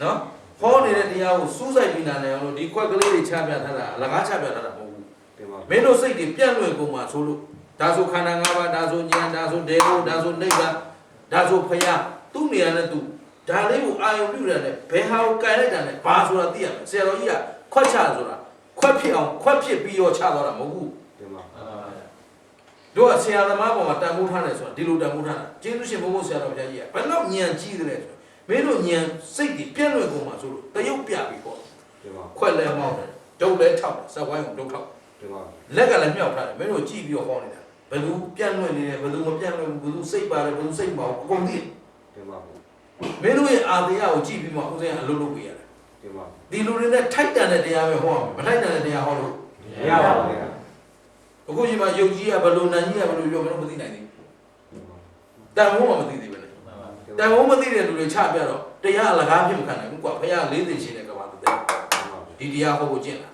နော်ဟောနေတဲ့တရားကိုစူးစိုက်ပြီးနားနေအောင်လို့ဒီခွက်ကလေးတွေချပြထားတာအလကားချပြထားတာမဟုတ်ဘူး တင်ပါ မင်းတို့စိတ်တွေပြန့်လွင့်ကုန်မှာဆိုလို့ဒါဆိုခန္ဓာ၅ပါးဒါဆိုဉာဏ်ဒါဆိုဒေဘုဒါဆိုနိဗ္ဗာန်ဒါဆိုဖယားသူ့နေရာနဲ့သူ ဒါလေးကိုအာယုံပြုတယ်နဲ့ဘယ်ဟာကိုကန်လိုက်တာနဲ့ဘာဆိုတာသိရမယ်ဆရာတော်ကြီးကခွက်ချဆိုတာခွက်ဖြစ်အောင်ခွက်ဖြစ်ပြီးရောချသွားတာမဟုတ်ဘူး ဒီမှာ တို့ကဆရာသမားပေါ်မှာတန်ဖိုးထားတယ်ဆိုတာဒီလိုတန်ဖိုးထားတာကျေးဇူးရှင်ဘုန်းဘုန်းဆရာတော်ဘုရားကြီးကဘယ်တော့ညံကြီးတယ်ဆိုမင်းတို့ညံစိတ်ကြီးပြည့်လွယ်ကုန်မှာဆိုလို့တရုပ်ပြပြီးပေါ့ ဒီမှာ ခွက်လဲမောင်းတယ်ဒုတ်လဲထောက်တယ်စက်ဝိုင်းကိုဒုတ်ထောက် ဒီမှာ လက်ကလည်းမြောက်ထားတယ်မင်းတို့ကြည့်ပြီးတော့ဟောနေတာဘယ်လိုပြန့်လွင့်နေတယ်ဘယ်လိုမပြန့်လွင့်ဘူးဘယ်လိုစိတ်ပါတယ်ဘယ်လိုစိတ်မအောင်အကုန်သိတယ် ဒီမှာ မင်းတို့ရဲ့အာတရားကိုကြည့်ပြီးမှဦးဇင်းကအလုပ်လုပ်ပေးရတယ် ဒီမှာ ဒီလူတွေနဲ့ထိုက်တန်တဲ့တရားပဲဟောရမယ်မထိုက်တန်တဲ့တရားဟောလို့ မရပါဘူးဗျာ အခုချိန်မှာယုတ်ကြီးကဘယ်လိုနန်းကြီးကဘယ်လိုပြောမလို့မသိနိုင်သေးဘူးတန်ဖိုးမှမသိသေးပဲလေတန်ဖိုးမသိတဲ့လူတွေချပြတော့တရားအလကားဖြစ်မခံနိုင်ဘူးကွာဖခင်လေးသိရှင်တဲ့ကဘာတူတဲ့ဒီတရားဟောဖို့ကျင့်တာ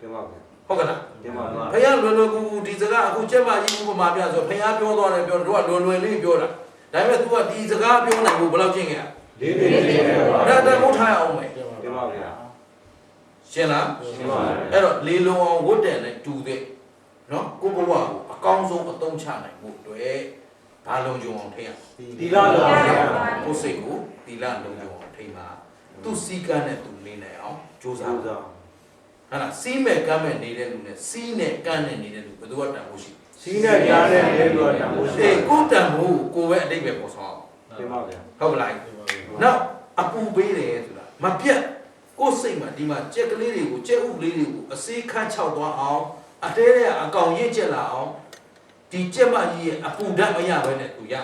ဒီမှာ ဟုတ်ကဲ့လား ဒီမှာ ဖခင်လွယ်လွယ်ကူကူဒီစကားအခုကျက်မကြီးဥပမာပြဆိုဖခင်ပြောသွားတယ်ပြောတော့လွယ်လွယ်လေးပြောတာဒါပေမဲ့ तू ကဒီစကားပြောနိုင်ဖို့ဘယ်လောက်ကျင့်ခဲ့ရ လေးလေးပါ ဒါတန်ဖိုးထားရအောင်မယ် ဒီမှာဗျာ ရှင်းလား ဒီမှာ အဲ့တော့လေလုံအောင်ဝတ်တယ်နဲ့တူတဲ့နော်ကိုဘဝကိုအကောင်းဆုံးအသုံးချနိုင်ဖို့အတွက်ဘာလုံခြုံအောင်ထိရ ဒီလားတော့ဗျာ ကိုယ်စိတ်ကိုတီလာလုံခြုံအောင်ထိမှာသူ့စီကန်းနဲ့သူနေနိုင်အောင်ကြိုးစားဟုတ်လားစီးမဲ့ကမ်းမဲ့နေတဲ့လူနဲ့စီးနဲ့ကမ်းနဲ့နေတဲ့လူဘယ်သူကတန်ဖို့ရှိ စီးနဲ့ကြားနဲ့လေးတော့တန်ဖိုးရှိ အေးကိုတန်ဖို့ကိုပဲအတိတ်ပဲပေါ်ဆောင် ဒီမှာဗျာ ဟုတ်လားနောက်အပူပေးတယ်ဆိုတာမပြတ်ကိုယ်စိတ်မှာဒီမှာကြက်ကလေးတွေကိုကြက်ဥလေးတွေကိုအစေးခန့်ချောက်သွားအောင်အတဲတဲ့အကောင်ရင့်ကျက်လာအောင်ဒီကြက်မကြီးရဲ့အပူဓာတ်မရဘဲနဲ့သူရ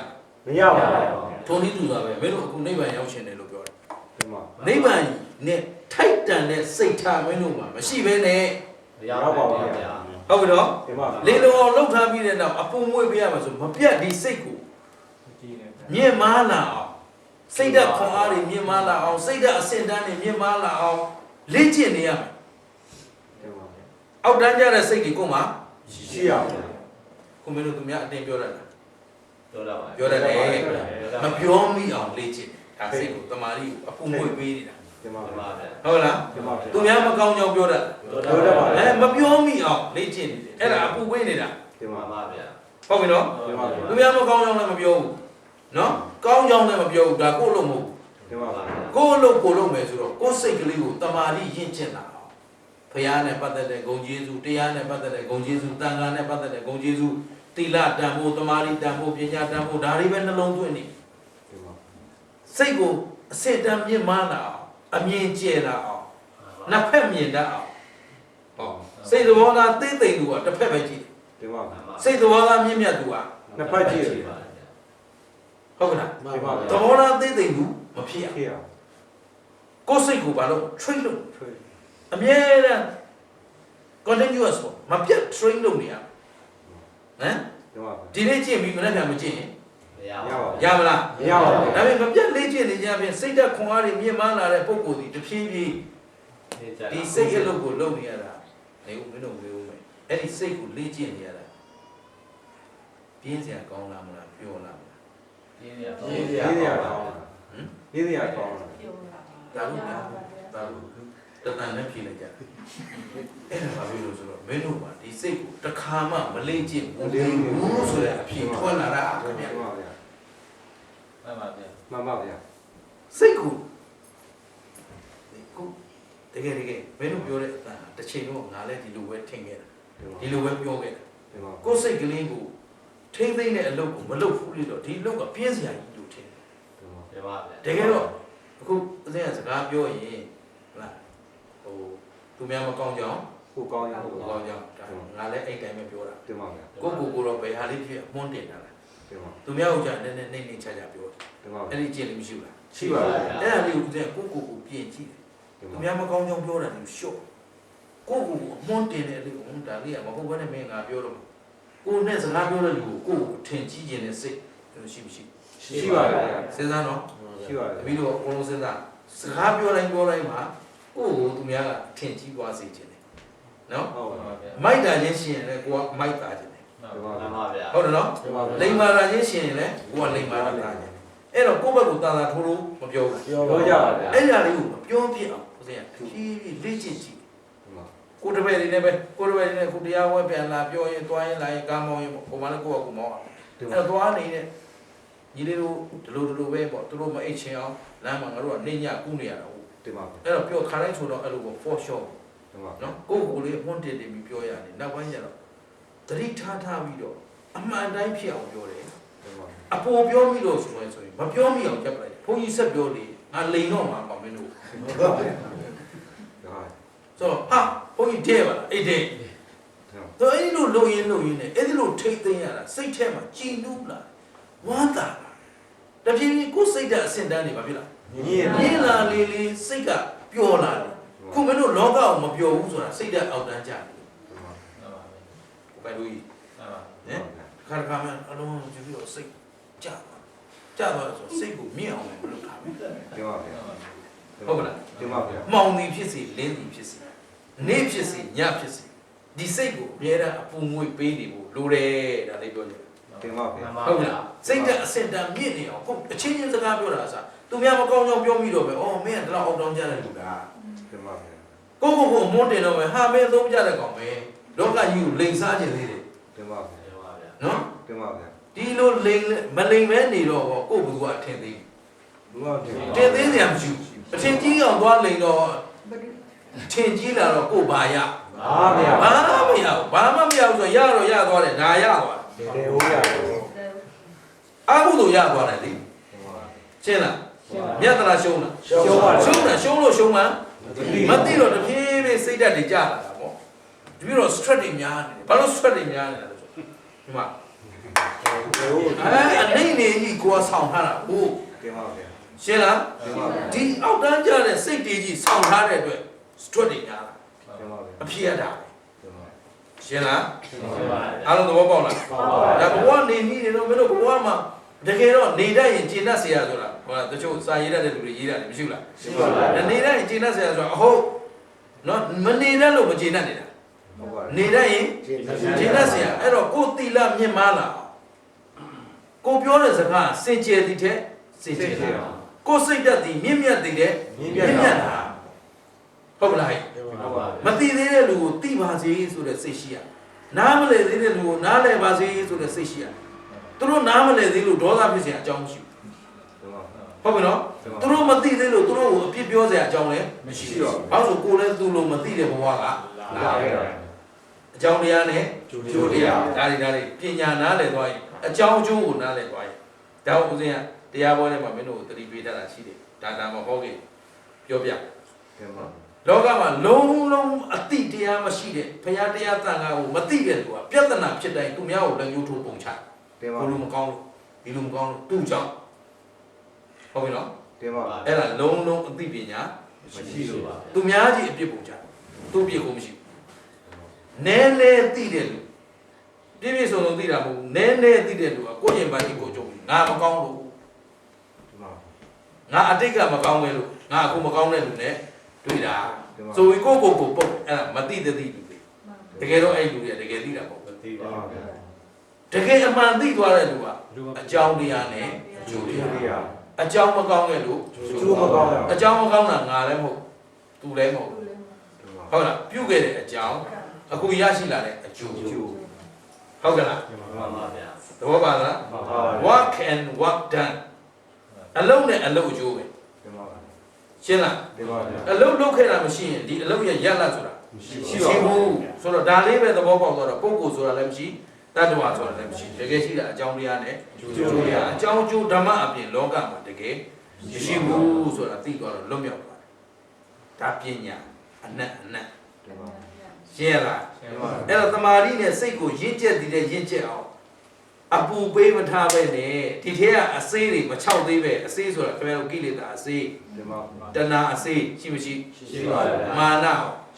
မရပါဘူး ထုံးနည်းတူတာပဲမင်းတို့အခုနိဗ္ဗာန်ရောက်ရှင်တယ်လို့ပြောတယ် ဒီမှာ နိဗ္ဗာန်နဲ့ထိုက်တန်တဲ့စိတ်ထားမင်းတို့မှာမရှိဘဲနဲ့ ရောက်ပါဘူးဗျာ ဟုတ်ပြီနော် ဒီမှာ လေလုံအောင်လှုပ်ထားပြီးတဲ့နောက်အပူမွေးပေးရမှာဆိုမပြတ်ဒီစိတ်ကိုမြင့်မားလာအောင်စိတ်ဓာတ်ခွန်အားတွေမြင့်မားလာအောင်စိတ်ဓာတ်အစင်တန်းတွေမြင့်မားလာအောင်လေ့ကျင့်နေရမယ် ဒီမှာ အောက်တန်းကြတဲ့စိတ်တွေကိုမှ ရှိရပါဘူး ကိုမင်းတို့သူများအတင်ပြောရတာ ပြောတာပါ ပြောရတယ်မပြောမိအောင်လေ့ကျင့်ဒါစိတ်ကိုတမာရီကိုအပူမွေးပေးနေတာ ဒီမှာ ပါဗျာ ဟုတ်လား ဒီမှာ သူများမကောင်းကြောင်ပြောတတ် ပြောတတ်ပါ မပြောမိအောင်လေ့ကျင့်နေတယ်အဲ့ဒါအပူပေးနေတာ ဒီမှာ ပါဗျာ ဟုတ်ပြီနော် ဒီမှာ သူများမကောင်းကြောင်လည်းမပြောဘူးနော်ကောင်းကြောင်လည်းမပြောဘူးဒါကိုယ့်လို့မဟုတ် ဒီမှာ ပါဗျာ ကိုယ့်လို့ကိုယ်လို့မယ်ဆိုတော့ကိုယ့်စိတ်ကလေးကိုတမာရီရင့်ကျင့်လာအောင်ဖျားနဲ့ပတ်သက်တဲ့ဂုဏ်ကျေးဇူးတရားနဲ့ပတ်သက်တဲ့ဂုဏ်ကျေးဇူးတန်ခါနဲ့ပတ်သက်တဲ့ဂုဏ်ကျေးဇူးတိလတန်ဖို့တမာရီတန်ဖို့ပညာတန်ဖို့ဒါတွေပဲနှလုံးသွင်းနေ ဒီမှာ စိတ်ကိုအစစ်တမ်းမြင့်မားလာအောင်အမြင်ကျယ်လာအောင်နှစ်ဖက်မြင်တတ်အောင်ဟောစိတ်သဘောသားသိသိသူကတစ်ဖက်ပဲကြည့် ဒီမှာ စိတ်သဘောသားမြင့်မြတ်သူက နှစ်ဖက်ကြည့်ရ ပါ ပါ ဗျာ ဟုတ်ကလား ဒီမှာ သဘောသားသိသိသူမဖြစ်ရ ခေရ ကိုယ်စိတ်ကိုဘာလို့ train လုပ် ထွေး အမြဲတမ်း continuous ပေါ့မပြတ် train လုပ်နေရဟမ် ဒီမှာ ဒီနေ့ကျင့်ပြီးမနေ့ကမကျင့်ရင် မရ ရ ပါ ပါ ဘူး ရမလား မရပါဘူး ဒါပေမဲ့မပြတ်လေ့ကျင့်နေကြပြင်စိတ်ဓာတ်ခွန်အားတွေမြင့်မားလာတဲ့ပုံကိုယ်ဒီတဖြည်းဖြည်းဒီစိတ်အလုပ်ကိုလုပ်နေရတာနေဦးမင်းတို့မေးဦးမယ်အဲ့ဒီစိတ်ကိုလေ့ကျင့်နေရတာပြင်းစရာကောင်းလားမလားပြောလားမလား ပြင်းရ ရေးရကောင်းရေးရကောင်း ဒါလို့များဒါလို့တဏှာနဲ့ဖြေလိုက်ကြအဲ့ဒါဘာဖြစ်လို့ဆိုတော့မင်းတို့ကဒီစိတ်ကိုတစ်ခါမှမလေ့ကျင့်ဘူးဆိုတဲ့အဖြစ်ထွက်လာတာခင်ဗျာ ဒီမှာဗျာ မှန်ပါဗျာ မှန်ပါဗျာ စိတ်ကိုတကယ်မင်းတို့ပြောတဲ့အတန်တစ်ချိန်တော့ငါလည်းဒီလိုပဲထင်ခဲ့တာဒီလိုပဲပြောခဲ့တာ ဒီမှာ ကိုယ်စိတ်ကလေးကိုထိမ့်သိမ့်တဲ့အလုပ်ကိုမလုပ်ဘူးလေတော့ဒီအလုပ်ကပြင်းစရာကြီးလို့ထင်တယ် ဒီမှာ ပြပါဗျာ တကယ်တော့အခုအစင်းကစကားပြောရင်ဟုတ်လားဟိုသူများမကောင်းကြောင် ကိုကောင်းရ ဟို ကို ကောင်းကြောင်ဒါငါလည်းအဲ့တိုင်းပဲပြောတာ ဒီမှာဗျာ ကိုတော့ဘယ်ဟာလေးဖြစ်အမွန်းတင်တာလား ဒီမှာ သူများဟုတ်ကြနည်းနည်းနှိမ့်နှိမ့်ချချပြောတယ် ဒီမှာ အဲ့ဒီကျင့်လို့မရှိဘူးလား ရှိပါဗျာ အဲ့ဒါလေးကိုစင်းကိုပြင်ကြည့်တယ် ဒီ သူ မှာ များမကောင်းကြောင်ပြောတာကိုရှော့ကိုအမွန်းတင်တဲ့လေးကိုဒါလေးကမဟုတ်ဘဲနဲ့မင်းငါပြောတော့ကိုနဲ့စကားပြောတဲ့လူကိုထင်ကြီးခြင်းနဲ့စိတ်ရှိမရှိ ရှိပါဗျာ စဉ်းစားနော် ရှိပါ တ ဗျာ ပီးတော့အကုန်လုံးစဉ်းစားစကားပြောတိုင်းမှာကိုကိုသူများကထင်ကြီးသွားစေခြင်းတယ်နော် ဟုတ် မှန် ပါ ပါဗျာ မိုက်တာချင်းရှင်ရင်လည်းကိုကမိုက်တာခြင်းတယ် မှန်ပါဗျာ ဟုတ်တယ်နော် ဒီမှာ လိမ္မာတာချင်းရှင်ရင်လည်းကိုကလိမ္မာတာခြင်းတယ်အဲ့တော့ကိုယ့်ဘက်ကိုတာတာထိုးလို့မပြောဘူး ပြောကြပါဗျာ အဲ့ဒီအရာလေးကိုမပြောပြအောင်ဦးဇင်းကဖြည်းဖြည်းလေ့ကျင့်ကြည့် ဒီမှာ ကိုတပည့်တွေနဲ့ပဲကိုတပည့်တွေနဲ့ကိုတရားဝဲပြန်လာပြောရင်တွားရင်လာရင်ကားမောင်းရင်ဟိုမှာလည်းကိုကကိုမောင်းအောင် ဒီ အဲ့ မှာ တော့တွားနေတဲ့ ညီလေးတို့ဒီလိုပဲပေါ့သူတို့မအိတ်ချင်အောင်လမ်းမှာငါတို့ကနေညကူးနေရတာဟုတ် တင်ပါ အဲ့တော့ပြောခါတိုင်းဆိုတော့အဲ့လိုပေါ့ for sure တင်ပါ နော်ကိုယ့်ကိုယ်လေးဟွန်းတင်ပြီးပြောရတယ်နောက်ပိုင်းကျတော့သတိထားပြီးတော့အမှန်တိုင်းဖြစ်အောင်ပြောတယ် တင်ပါ အပေါ်ပြောပြီးတော့ဆိုရင်မပြောမိအောင်ကြက်ပလိုက်ဘုန်းကြီးဆက်ပြောလေငါလိန်တော့မှာပေါ့မင်းတို့ ဒါ ဆိုတော့ဟာဘုန်းကြီးတဲ့ပါလားအေးတဲ့တော့အဲ့လိုလုံရင်နဲ့အဲ့ဒီလိုထိတ်သိမ်းရတာစိတ်ထဲမှာကြည်နူးလာဝမ်းသာလာတဖြည်းဖြည်းကိုယ်စိတ်ဓာတ်အဆင့်တန်းနေပါပြီလား ညီ မြင်လာလေးစိတ်ကပျော်လာတယ်ခုမင်းတို့လောကကိုမပျော်ဘူးဆိုတာစိတ်ဓာတ်အောက်တန်းကြတယ်ဘယ်လိုကြီးခါခါမှအလုံးကြည့်ပြီးတော့စိတ်ကြသွားဆိုစိတ်ကိုမြင့်အောင်လည်းမလုပ်တာပဲ တင်ပါဗျာ ဟုတ်ကလား တင်ပါဗျာ မောင်သည်ဖြစ်စေလင်းသည်ဖြစ်စေနေ့ဖြစ်စေညဖြစ်စေဒီစိတ်ကိုအများအားအပူငွေပေးနေဖို့လိုတယ်ဒါလေးပြောနေ တင်ပါဗျာ ဟုတ်လားစိတ်ဓာတ်အစင်တန်မြင့်နေအောင်ဟုတ်အချင်းချင်းစကားပြောတာအစားသူများမကောင်းကြောင်ပြောမိတော့ပဲအော်မင်းကတလောက်အောက်တောင်းကြတယ်လူလား တင်ပါဗျာ ကိုအမွန်းတင်တော့ပဲဟာမင်းသုံးကြတဲ့ကောင်ပဲလောကကြီးကိုလိန်စားခြင်းသေးတယ် တင်ပါဗျာ နော် တင်ပါဗျာ ဒီလိုလိန်မလိန်မဲနေတော့ကိုဘုရားထင်သေး ဘူးတော့တင် တင်သေးစရာမရှိဘူးအထင်ကြီးအောင်သွားလိန်တော့ထင်ကြီးလာတော့ကိုဘာရ ပါဗျာ ဘာမရဘူးဘာမှမရဘူးဆိုရတော့ရသွားတယ်ဒါရသွားတယ် တယ်ဟိုရ အကုသိုလ်ရသွားတယ်လေရှင်းလားမြတ်တလားရှုံးလား ရှုံးပါ ရှုံးတယ်ရှုံးလို့ရှုံးမှမသိတော့တဖြည်းဖြည်းစိတ်ဓာတ်တွေကျလာတာပေါ့ဒီပြီးတော့ stress တွေများနေတယ်ဘာလို့ stress တွေများနေတာလဲဆိုဒီမှာအနေနေကြီးကိုယ်ဆောင်ထားတာဟုတ် တင်ပါဗျာ ရှင်းလား တင်ပါဗျာ ဒီအောက်တန်းကျတဲ့စိတ်တွေကြီးဆောင်ထားတဲ့အတွက် stress တွေများလာ တင်ပါဗျာ အဖြစ်ရတာ တင်ပါ ရှင်းလားအားလုံးသဘောပေါက်လားဒါဘဝနေနေတော့မင်းတို့ဘဝမှာတကယ်တော့နေတတ်ရင်ကျင့်တတ်เสียဆိုတာဟိုတချို့စာရေးတတ်တဲ့လူတွေရေးတာမရှိဘူးလား တင်ပါဗျာ နေတတ်ရင်ကျင့်တတ်เสียဆိုတာအဟုတ်နော်မနေတတ်လို့မကျင့်တတ်နေတာ ဟုတ်ပါ နေတတ်ရင်ကျင့်တတ်เสียအဲ့တော့ကိုယ်တီလာမြင့်မားလာကိုပြောတဲ့စကားစင်ကြယ်သည်တဲ့စင်ကြယ်တယ်ကိုစိတ်ဓာတ်သည်မြင့်မြတ်သည်တဲ့မြင့်မြတ်တာဟုတ်ကလား ဟုတ်ပါ မသိသေးတဲ့လူကိုသိပါစေဆိုတဲ့စိတ်ရှိရနားမလည်သေးတဲ့လူကိုနားလည်ပါစေဆိုတဲ့စိတ်ရှိရသူတို့နားမလည်သေးလို့ဒေါသဖြစ်เสียအကြောင်းမရှိ တင်ပါ ဘူးဟုတ်ပြီနော်သူတို့မသိသေးလို့သူတို့ကိုအပြစ်ပြောเสียအကြောင်းလည်းမရှိဘူးဘာလို့ဆိုကိုယ်လည်းသူ့လိုမသိတဲ့ဘဝကလာခဲ့တာအကြောင်းတရားနဲ့ကျိုးတရားဒါတွေပညာနားလည်သွားရင်အကြောင်းကျိုးကိုနားလည်သွားရင်ဒါဥစဉ်ကတရားပွဲထဲမှာမင်းတို့ကိုသတိပေးတတ်တာရှိတယ်ဒါမဟုတ်ခင်ပြောပြ တင်ပါ လောကမှာလုံးအတိတရားမရှိတဲ့ဘုရားတရားသံဃာကိုမသိတဲ့လူကပြဿနာဖြစ်တိုင်းသူများကိုလက်ညှိုးထိုးပုံချ တင်ပါ ဘလို့မကောင်းလို့ဒီလိုမကောင်းလို့သူ့ကြောင့်ဟုတ်ပြီနော် တင်ပါ အဲ့ဒါလုံးအသိပညာ မရှိလို့ပါ သူများကြီးအပြစ်ပုံချသူ့အပြစ်ကိုမရှိဘူးနည်းနည်းသိတဲ့လူပြည့်စုံသိတာမဟုတ်ဘူးနည်းနည်းသိတဲ့လူကကိုယ့်ရင်ပိုင်းကိုကြုံငါမကောင်းလို့ တင်ပါ ငါအတိတ်ကမကောင်းပဲလို့ငါအခုမကောင်းတဲ့လူနဲ့တွေ့တာဆိုရင်ကိုပုတ်အဲ့ဒါမသိတဲ့သိလူတွေတကယ်တော့အဲ့လူတွေကတကယ်သိတာပေါ့ တင်ပါဗျာ တကယ်အမှန်သိသွားတဲ့လူကအကြောင်းတရားနဲ့အကျိုးတရားအကြောင်းမကောင်းတဲ့လူ ကျိုးမကောင်း အကြောင်းမကောင်းတာငါလည်းမဟုတ်သူလည်းမဟုတ် တင်ပါ ဟုတ်လားပြုတ်ခဲ့တဲ့အကြောင်းအခုရရှိလာတဲ့အကျိုး ကျိုး ဟုတ်ကဲ့လား တင်ပါပါဗျာ သဘောပါလား ပါပါ work and work done အလုံးနဲ့အလုံးအကျိုးပဲ တင်ပါပါ ရှင်းလား တင်ပါဗျာ အလုံးလုပ်ခဲ့တာမရှိရင်ဒီအလုံးရဲ့ရက်လက်ဆိုတာ ရှိပါဘူး ဆိုတော့ဒါလေးပဲသဘောပေါက်သွားတော့ပုဂ္ဂိုလ်ဆိုတာလည်းမရှိတတ္တဝါဆိုတာလည်းမရှိတကယ်ရှိတာအကြောင်းတရားနဲ့အကျိုးတရားအကြောင်းအကျိုးဓမ္မအပြင်လောကမှာတကယ်ရှိဘူးဆိုတာသိသွားတော့လွတ်မြောက်သွားတယ်ဒါပညာအနတ် တင်ပါ ရှင်းရလား တင်ပါ အဲ့တော့တမာရီနဲ့စိတ်ကိုရင့်ကျက်တည်တဲ့ရင့်ကျက်အောင်အပူပေးမထားပဲနဲ့ဒီထဲကအစေးတွေမချောက်သေးပဲအစေးဆိုတာခင်ဗျားတို့ကိလေသာအစေး တင်ပါ တဏှာအစေးရှိမရှိ ရှိပါဗျာ မာန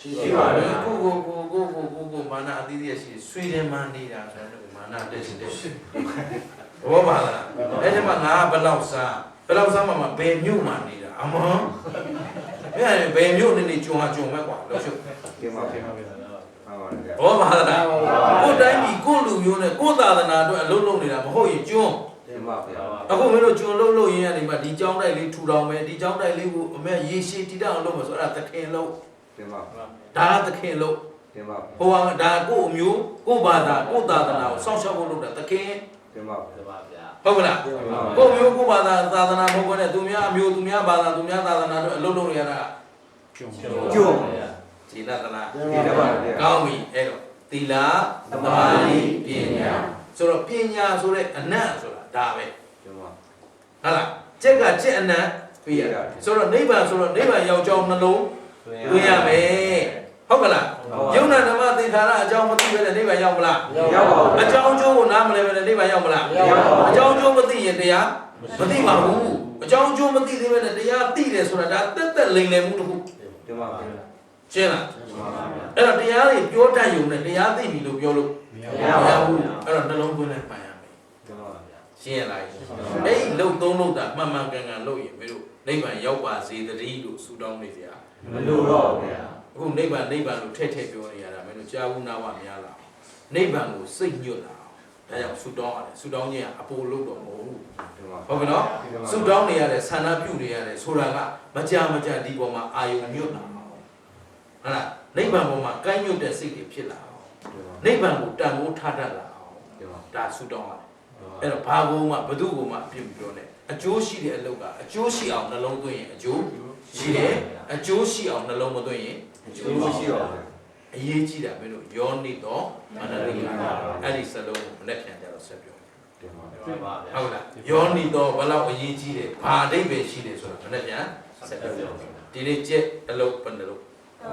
ရှိပါဗျာ ကိုမာနအသီးသီးရှိဆွေးတယ်မှန်းနေတာဆိုတော့မာနတက်ရှိတယ်ဘောပါလားအဲ့ဒီမှာငါဘယ်လောက်စားမှဘယ်မြို့မှနေတာအမအဲ့ဘယ်မြို့နေကြုံမဲ့ကွာလို့ရှု တင်ပါဗျာပါပါဗျာ ဘောပါလားကိုတိုင်းပြည်ကိုလူမျိုးနဲ့ကိုသာသနာအတွက်အလုံးလုံးနေတာမဟုတ်ရင်ကျွန်း တင်ပါဗျာ အခုမင်းတို့ကျွန်းလုံးလုံးရင်းရနေမှာဒီကြောင်းတိုက်လေးထူထောင်မယ်ဒီကြောင်းတိုက်လေးကိုအမေရေရှည်တည်တောင်လုပ်မယ်ဆိုအဲ့ဒါသခင်လုံး တင်ပါ ဒါကသခင်လုံး တင်ပါ ဟိုကဒါကိုအမျိုးကိုဘာသာကိုသာသနာကိုစောင့်ရှောက်ဖို့လုပ်တာသခင် တင် တင်ပါ တပါဗျာ ဟုတ်ကလားကိုမျိုးကိုဘာသာသာသနာမဟုတ်ဘဲနဲ့သူများအမျိုးသူများဘာသာသူများသာသနာတို့အလုပ်လုပ်ရတာ ကျုံ ခြေလက်သလား ဒီတော့ပါဗျာ ကောင်းပြီအဲ့တော့သီလသမာဓိပညာဆိုတော့ပညာဆိုတဲ့အနတ်ဆိုတာဒါပဲ တင်ပါ ဟုတ်လားကျက်ကကျက်အနတ်ပြရဆိုတော့နိဗ္ဗာန်ဆိုတော့နိဗ္ဗာန်ရောက်ကြောင်းနှလုံးသွင်းရမယ်ဟုတ်ကလားယုံနာဓမ္မသင်္ခါရအကြောင်းမသိဘဲနဲ့နိဗ္ဗာန်ရောက်မလား ရောက်ပါဘူး အကြောင်းကျိုးကိုနားမလဲဘဲနဲ့နိဗ္ဗာန်ရောက်မလားအကြောင်းကျိုးမသိရင်တရားမသိပါဘူးအကြောင်းကျိုးမသိသေးဘဲနဲ့တရားသိတယ်ဆိုတာဒါတက်တက်လိမ်လည်မှုတစ်ခု တင်ပါဗျာ ရှင်းလားအဲ့တော့တရားတွေပြောတတ်ရုံနဲ့တရားသိပြီလို့ပြောလို့မရဘူးအဲ့တော့နှလုံးသွင်းနဲ့ပိုင်ရမယ် တင်ပါဗျာ ရှင်းရလားအဲ့ဒီလုံသုံးလို့တာမှန်မှန်ကန်ကန်လုပ်ရင်မင်းတို့နိဗ္ဗာန်ရောက်ပါစေတည်းလို့ဆုတောင်းနေကြရ မလို့တော့ဗျာ အခုနိဗ္ဗာန်လို့ထည့်ပြောနေရတာမင်းတို့ကြားဘူးနာဝများလားနိဗ္ဗာန်ကိုစိတ်ညွတ်လာဒါကြောင့်ဆုတောင်းရတယ်ဆုတောင်းခြင်းကအပိုလို့တော့မဟုတ်ဘူး တင်ပါ ဟုတ်ပြီနော်ဆုတောင်းနေရတယ်ဆန္ဒပြုနေရတယ်ဆိုတာကမကြဒီပေါ်မှာအာယုံညွတ်လာအောင်ဟုတ်လားနိဗ္ဗာန်ပေါ်မှာကိုင်းညွတ်တဲ့စိတ်တွေဖြစ်လာအောင်နိဗ္ဗာန်ကိုတန်ဖိုးထားတတ်လာအောင် တင်ပါ ဒါဆုတောင်းရတယ်အဲ့တော့ဘာကုန်းမှဘသူ့ကုန်းမှအပြစ်မပြောနဲ့အကျိုးရှိတဲ့အလုပ်ကအကျိုးရှိအောင်နှလုံးသွင်းရင်အကျိုးရှိတယ်အကျိုးရှိအောင်နှလုံးမသွင်းရင်အကျိုး မရှိ ရှိ တော့ တော့ ဗျာ အရေးကြီးတာမင်းတို့ယောနိတော့မန္တလေးအဲ့ဒီစလုံးကိုမနဲ့ပြန်ကြတော့ဆက်ပြော တင်ပါ တပါဗျာ ဟုတ်လားယောနိတော့ဘလောက်အရေးကြီးတယ်ဘာအဓိပ္ပာယ်ရှိတယ်ဆိုတာမနဲ့ပြန်ဆက်ပြောဒီနေ့ကျက်အလုပ်ဘယ်နှလို့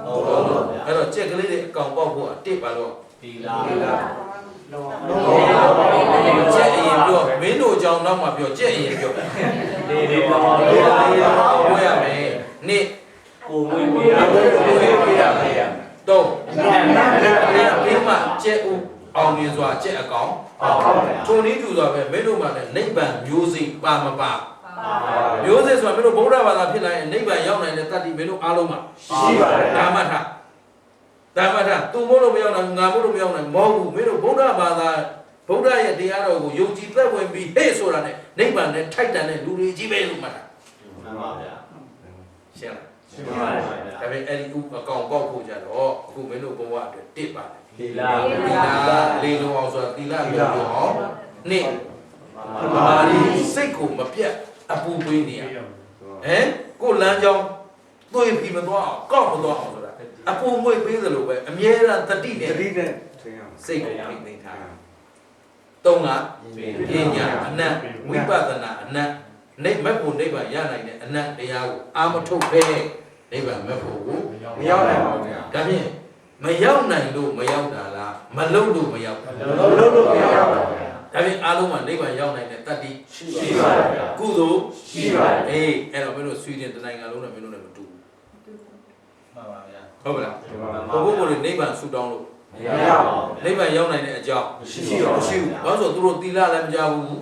ဟုတ်ပါဗျာ အဲ့တော့ကျက်ကလေးတွေအကောင်ပေါက်ဖို့အတစ်ပါလို့ ဒီလာ ကျက်အရင်ပြောမင်းတို့ကြောင့်တော့မှပြောကျက်အရင်ပြော ဒီပါ ပြောရမယ်နေ့ ကိုမွေးပေးရမယ် တော့ပြီးမှကျက်ဦးအောင်မြင်စွာကျက်အကောင် ဟုတ်ပါဗျာ ထုံနည်းတူစွာပဲမင်းတို့မှလည်းနိဗ္ဗာန်မျိုးစိပါမပါမျိုးစိဆိုတာမင်းတို့ဗုဒ္ဓဘာသာဖြစ်လာရင်နိဗ္ဗာန်ရောက်နိုင်တဲ့တတ္တိမင်းတို့အားလုံးမှာ ရှိပါတယ် ဓမ္မထသူမို့လို့မရောက်နိုင်ငါမို့လို့မရောက်နိုင်မဟုတ်ဘူးမင်းတို့ဗုဒ္ဓဘာသာဗုဒ္ဓရဲ့တရားတော်ကိုယုံကြည်သက်ဝင်ပြီးဟဲ့ဆိုတာနဲ့နိဗ္ဗာန်နဲ့ထိုက်တန်တဲ့လူတွေကြီးပဲလို့မှတ်တာ မှန်ပါဗျာ ရှင်းလား ရှင်းပါဗျာ ဒါပေမဲ့အဲ့ဒီဥအကောင်ပေါက်ဖို့ကြတော့အခုမင်းတို့ဘဝအတွက်တစ်ပါတယ် ဒီလာ သီလလေးလုံးအောင်ဆိုတာသီလမျိုးလုံးအောင်နေ့မာရီစိတ်ကိုမပြတ်အပူပေးနေရဟမ်ကိုလမ်းကြောင်းသွေးပြီးမသွားအောင်ကောက်မသွားအောင်ဆိုတာအပူမွေ့ပေးသလိုပဲအမြဲတမ်းတတိနဲ့ တတိနဲ့သင်ရမယ် စိတ်ကိုထိန်းသိမ်းထားသုံးကပညာအနတ်ဝိပဿနာအနတ်နိဗ္ဗာန်ကိုနိဗ္ဗာန်ရနိုင်တဲ့အနတ်တရားကိုအာမထုတ်ပဲနိဗ္ဗာန်မဲ့ဖို့ကို မရောက်နိုင်ပါဘူးဗျာ ဒါဖြင့်မရောက်နိုင်လို့မရောက်တာလားမလုံလို့မရောက်ဘူး လုံးလို့မရောက်ပါဘူးဗျာ ဒါဖြင့်အားလုံးမှာနိဗ္ဗာန်ရောက်နိုင်တဲ့တတ္တိ ရှိပါတယ်ဗျာ ကုသိုလ် ရှိပါတယ် အေးအဲ့တော့မင်းတို့ဆွေးတင်တနိုင်ငံလုံးနဲ့မင်းတို့နဲ့မတူဘူး မှန်ပါဗျာ ဟုတ်ကလား တင်ပါ ဘုဘိုးကိုနိဗ္ဗာန်ဆူတောင်းလို့ မရပါဘူး နိဗ္ဗာန်ရောက်နိုင်တဲ့အကြောင်း မရှိတော့ မရှိဘူးဘာလို့ဆိုသူတို့သီလလည်းမကြဘူး ဒီ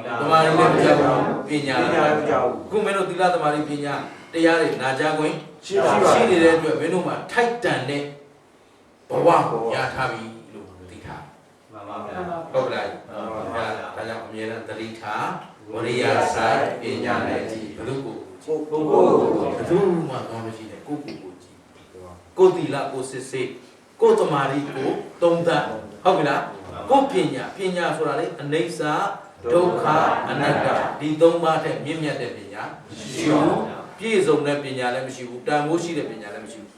လာ သမာဓိလည်းမကြဘူးပညာ ပ လည်း ညာ မ မ ကြ ကြောက် ဘူးခုမင်းတို့သီလသမာဓိပညာတရားတွေနာကြားခွင့် ရှိပါဘူး ရှိနေတဲ့အတွက်မင်းတို့မှာထိုက်တန်တဲ့ဘဝကိုရထားပြီလို့သိထား မှန်ပါဗျာ ဟုတ်ကလား မှန်ပါဗျာ ဒါကြောင့်အမြဲတမ်းသတိထားဝရိယဆိုင်ပညာနဲ့ကြည့်ဘယ်သူကို ပုဂ္ဂိုလ်ကို ဘယ်သူမှကောင်းမရှိတဲ့ကိုယ့်ကိုယ်ကြည့်ကိုယ်သီလကိုယ်စစ်စစ်ကိုယ်သမာဓိကိုသုံးသပ်ဟုတ်ပြီလားကိုယ်ပညာဆိုတာလေအနိစ္စဒုက္ခအနတ္တဒီသုံးပါးတဲ့မြင့်မြတ်တဲ့ပညာရှိဘူးပြည့်စုံတဲ့ပညာလည်းမရှိဘူးတန်ဖိုးရှိတဲ့ပညာလည်းမရှိဘူး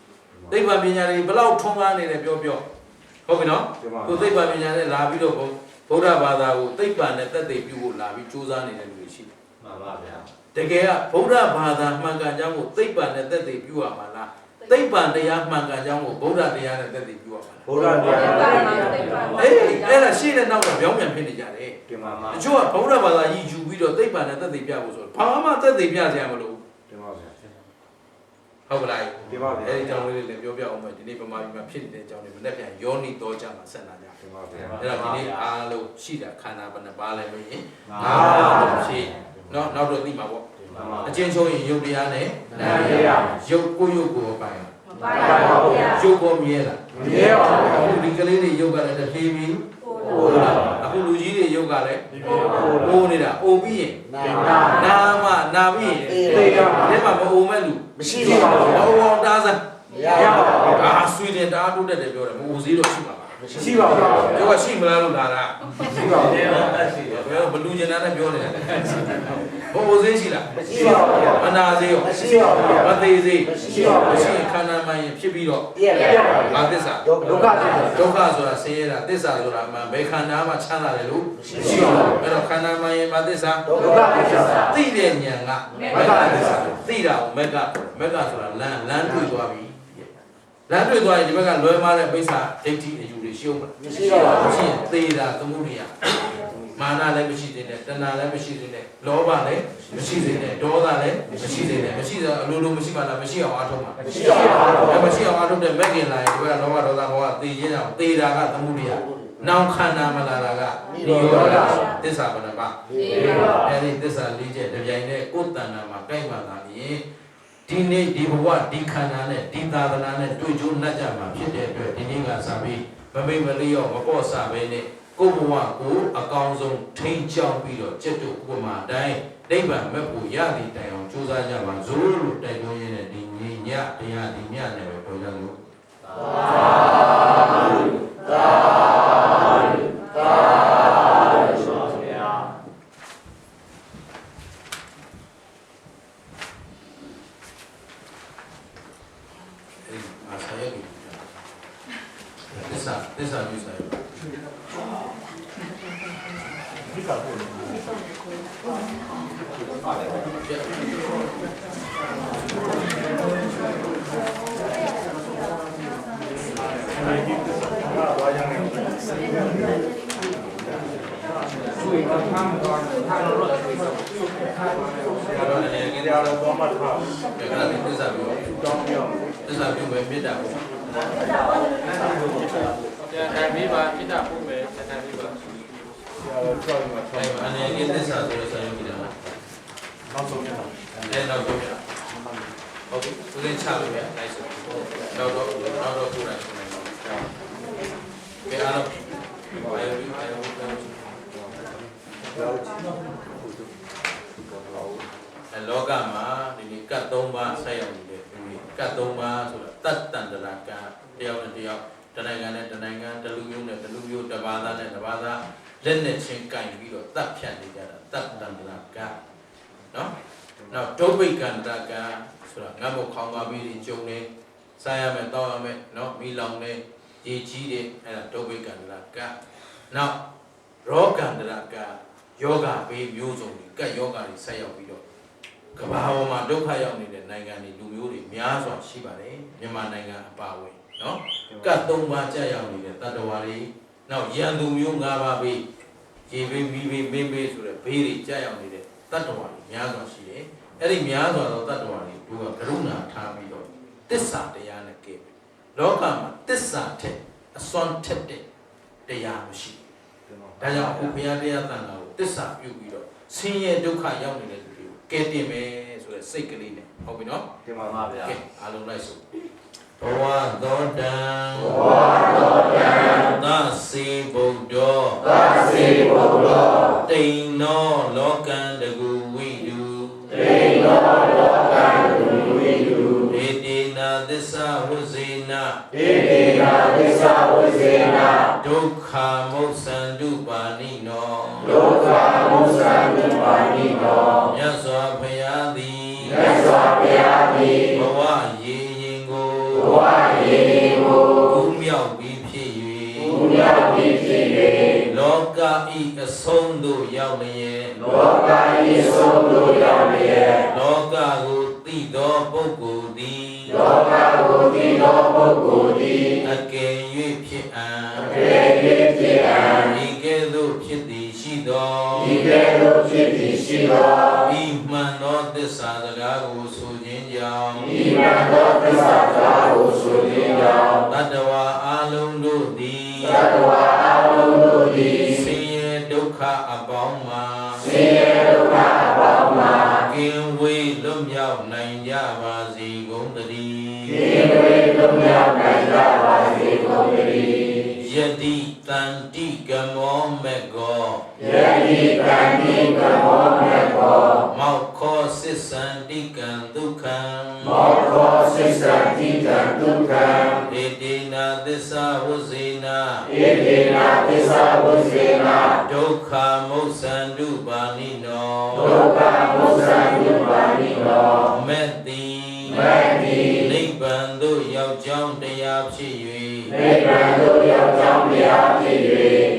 သိပ္ပံပညာတွေဘလောက်ထွန်းကားနေတယ်ပြောဟုတ်ပြီနော်ကိုသိပ္ပံပညာနဲ့လာပြီးတော့ဗုဒ္ဓဘာသာကိုသိပ္ပံနဲ့သက်သေပြုဖို့လာပြီးစူးစမ်းနေတဲ့လူတွေရှိတယ် မှန်ပါဗျာ တကယ်ကဗုဒ္ဓဘာသာမှန်ကန်ကြောင်းကိုသိပ္ပံနဲ့သက်သေပြုရမှာလားသိပ္ပံတရားမှန်ကန်ကြောင်းကိုဗုဒ္ဓတရားနဲ့သက်သေပြုရမှာလား ဘုရားတရား အေးအဲ့ဒါရှေ့နဲ့နောက်ကပြောင်းပြန်ဖြစ်နေကြတယ် တင်ပါ တချို့ကဗုဒ္ဓဘာသာကြီးယူပြီးတော့သိပ္ပံနဲ့သက်သေပြဖို့ဆိုတော့ဘာမှသက်သေပြစရာမလို တင်ပါဗျာ ဟုတ်ကလား တင်ပါဗျာ အဲ့ဒီကြောင့်လေးလည်းပြောပြအောင်မယ်ဒီနေ့ဗမာပြည်မှာဖြစ်နေတဲ့အကြောင်းတွေမနေ့ပြန်ယောနီတော်ကြမှာဆက်လာကြ တင်ပါဗျာ အဲ့တော့ဒီနေ့အားလုံးရှိတာခန္ဓာဘယ်နှပါလဲလို့ရင် မှ ငါ န်ပါဗျာ းရှိနော်နောက်တော့သိမှာပေါ့ မှန်ပါ အချင်းချင်းရင်ယုတ်တရားနဲ့ နာရရ ရုပ်ကိုယ်ရုပ်ကိုယ်ပိုင် ပါပါဘုရား ရုပ်ကိုမြဲလား မရဲပါဘူး အခုဒီကလေးတွေရုပ်ကလည်းတစ်ဖြည်းဖြည်း ပို့လာ အခုလူကြီးတွေရုပ်ကလည်း ပို့လာ အိုးနေတာအိုပြီးရင် နာ နာပြီးရင် သိရပါ ဒီမှာမအိုမဲ့လူ မရှိပါဘူး မအိုအောင်တားစမ်း ရပါဘူး အာဆွေတင်တားတိုးတက်တယ်ပြောတယ်မအိုစည်းတော့ရှိပါပါ မ ရှိပါဘူး ပြောကရှိမလားလို့လာတာ ရှိပါဘူး ဘယ်ဘလူကျင်တာနဲ့ပြောနေတယ်ဘိုးဘိုးသေးရှိလား ရှိပါဘူး မနာသေးရော ရှိပါဘူး မသေးသေး ရှိပါဘူး မရှိခန္ဓာမှန်ရင်ဖြစ်ပြီးတော့ ပြည့်ပါဘူး ဘာသစ္စာ ဒုက္ခဖြစ်တယ် ဒုက္ခဆိုတာဆင်းရဲတာသစ္စာဆိုတာမှဘယ်ခန္ဓာမှချမ်းသာတယ်လို့ရှိပါဘူးအဲ့တော့ခန္ဓာမှန်ရင်ဘာသစ္စာ ဒုက္ခဖြစ်တယ် သိတဲ့ဉာဏ်ကမက္ခသစ္စာသိတာကိုမက္ခဆိုတာလမ်းတွေ့သွားပြီလမ်းတွေ့သွားရင်ဒီဘက်ကလွယ်မားတဲ့ပိဿာဒိဋ္ဌိအယူတွေရှုံးမှာ မရှိတော့ပါဘူး မရှိရင်သေတာသမှုရိယမာနလည်းမရှိသေးနဲ့တဏှာလည်းမရှိသေးနဲ့လောဘလည်းမရှိသေးနဲ့ဒေါသလည်းမရှိသေးနဲ့မရှိတော့အလိုလိုမရှိပါလားမရှိအောင်အားထုတ်မှာ မရှိတော့ပါဘူး မရှိအောင်အားထုတ်တဲ့မက်ကင်လာရင်ဒီဘက်ကလောဘဒေါသမောဟသေခြင်းကြောင့်သေတာကသမှုရိယနောင်ခန္ဓာမလာတာကနိရောဓသစ္စာဘယ်နှပါအဲဒီသစ္စာ၄ချက်တစ်ပြိုင်တည်းကိုယ်တဏ္ဍာမှာကိုက်မှလာရင်ဒီနေ့ဒီဘဝဒီခန္ဓာနဲ့ဒီသာသနာနဲ့တွေ့ကြုံနှက်ကြမှာဖြစ်တဲ့အတွက်ဒီနေ့ကစပြီးမမိတ်မလေးရောမပေါ့ဆပဲနဲ့ကိုယ်ဘဝကိုအကောင်ဆုံးထိန်းချောင်းပြီးတော့จิตတို့ဥပမာတိုင်းနိဗ္ဗာန်မဲ့ဖို့ရသည့်တိုင်အောင်ကြိုးစားကြပါစို့လို့တိုက်တွန်းရင်းနဲ့ဒီညတရားဒီညနဲ့ပဲပြောကြလို့သစ္စာမျိုးဆိုင်သစ္စာမျိုးပဲမေတ္တာပေါ့ပြန်ပြီးပါပြစ်တာပို့မယ်ပြန်ပြီးပါအနေနဲ့သစ္စာဆိုတဲ့စာရုပ်ကြည့်တယ်နောက်ဆုံးရအောင်နောက်ဆုံးရဟုတ်ပြီသူလည်းချလို့ရလိုက်ဆိုတော့ကိုယ်တိုင်ဆိုနေတော့ကဲအားလုံးဘာလို့လောကမှာဒီကတ်၃ပါးဆက်ရောက်နေတဲ့ကတ်၃ပါးဆိုတာတတ်တန္တရာကံတယောက်နဲ့တယောက်တနိုင်ငံနဲ့တနိုင်ငံတလူမျိုးနဲ့တလူမျိုးတဘာသာနဲ့တဘာသာလက်နဲ့ချင်းကင်ပြီးတော့တတ်ဖြတ်နေကြတာတတ်တန္တရာကံနော်နောက်ဒုဗိကန္တကံဆိုတာငတ်ဖို့ခေါင်းသွားပြီးကြုံနေစားရမယ်တောက်ရမယ်နော်မိလောင်နေရေကြီးတယ်အဲ့ဒါဒုဗိကန္တကံနောက်ရောဂန္တကံယောဂဘေးမျိုးစုံတွေကတ်ယောဂတွေဆက်ရောက်ပြီးတော့ကမ္ဘာပေါ်မှာဒုက္ခရောက်နေတဲ့နိုင်ငံတွေလူမျိုးတွေများစွာရှိပါတယ်မြန်မာနိုင်ငံအပါအဝင်နော်ကတ်၃ပါးကြာရောက်နေတဲ့တတ္တဝါတွေနောက်ရန်သူမျိုး၅ပါးဘေးရေဘေးမိဘေးမင်းဘေးဆိုတဲ့ဘေးတွေကြာရောက်နေတဲ့တတ္တဝါတွေများစွာရှိတယ်အဲ့ဒီများစွာသောတတ္တဝါတွေတို့ကကရုဏာထားပြီးတော့တစ္ဆာတရားနဲ့ကဲလောကမှာတစ္ဆာထက်အစွမ်းထက်တဲ့တရားမရှိဒါကြောင့်အခုဘုရားတရားသံဃာကိုတစ္ဆာပြုပြီးတော့ဆင်းရဲဒုက္ခရောက်နေတဲ့လူတွေကိုကဲတင်မယ်ဆိုတဲ့စိတ်ကလေးနဲ့ဟုတ်ပြီနော် ဒီမှာပါဗျာ ကဲအားလုံးလိုက်ဆိုဘဝသောတံသစေဗုဒ္ဓောတိန်နောလောကံတကူဝိတုဒေတိနာသစ္စာဝဇေနဒုက္ခမုစ္ဆန္တုပါဏိနောမြတ်စွာဘုရားသည်ဘဝရေရင်ကိုကူးမြောက်ပြီးဖြစ်၍လောကဤအဆုံးသို့ရောက်လျက်လောကကိုသိသောပုဂ္ဂိုလ်သည်အကယ်၍ဖြစ်အံဤကဲ့သို့ဖြစ်သည်ရှိသောဤမှန်သောသစ္စာစကားကိုဆိုခြင်းကြောင့်တတ္တဝါအလုံးတို့သည်ဆင်းရဲဒုက္ခအပေါင်းမှာကင်းဝေးလွတ်မြောက်နိုင်ကြပါစေကုန်သတည်းယတိတန္တိကမောမေကောမောက္ခောသစ္ဆန္တိကံဒုက္ခံဒေတိနာသစ္စာဝဇေန ဣတိနာသစ္စာဝဇ္ဇေန ဒုက္ခမုစ္ဆန္တုပါဏိနော ဒုက္ခမုစ္ဆန္တုပါဏိနော မေတ္တိ မေတ္တိ နိဗ္ဗာန်သို့ရောက်ကြောင်းတရားဖြစ်၍ နိဗ္ဗာန်သို့ရောက်ကြောင်းတရားဖြစ်၍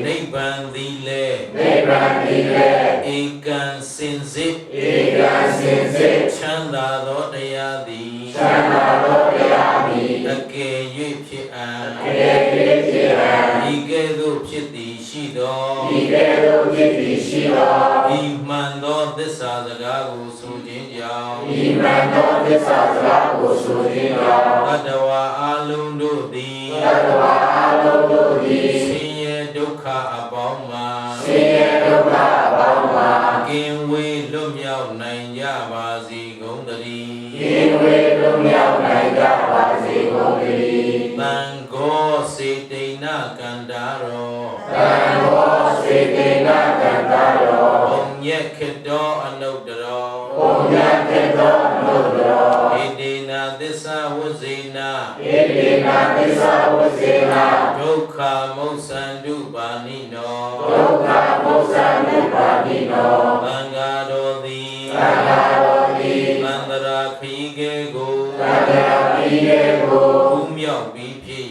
နိဗ္ဗာန်သည်လည်း နိဗ္ဗာန်သည်လည်း ဧကံစင်စစ် ဧကံစင်စစ် ချမ်းသာသောတရားသည် ချမ်းသာသောတရားသည် အကယ်၍ဖြစ်အံ့ အကယ်၍ဖြစ်အံ့ ဤကဲ့သို့ဖြစ်သည်ရှိသော ဤကဲ့သို့ဖြစ်သည်ရှိသော ဤမှန်သောသစ္စာစကားကိုဆိုခြင်းကြောင့် ဤမှန်သောသစ္စာစကားကိုဆိုခြင်းကြောင့် တတ္တဝါအလုံးတို့သည် သတ္တဝါအလုံးတို့သည် ဆင်းရဲဒုက္ခအပေါင်းမှာ ဆင်းရဲဒုက္ခအပေါင်းမှာ ကင်းဝေးလွတ်မြောက်နိုင်ကြပါစေကုန်သတည်း ဤဝေလွန်မြောက်နိုင်ကြပါစေကုန်သတည်း တန်ကောစေတိဏကန္တာရော သံဃောစေတေနကန္တရော ဘုံညက်ခေတ္တောအနုတ္တရော ပုံညတေသောအနုတ္တရော ဣတိနာသစ္စာဝဇ္ဇေန ဣတိနာသစ္စာဝဇ္ဇေန ဒုက္ခမုစ္ဆန္တုပါဏိနော ဒုက္ခမုစ္ဆန္တုပါဏိနော သံဃာတော်သည် သံဃာတော်သည် သန္တရာခရီးကဲကို သံဃာပိယေကို ကုမြောက်ပြီးဖြစ်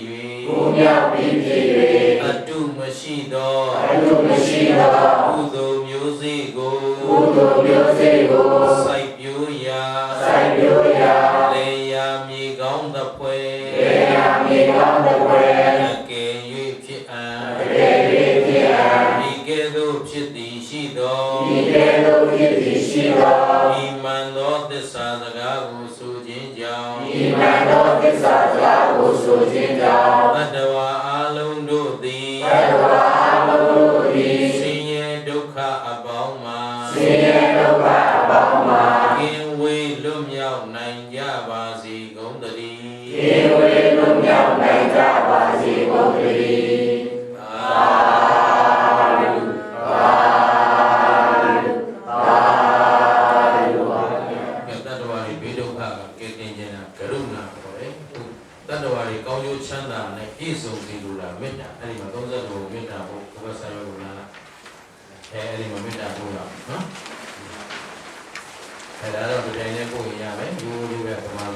ကိုမြောက်ပြီးဖြစ် ၍ ၍ အတုမရှိသော အတုမရှိသော ကုသိုလ်မျိုးစေ့ကို ကုသိုလ်မျိုးစေ့ကို စိုက်ပျိုးရာ စိုက်ပျိုးရာ လေယာမြေကောင်းသဖွယ် ေယံမြေကောင်းတဲ့ွယ် အကယ်၍ဖြစ်အံ့ တကယ်၍ဖြစ်အံ့ ဒီကဲ့သို့ဖြစ်သည်ရှိသော ဒီကဲ့သို့ဖြစ်သည်ရှိသော ဤမှန်သောသစ္စာစကားကိုဆိုခြင်းကြောင့် ဤမှန်သောသစ္စာစကားကိုဆိုခြင်းကြောင့် တတ္တဝါအလုံးတို့သည် သတ္တဝါအလုံးတို့သည် ဆင်းရဲဒုက္ခအပေါင်းမှာ ဆင်းရဲဒုက္ခအပေါင်းမှာ ကင်းဝေးလွတ်မြောက်နိုင်ကြပါစေကုန်သတည်း ဒီဝေလွန်မြောက်နိုင်ကြပါစေကုန်သတည်း သာဓု သာဓုသာဓုပါ တတ္တဝါတွေဘေးဒုက္ခကကယ်တင်ခြင်းကကရုဏာခေါ်တယ်တတ္တဝါတွေကောင်းကျိုးချမ်းသာနဲ့ပြည့်စုံစေလိုတာမေတ္တာအဲ့ဒီမှာ30ဘုံမေတ္တာဘုဘဆရာဘုရားအဲ့ဒီမှာမေတ္တာဘုရားနော်အဲ့ဒါတော့ဒီတိုင်းနဲ့ပို့ရင်ရမယ်ဒီလိုပဲပမာဏ